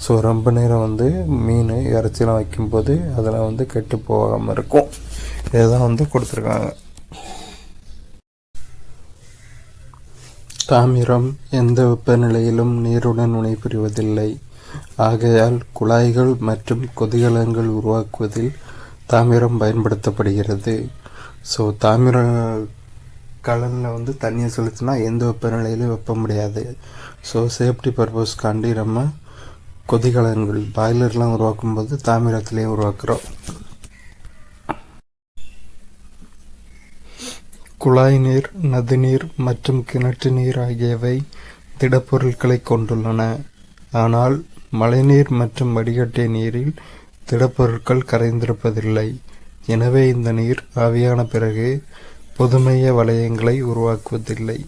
A: ஸோ ரொம்ப நேரம் மீன் இறைச்சிலாம் வைக்கும்போது அதெல்லாம் கெட்டு போகாமல் இருக்கும். இதுதான் கொடுத்துருக்காங்க. தாமிரம் எந்த வெப்பநிலையிலும் நீருடன் வினைபுரிவதில்லை. ஆகையால் குழாய்கள் மற்றும் கொதிகலன்கள் உருவாக்குவதில் தாமிரம் பயன்படுத்தப்படுகிறது. ஸோ தாமிர கலனில் வந்து தண்ணியை செலுத்தினா எந்த வெப்பநிலையிலும் வைப்ப முடியாது. ஸோ சேஃப்டி பர்பஸ்க்காண்டி நம்ம கொதிகலன்கள் பாய்லர்லாம் உருவாக்கும் போது தாமிரத்திலே உருவாக்குறோம். குழாய் நீர், நதிநீர் மற்றும் கிணற்று நீர் ஆகியவை திடப்பொருட்களை கொண்டுள்ளன. ஆனால் மழைநீர் மற்றும் வடிகட்டிய நீரில் திடப்பொருட்கள் கரைந்திருப்பதில்லை. எனவே இந்த நீர் ஆவியான பிறகு பொதுமைய வளையங்களை உருவாக்குவதில்லை.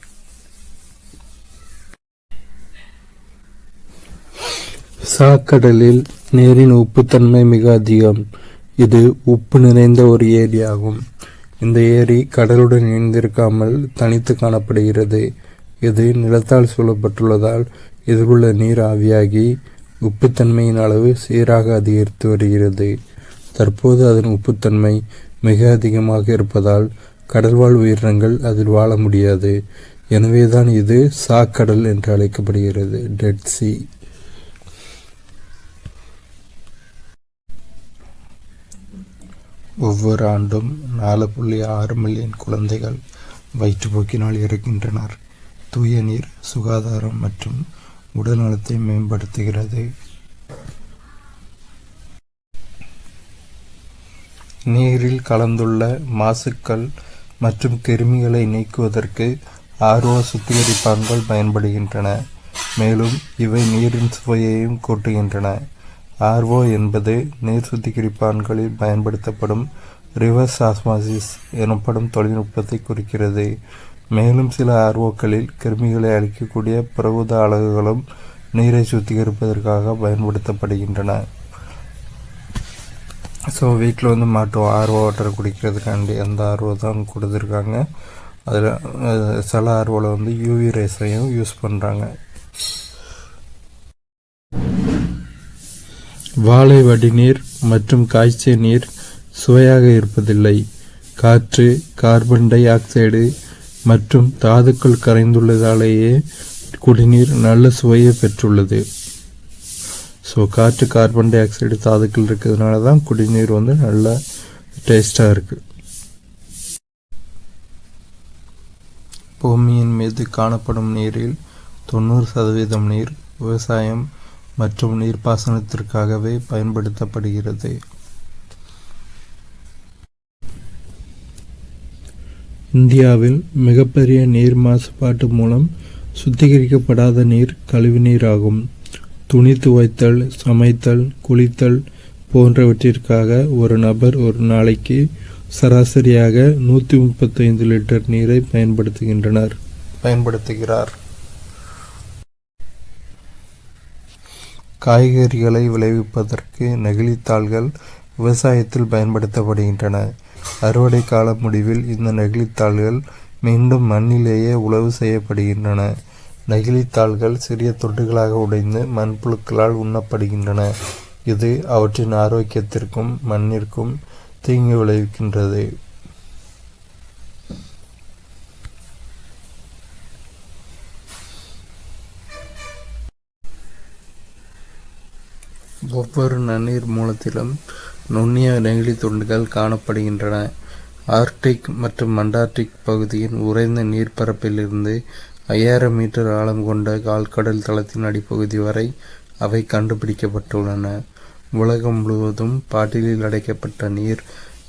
A: சாக்கடலில் நீரின் உப்புத்தன்மை மிக அதிகம். இது உப்பு நிறைந்த ஒரு ஏரியாகும். இந்த ஏரி கடலுடன் இணைந்திருக்காமல் தனித்து காணப்படுகிறது. இது நிலத்தால் சூழப்பட்டுள்ளதால் இதில் உள்ள நீர் ஆவியாகி உப்புத்தன்மையின் அளவு சீராக அதிகரித்து வருகிறது. தற்போது அதன் உப்புத்தன்மை மிக அதிகமாக இருப்பதால் கடல்வாழ் உயிரினங்கள் அதில் வாழ முடியாது. எனவேதான் இது சாக்கடல் என்று அழைக்கப்படுகிறது, டெட் சி. ஒவ்வொரு ஆண்டும் 4.6 மில்லியன் குழந்தைகள் வயிற்றுப்போக்கினால் இறக்கின்றனர். தூய நீர் சுகாதாரம் மற்றும் உடல் நலத்தை மேம்படுத்துகிறது. நீரில் கலந்துள்ள மாசுக்கள் மற்றும் கிருமிகளை நீக்குவதற்கு RO சுத்திகரிப்பான்கள் பயன்படுகின்றன. மேலும் இவை நீரின் சுவையையும் கூட்டுகின்றன. RO என்பது நீர் சுத்திகரிப்பான்களில் பயன்படுத்தப்படும் ரிவர்ஸ் ஆஸ்மாசிஸ் எனப்படும் தொழில்நுட்பத்தை குறிக்கிறது. மேலும் சில ROக்களில் கிருமிகளை அழிக்கக்கூடிய புறஊத அலகுகளும் நீரை சுத்திகரிப்பதற்காக பயன்படுத்தப்படுகின்றன. ஸோ வீட்டில் வந்து மாட்டுவோம் RO வாட்டர் குடிக்கிறதுக்காண்டி அந்த RO தான் கொடுத்துருக்காங்க. அதில் சில ROவில் வந்து UV ரேஸையும் யூஸ் பண்ணுறாங்க. வாழை வடிநீர் மற்றும் காய்ச்சிய நீர் சுவையாக இருப்பதில்லை. காற்று, கார்பன் டை ஆக்சைடு மற்றும் தாதுக்கள் கரைந்துள்ளதாலேயே குடிநீர் நல்ல சுவையை பெற்றுள்ளது. ஸோ காற்று, கார்பன் டை ஆக்சைடு, தாதுக்கள் இருக்கிறதுனால தான் குடிநீர் வந்து நல்ல டேஸ்டாக இருக்குது. பூமியின் மீது காணப்படும் நீரில் 90% நீர் விவசாயம் மற்றும் நீர்ப்பாசனத்திற்காகவே பயன்படுத்தப்படுகிறது. இந்தியாவில் மிகப்பெரிய நீர் மாசுபாட்டு மூலம் சுத்திகரிக்கப்படாத நீர் கழிவுநீர் ஆகும். துணி துவைத்தல், சமைத்தல், குளித்தல் போன்றவற்றிற்காக ஒரு நபர் ஒரு நாளைக்கு சராசரியாக 135 லிட்டர் நீரை பயன்படுத்துகிறார். காய்கறிகளை விளைவிப்பதற்கு நெகிழித்தாள்கள் விவசாயத்தில் பயன்படுத்தப்படுகின்றன. அறுவடை கால முடிவில் இந்த நெகிழித்தாள்கள் மீண்டும் மண்ணிலேயே உழவு செய்யப்படுகின்றன. நெகிழித்தாள்கள் சிறிய துண்டுகளாக உடைந்து மண்புழுக்களால் உண்ணப்படுகின்றன. இது அவற்றின் ஆரோக்கியத்திற்கும் மண்ணிற்கும் தீங்கு விளைவிக்கின்றது. ஒவ்வொரு நன்னீர் மூலத்திலும் நுண்ணிய நெகிழி துண்டுகள் காணப்படுகின்றன. ஆர்க்டிக் மற்றும் அண்டார்டிக் பகுதியின் உறைந்த நீர்ப்பரப்பிலிருந்து 5000 மீட்டர் ஆழம் கொண்ட ஆழ்கடல் தளத்தின் அடிப்பகுதி வரை அவை கண்டுபிடிக்கப்பட்டுள்ளன. உலகம் முழுவதும் பாட்டிலில் அடைக்கப்பட்ட நீர்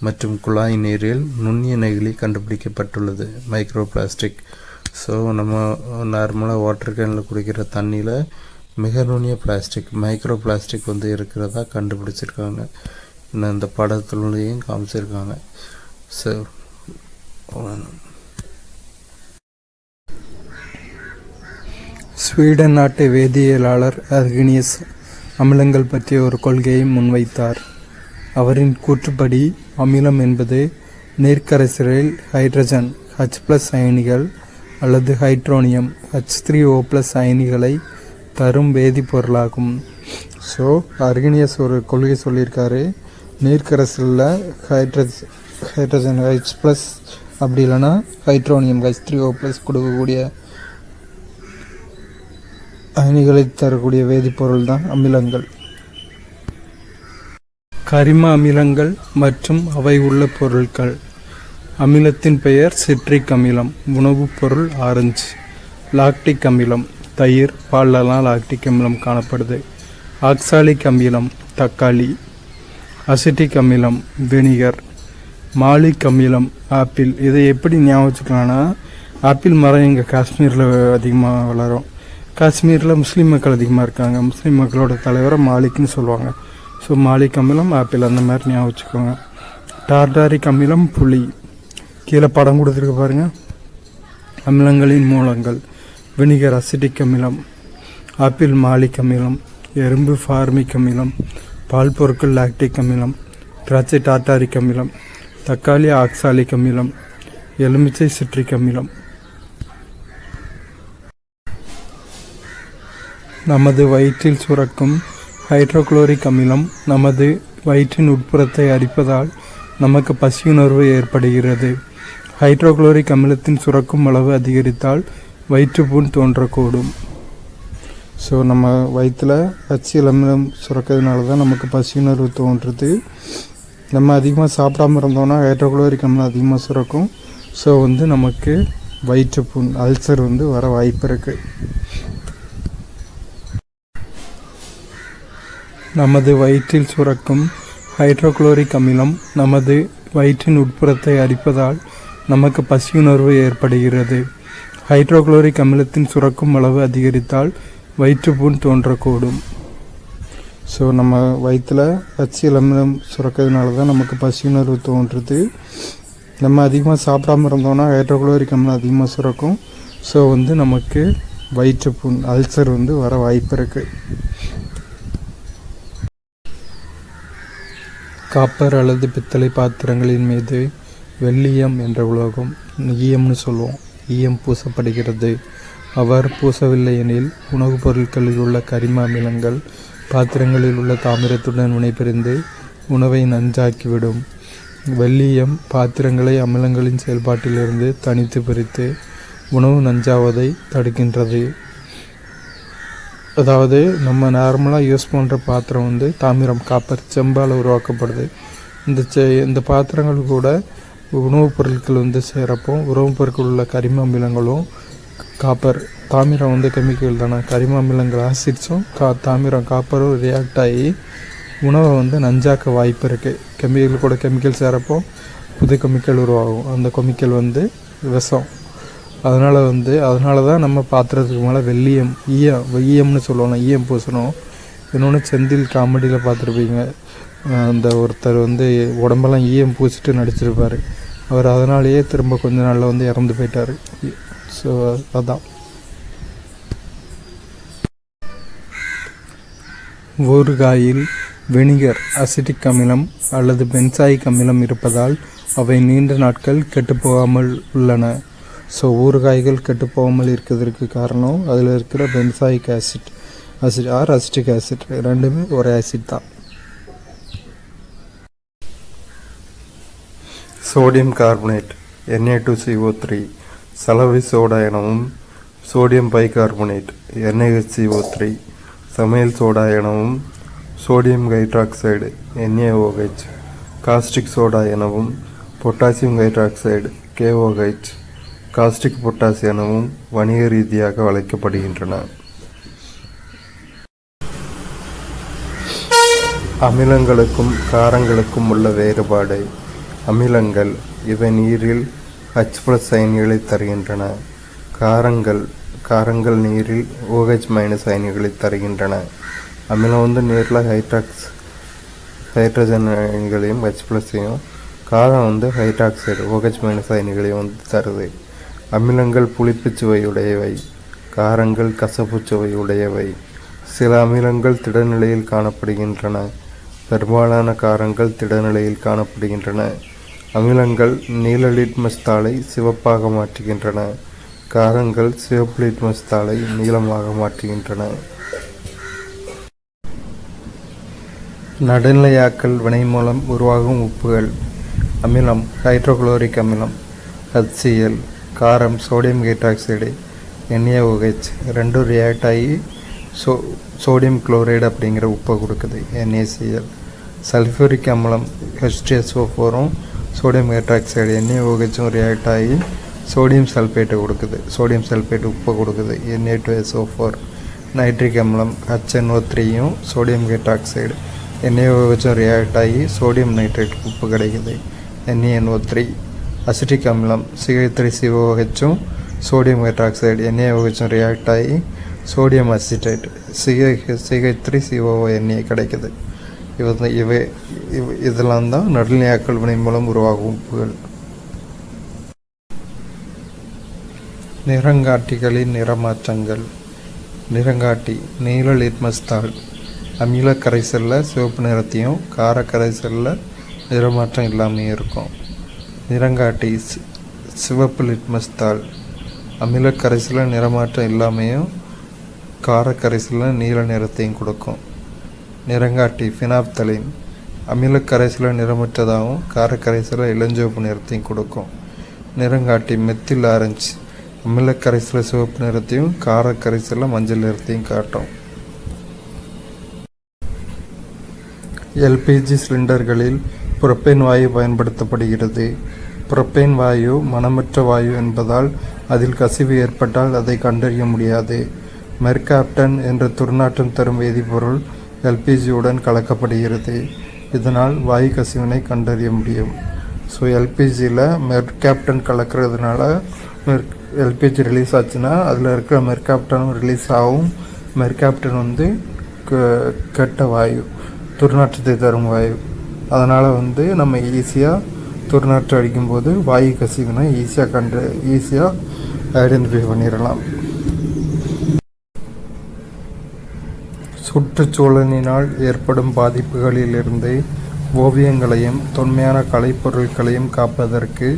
A: மற்றும் குழாய் நீரில் நுண்ணிய நெகிழி கண்டுபிடிக்கப்பட்டுள்ளது, மைக்ரோ பிளாஸ்டிக். ஸோ நம்ம நார்மலாக வாட்டர் கேனில் குடிக்கிற தண்ணியில் மிக நுண்ணிய பிளாஸ்டிக், மைக்ரோ பிளாஸ்டிக் வந்து இருக்கிறதா கண்டுபிடிச்சிருக்காங்க. இன்னும் இந்த படத்துலையும் காமிச்சிருக்காங்க. ஸோ ஸ்வீடன் நாட்டு வேதியியலாளர் அர்கினியஸ் அமிலங்கள் பற்றிய ஒரு கொள்கையை முன்வைத்தார். அவரின் கூற்றுப்படி அமிலம் என்பது நீர்க்கரைசலில் ஹைட்ரஜன் H+ அயனிகள் அல்லது ஹைட்ரோனியம் H3O+ அயனிகளை தரும் வேதிப்பொருளாகும். ஸோ அர்கினியஸ் ஒரு கொள்கை சொல்லியிருக்காரு. நீர்க்கரைசலில் ஹைட்ரஜன் H+ அப்படி இல்லைன்னா ஹைட்ரோனியம் H3O+ கொடுக்கக்கூடிய அயனிகளை தரக்கூடிய வேதிப்பொருள் தான் அமிலங்கள். கரிம அமிலங்கள் மற்றும் அவை உள்ள பொருட்கள். அமிலத்தின் பெயர் சிட்ரிக் அமிலம். உணவுப் பொருள் ஆரஞ்சு. லாக்டிக் அமிலம் தயிர், பாலெல்லாம் லாக்டிக் அமிலம் காணப்படுது. ஆக்சாலிக் அமிலம் தக்காளி. அசிட்டிக் அமிலம் வினிகர். மாலிக் அமிலம் ஆப்பிள். இதை எப்படி ஞாபகம் வச்சுக்கலாம்னா, ஆப்பிள் மரம் எங்கள் காஷ்மீரில் அதிகமாக வளரும். காஷ்மீரில் முஸ்லீம் மக்கள் அதிகமாக இருக்காங்க. முஸ்லீம் மக்களோட தலைவரை மாலிக்னு சொல்லுவாங்க. ஸோ மாலிக் அமிலம் ஆப்பிள், அந்த மாதிரி ஞாபகம் வச்சுக்கோங்க. டார்டாரிக் அமிலம் புளி. கீழே படம் கொடுத்துருக்கு பாருங்கள். அமிலங்களின் மூலங்கள். வினிகர் அசிட்டிக் அமிலம், ஆப்பிள் மாலிக் அமிலம், எறும்பு ஃபார்மிக் அமிலம், பால் பொருட்கள் லாக்டிக் அமிலம், திராட்சை டார்டாரிக் அமிலம், தக்காளி ஆக்சாலிக் அமிலம், எலுமிச்சை சிட்ரிக் அமிலம். நமது வயிற்றில் சுரக்கும் ஹைட்ரோகுளோரிக் அமிலம் நமது வயிற்றின் உட்புறத்தை அரிப்பதால் நமக்கு பசியுணர்வு ஏற்படுகிறது. ஹைட்ரோகுளோரிக் அமிலத்தின் சுரக்கும் அளவு அதிகரித்தால் வயிற்றுப்புண் தோன்றக்கூடும். ஸோ நம்ம வயிற்றில் HCl அமிலம் சுரக்கிறதுனால தான் நமக்கு பசியுணர்வு தோன்றுறது. நம்ம அதிகமாக சாப்பிடாமல் இருந்தோம்னா ஹைட்ரோகுளோரிக் அமிலம் அதிகமாக சுரக்கும். ஸோ நமக்கு வயிற்றுப்புண் அல்சர் வர வாய்ப்பு இருக்குது. நமது வயிற்றில் சுரக்கும் ஹைட்ரோகுளோரிக் அமிலம் நமது வயிற்றின் உட்புறத்தை அரிப்பதால் நமக்கு பசியுணர்வு ஏற்படுகிறது. ஹைட்ரோகுளோரிக் அமிலத்தின் சுரக்கும் அளவு அதிகரித்தால் வயிற்றுப்புண் தோன்றக்கூடும். ஸோ நம்ம வயிற்றில் HCl அமிலம் சுரக்கிறதுனால தான் நமக்கு பசியுணர்வு தோன்றுறது. நம்ம அதிகமாக சாப்பிடாமல் இருந்தோம்னா ஹைட்ரோகுளோரிக் அமிலம் அதிகமாக சுரக்கும். ஸோ நமக்கு வயிற்றுப்புண் அல்சர் வர வாய்ப்பு இருக்குது. காப்பர் அல்லது பித்தளை பாத்திரங்களின் மீது வெள்ளீயம் என்ற உலோகம், ஈயம்னு சொல்லுவோம், ஈயம் பூசப்படுகிறது. அவர் பூசவில்லை எனில் உணவுப் பொருட்களில் உள்ள கரிம அமிலங்கள் பாத்திரங்களில் உள்ள தாமிரத்துடன் வினைபுரிந்து உணவை நஞ்சாக்கிவிடும். வெள்ளீயம் பாத்திரங்களை அமிலங்களின் செயல்பாட்டிலிருந்து தனித்து பிரித்து உணவு நஞ்சாவதை தடுக்கின்றது. அதாவது நம்ம நார்மலாக யூஸ் பண்ணுற பாத்திரம் தாமிரம், காப்பர், செம்பால் உருவாக்கப்படுது. இந்த பாத்திரங்கள் கூட உணவுப் பொருட்கள் சேரப்போ உணவுப் பொருட்கள் உள்ள கரிம அமிலங்களும் காப்பர், தாமிரம் கெமிக்கல் தானே, கரிம அமிலங்கள் ஆசிட்ஸும் தாமிரம் காப்பரும் ரியாக்ட் ஆகி உணவை நஞ்சாக்க வாய்ப்பு இருக்குது. கெமிக்கல் கூட கெமிக்கல் சேரப்போ புது கெமிக்கல் உருவாகும். அந்த கெமிக்கல் விஷம். அதனால தான் நம்ம பாத்திரத்துக்கு மேலே வெள்ளீயம், ஈயம்னு சொல்லுவோம், ஈயம் பூசணும். இன்னொன்று செந்தில் காமெடியில் பார்த்துருப்பீங்க, அந்த ஒருத்தர் உடம்பெல்லாம் ஈயம் பூசிட்டு நடிச்சிருப்பார். அவர் அதனாலேயே திரும்ப கொஞ்ச நாளில் இறந்து போயிட்டார். ஸோ அதான். ஊறுகாயில் வினிகர், அசிட்டிக் அமிலம் அல்லது பென்சாயிக் அமிலம் இருப்பதால் அவை நீண்ட நாட்கள் கெட்டுப்போகாமல் உள்ளன. ஸோ ஊறுகாய்கள் கெட்டுப்போகாமல் இருக்கிறதுக்கு காரணம் அதில் இருக்கிற benzoic acid or acetic acid, ரெண்டுமே ஒரே ஆசிட் தான். சோடியம் கார்பனேட் Na2CO3 சலவை சோடா எனவும், சோடியம் பைகார்பனேட் NaHCO3 சமையல் சோடா எனவும், sodium hydroxide NaOH caustic soda எனவும், potassium hydroxide KOH caustic potash எனவும் வணிக ரீதியாக அழைக்கப்படுகின்றன. அமிலங்களுக்கும் காரங்களுக்கும் உள்ள வேறுபாடு. அமிலங்கள் இவை நீரில் H+ அயனிகளை தருகின்றன. காரங்கள் நீரில் OH- அயனிகளை தருகின்றன. அமிலம் நீரில் ஹைட்ரஜன் அயனிகளையும் H+ஐயும், காரம் ஹைட்ராக்சைடு OH- அயனிகளையும் தருது. அமிலங்கள் புளிப்புச் சுவையுடையவை, காரங்கள் கசப்புச் சுவையுடையவை. சில அமிலங்கள் திடநிலையில் காணப்படுகின்றன. பெரும்பாலான காரங்கள் திடநிலையில் காணப்படுகின்றன. அமிலங்கள் நீல லிட்மஸ் தாளை சிவப்பாக மாற்றுகின்றன. காரங்கள் சிவப்பு லிட்மஸ் தாளை நீலமாக மாற்றுகின்றன. நடுநிலையாக்கல் வினை மூலம் உருவாகும் உப்புகள். அமிலம் ஹைட்ரோகுளோரிக் அமிலம் HCl, காரம் சோடியம் ஹைட்ராக்சைடு NaOH, ரெண்டும் ரியாக்ட் ஆகி சோடியம் குளோரைடு அப்படிங்கிற உப்பை கொடுக்குது NaCl. சல்ஃபூரிக் அமிலம் H2SO4ம் சோடியம் ஹைட்ராக்சைடு NaOHும் ரியாக்ட் ஆகி சோடியம் சல்ஃபேட்டை கொடுக்குது. சோடியம் சல்ஃபேட் உப்பை கொடுக்குது Na2SO4. நைட்ரிக் அமிலம் HNO3யும் சோடியம் ஹைட்ராக்சைடு NaOHும் ரியாக்ட் ஆகி சோடியம் நைட்ரேட் உப்பு கிடைக்குது NaNO3. அசிட்டிக் அமிலம் CH3COOHும் சோடியம் ஹைட்ராக்சைடு NaOHும் ரியாக்ட் ஆகி சோடியம் அசிட்டேட் CH3COONA கிடைக்குது. இதெல்லாம் தான் நடுநிலையாக்கல் வினை மூலம் உருவாகும் உப்புகள். நிறங்காட்டிகளின் நிறமாற்றங்கள். நிறங்காட்டி நீல லிட்மஸ் தாள் அமில கரைசலில் சிவப்பு நிறத்தையும் கார கரைசலில் நிறமாற்றம் இல்லாமையும் இருக்கும். நிறங்காட்டி சிவப்பு லிட்மஸ் தாள் அமில கரைசலில் நிறமாற்றம் இல்லாமையும் கார கரைசலில் நீல நிறத்தையும் கொடுக்கும். நிறங்காட்டி ஃபினாப்தலின் அமில கரைசலில் நிறமற்றதாகவும் கார கரைசலில் இளஞ்சிவப்பு நிறத்தையும் கொடுக்கும். நிறங்காட்டி மெத்தில் ஆரஞ்சு அமில கரைசலில் சிவப்பு நிறத்தையும் கார கரைசலில் மஞ்சள் நிறத்தையும் காட்டும். எல்பிஜி சிலிண்டர்களில் புரோப்பேன் வாயு பயன்படுத்தப்படுகிறது. புரோப்பேன் வாயு மணமற்ற வாயு என்பதால் அதில் கசிவு ஏற்பட்டால் அதை கண்டறிய முடியாது. மெர்காப்டன் என்ற துர்நாற்றம் தரும் வேதிப்பொருள் எல்பிஜியுடன் கலக்கப்படுகிறது. இதனால் வாயு கசிவினை கண்டறிய முடியும். ஸோ எல்பிஜியில் மெர்காப்டன் கலக்கிறதுனால எல்பிஜி ரிலீஸ் ஆச்சுன்னா அதில் இருக்கிற மெர்காப்டனும் ரிலீஸ் ஆகும். மெர்காப்டன் கெட்ட வாயு, துர்நாற்றத்தை தரும் வாயு. அதனால் நம்ம ஈஸியாக துர்நாற்றம் அடிக்கும்போது வாயு கசிவினை ஈஸியாக ஐடென்டிஃபை பண்ணிடலாம். சுற்றுச்சூழலினால் ஏற்படும் பாதிப்புகளிலிருந்து ஓவியங்களையும் தொன்மையான கலைப்பொருட்களையும் காப்பதற்கு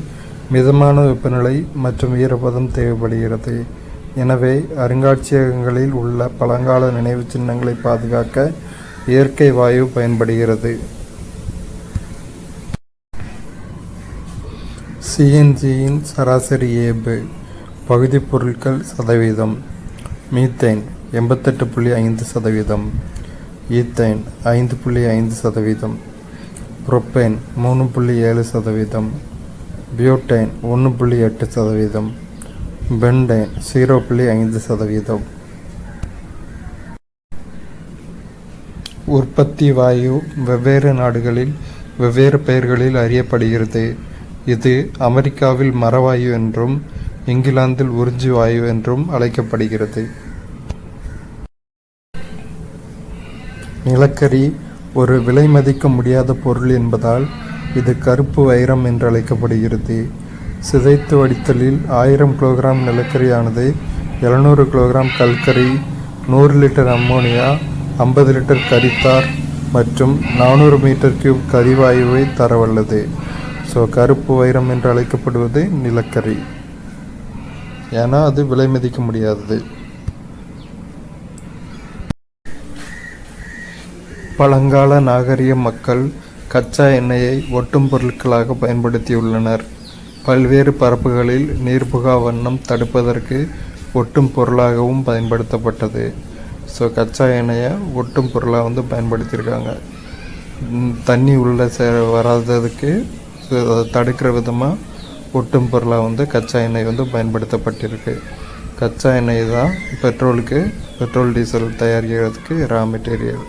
A: மிதமான வெப்பநிலை மற்றும் ஈரப்பதம் தேவைப்படுகிறது. எனவே அருங்காட்சியகங்களில் உள்ள பழங்கால நினைவு சின்னங்களை பாதுகாக்க இயற்கை வாயு பயன்படுகிறது. சிஎன்ஜியின் சராசரி ஏபு பகுதி பொருட்கள் சதவீதம். Methane 88.5%, ethane 5.5%, propane 3.7%, butane 1.8%, pentane 0.5%. உற்பத்தி வாயு வெவ்வேறு நாடுகளில் வெவ்வேறு பெயர்களில் அறியப்படுகிறது. இது அமெரிக்காவில் மரவாயு என்றும் இங்கிலாந்தில் உறிஞ்சி வாயு என்றும் அழைக்கப்படுகிறது. நிலக்கரி ஒரு விலை மதிக்க முடியாத பொருள் என்பதால் இது கருப்பு வைரம் என்று அழைக்கப்படுகிறது. சிதைத்து வடித்தலில் 1000 கிலோகிராம் நிலக்கரியானது 700 கிலோகிராம் கல்கரி, 100 லிட்டர் அம்மோனியா, 50 லிட்டர் கரித்தார் மற்றும் 400 மீட்டர் கியூப் கரிவாயுவை தரவல்லது. ஸோ கருப்பு வைரம் என்று அழைக்கப்படுவது நிலக்கரி, ஏன்னா அது விலை மதிக்க முடியாதது. பழங்கால நாகரிக மக்கள் கச்சா எண்ணெயை ஒட்டும் பொருட்களாக பயன்படுத்தியுள்ளனர். பல்வேறு பரப்புகளில் நீர்புகா வண்ணம் தடுப்பதற்கு ஒட்டும் பொருளாகவும் பயன்படுத்தப்பட்டது. ஸோ கச்சா எண்ணெயை ஒட்டும் பொருளாக பயன்படுத்தியிருக்காங்க. தண்ணி உள்ளே வராததுக்கு தடுக்கிற விதமாக ஒட்டும் பொருளாக கச்சா எண்ணெய் பயன்படுத்தப்பட்டிருக்கு. கச்சா எண்ணெய் தான் பெட்ரோல் டீசல் தயாரிக்கிறதுக்கு ரா மெட்டீரியல்.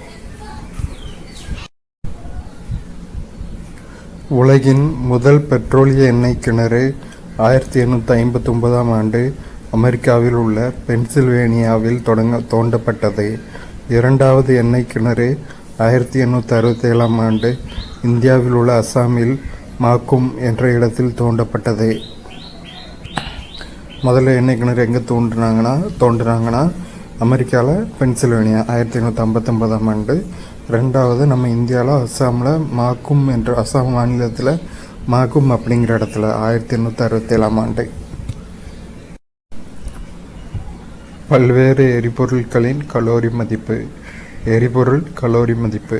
A: உலகின் முதல் பெட்ரோலிய எண்ணெய் கிணறு 1859ஆம் ஆண்டு அமெரிக்காவில் உள்ள பென்சில்வேனியாவில் தோண்டப்பட்டது. இரண்டாவது எண்ணெய் கிணறு 1867ஆம் ஆண்டு இந்தியாவில் உள்ள அசாமில் மாக்கும் என்ற இடத்தில் தோண்டப்பட்டது. முதல்ல எண்ணெய் கிணறு எங்கே தோன்றுனாங்கன்னா அமெரிக்காவில் பென்சில்வேனியா 1859ஆம் ஆண்டு. ரெண்டாவது நம்ம இந்தியாவில் அஸ்ஸாமில் மாக்கும் என்ற அஸ்ஸாம் மாநிலத்தில் மாக்கும் அப்படிங்கிற இடத்துல 1867ஆம் ஆண்டு. பல்வேறு எரிபொருட்களின் கலோரி மதிப்பு. எரிபொருள் கலோரி மதிப்பு: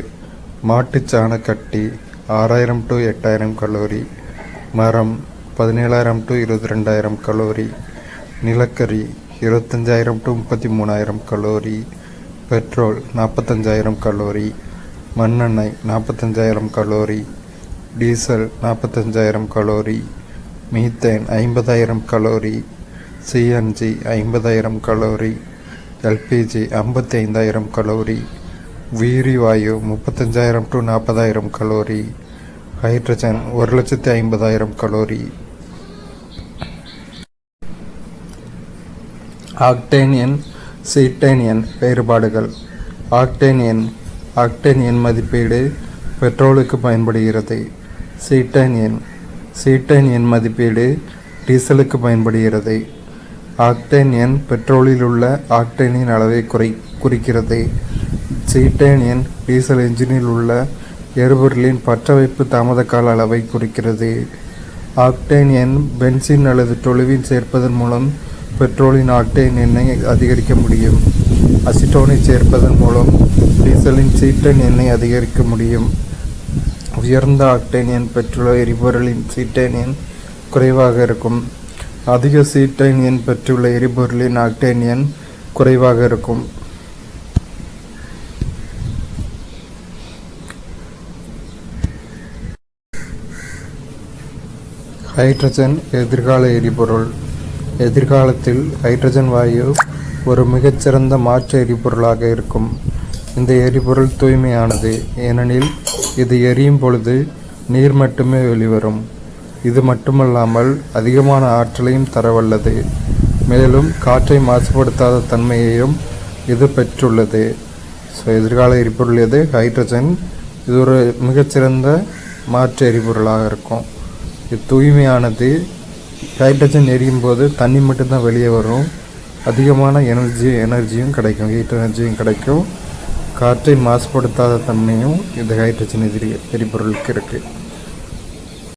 A: மாட்டுச்சாணக்கட்டி 6000 to 8000 கலோரி, மரம் 17000 to 22000 கலோரி, நிலக்கரி 25000 to 33000 கலோரி, பெட்ரோல் 45000 கலோரி, மண்ணெண்ணெய் 45,000 calorie, diesel 45,000 calorie, methane 50,000 calorie, CNG 50,000 calorie, LPG 55,000 calorie, வீரிவாயு 35,000 to 40,000 calorie, hydrogen 1,50,000 calorie. Octane எண், சீட்டேன் எண் வேறுபாடுகள். ஆக்டேன் எண் மதிப்பீடு பெட்ரோலுக்கு பயன்படுகிறது. சீட்டேன் எண் மதிப்பீடு டீசலுக்கு பயன்படுகிறது. ஆக்டேன் எண் பெட்ரோலில் உள்ள ஆக்டேனின் அளவை குறிக்கிறது. சீட்டேன் எண் டீசல் என்ஜினில் உள்ள எரிபொருளின் பற்றவைப்பு தாமத கால அளவை குறிக்கிறது. ஆக்டேன் எண் பென்சின் அல்லது டொலுவின் சேர்ப்பதன் மூலம் பெட்ரோலின் ஆக்டேன் எண்ணை அதிகரிக்க முடியும். அசிட்டோனை சேர்ப்பதன் மூலம் டீசலின் சீட்டேன் எண்ணை அதிகரிக்க முடியும். உயர்ந்த ஆக்டேன் எண் பெற்றுள்ள எரிபொருளின் சீட்டேன் எண் குறைவாக இருக்கும். அதிக சீட்டேன் எண் பெற்றுள்ள எரிபொருளின் ஆக்டேன் எண் குறைவாக இருக்கும். ஹைட்ரஜன் எதிர்கால எரிபொருள். எதிர்காலத்தில் ஹைட்ரஜன் வாயு ஒரு மிகச்சிறந்த மாற்று எரிபொருளாக இருக்கும். இந்த எரிபொருள் தூய்மையானது, ஏனெனில் இது எரியும் பொழுது நீர் மட்டுமே வெளிவரும். இது மட்டுமல்லாமல் அதிகமான ஆற்றலையும் தரவல்லது. மேலும் காற்றை மாசுபடுத்தாத தன்மையையும் இது பெற்றுள்ளது. எதிர்கால எரிபொருள் எது? ஹைட்ரஜன். இது ஒரு மிகச்சிறந்த மாற்று எரிபொருளாக இருக்கும். இது தூய்மையானது. ஹைட்ரஜன் எரியும் போது தண்ணி மட்டும்தான் வெளியே வரும். அதிகமான எனர்ஜியும் கிடைக்கும், ஹீட் எனர்ஜியும் கிடைக்கும். காற்றை மாசுபடுத்தாத தன்மையும் இந்த ஹைட்ரஜன் எரிபொருளுக்கு இருக்குது.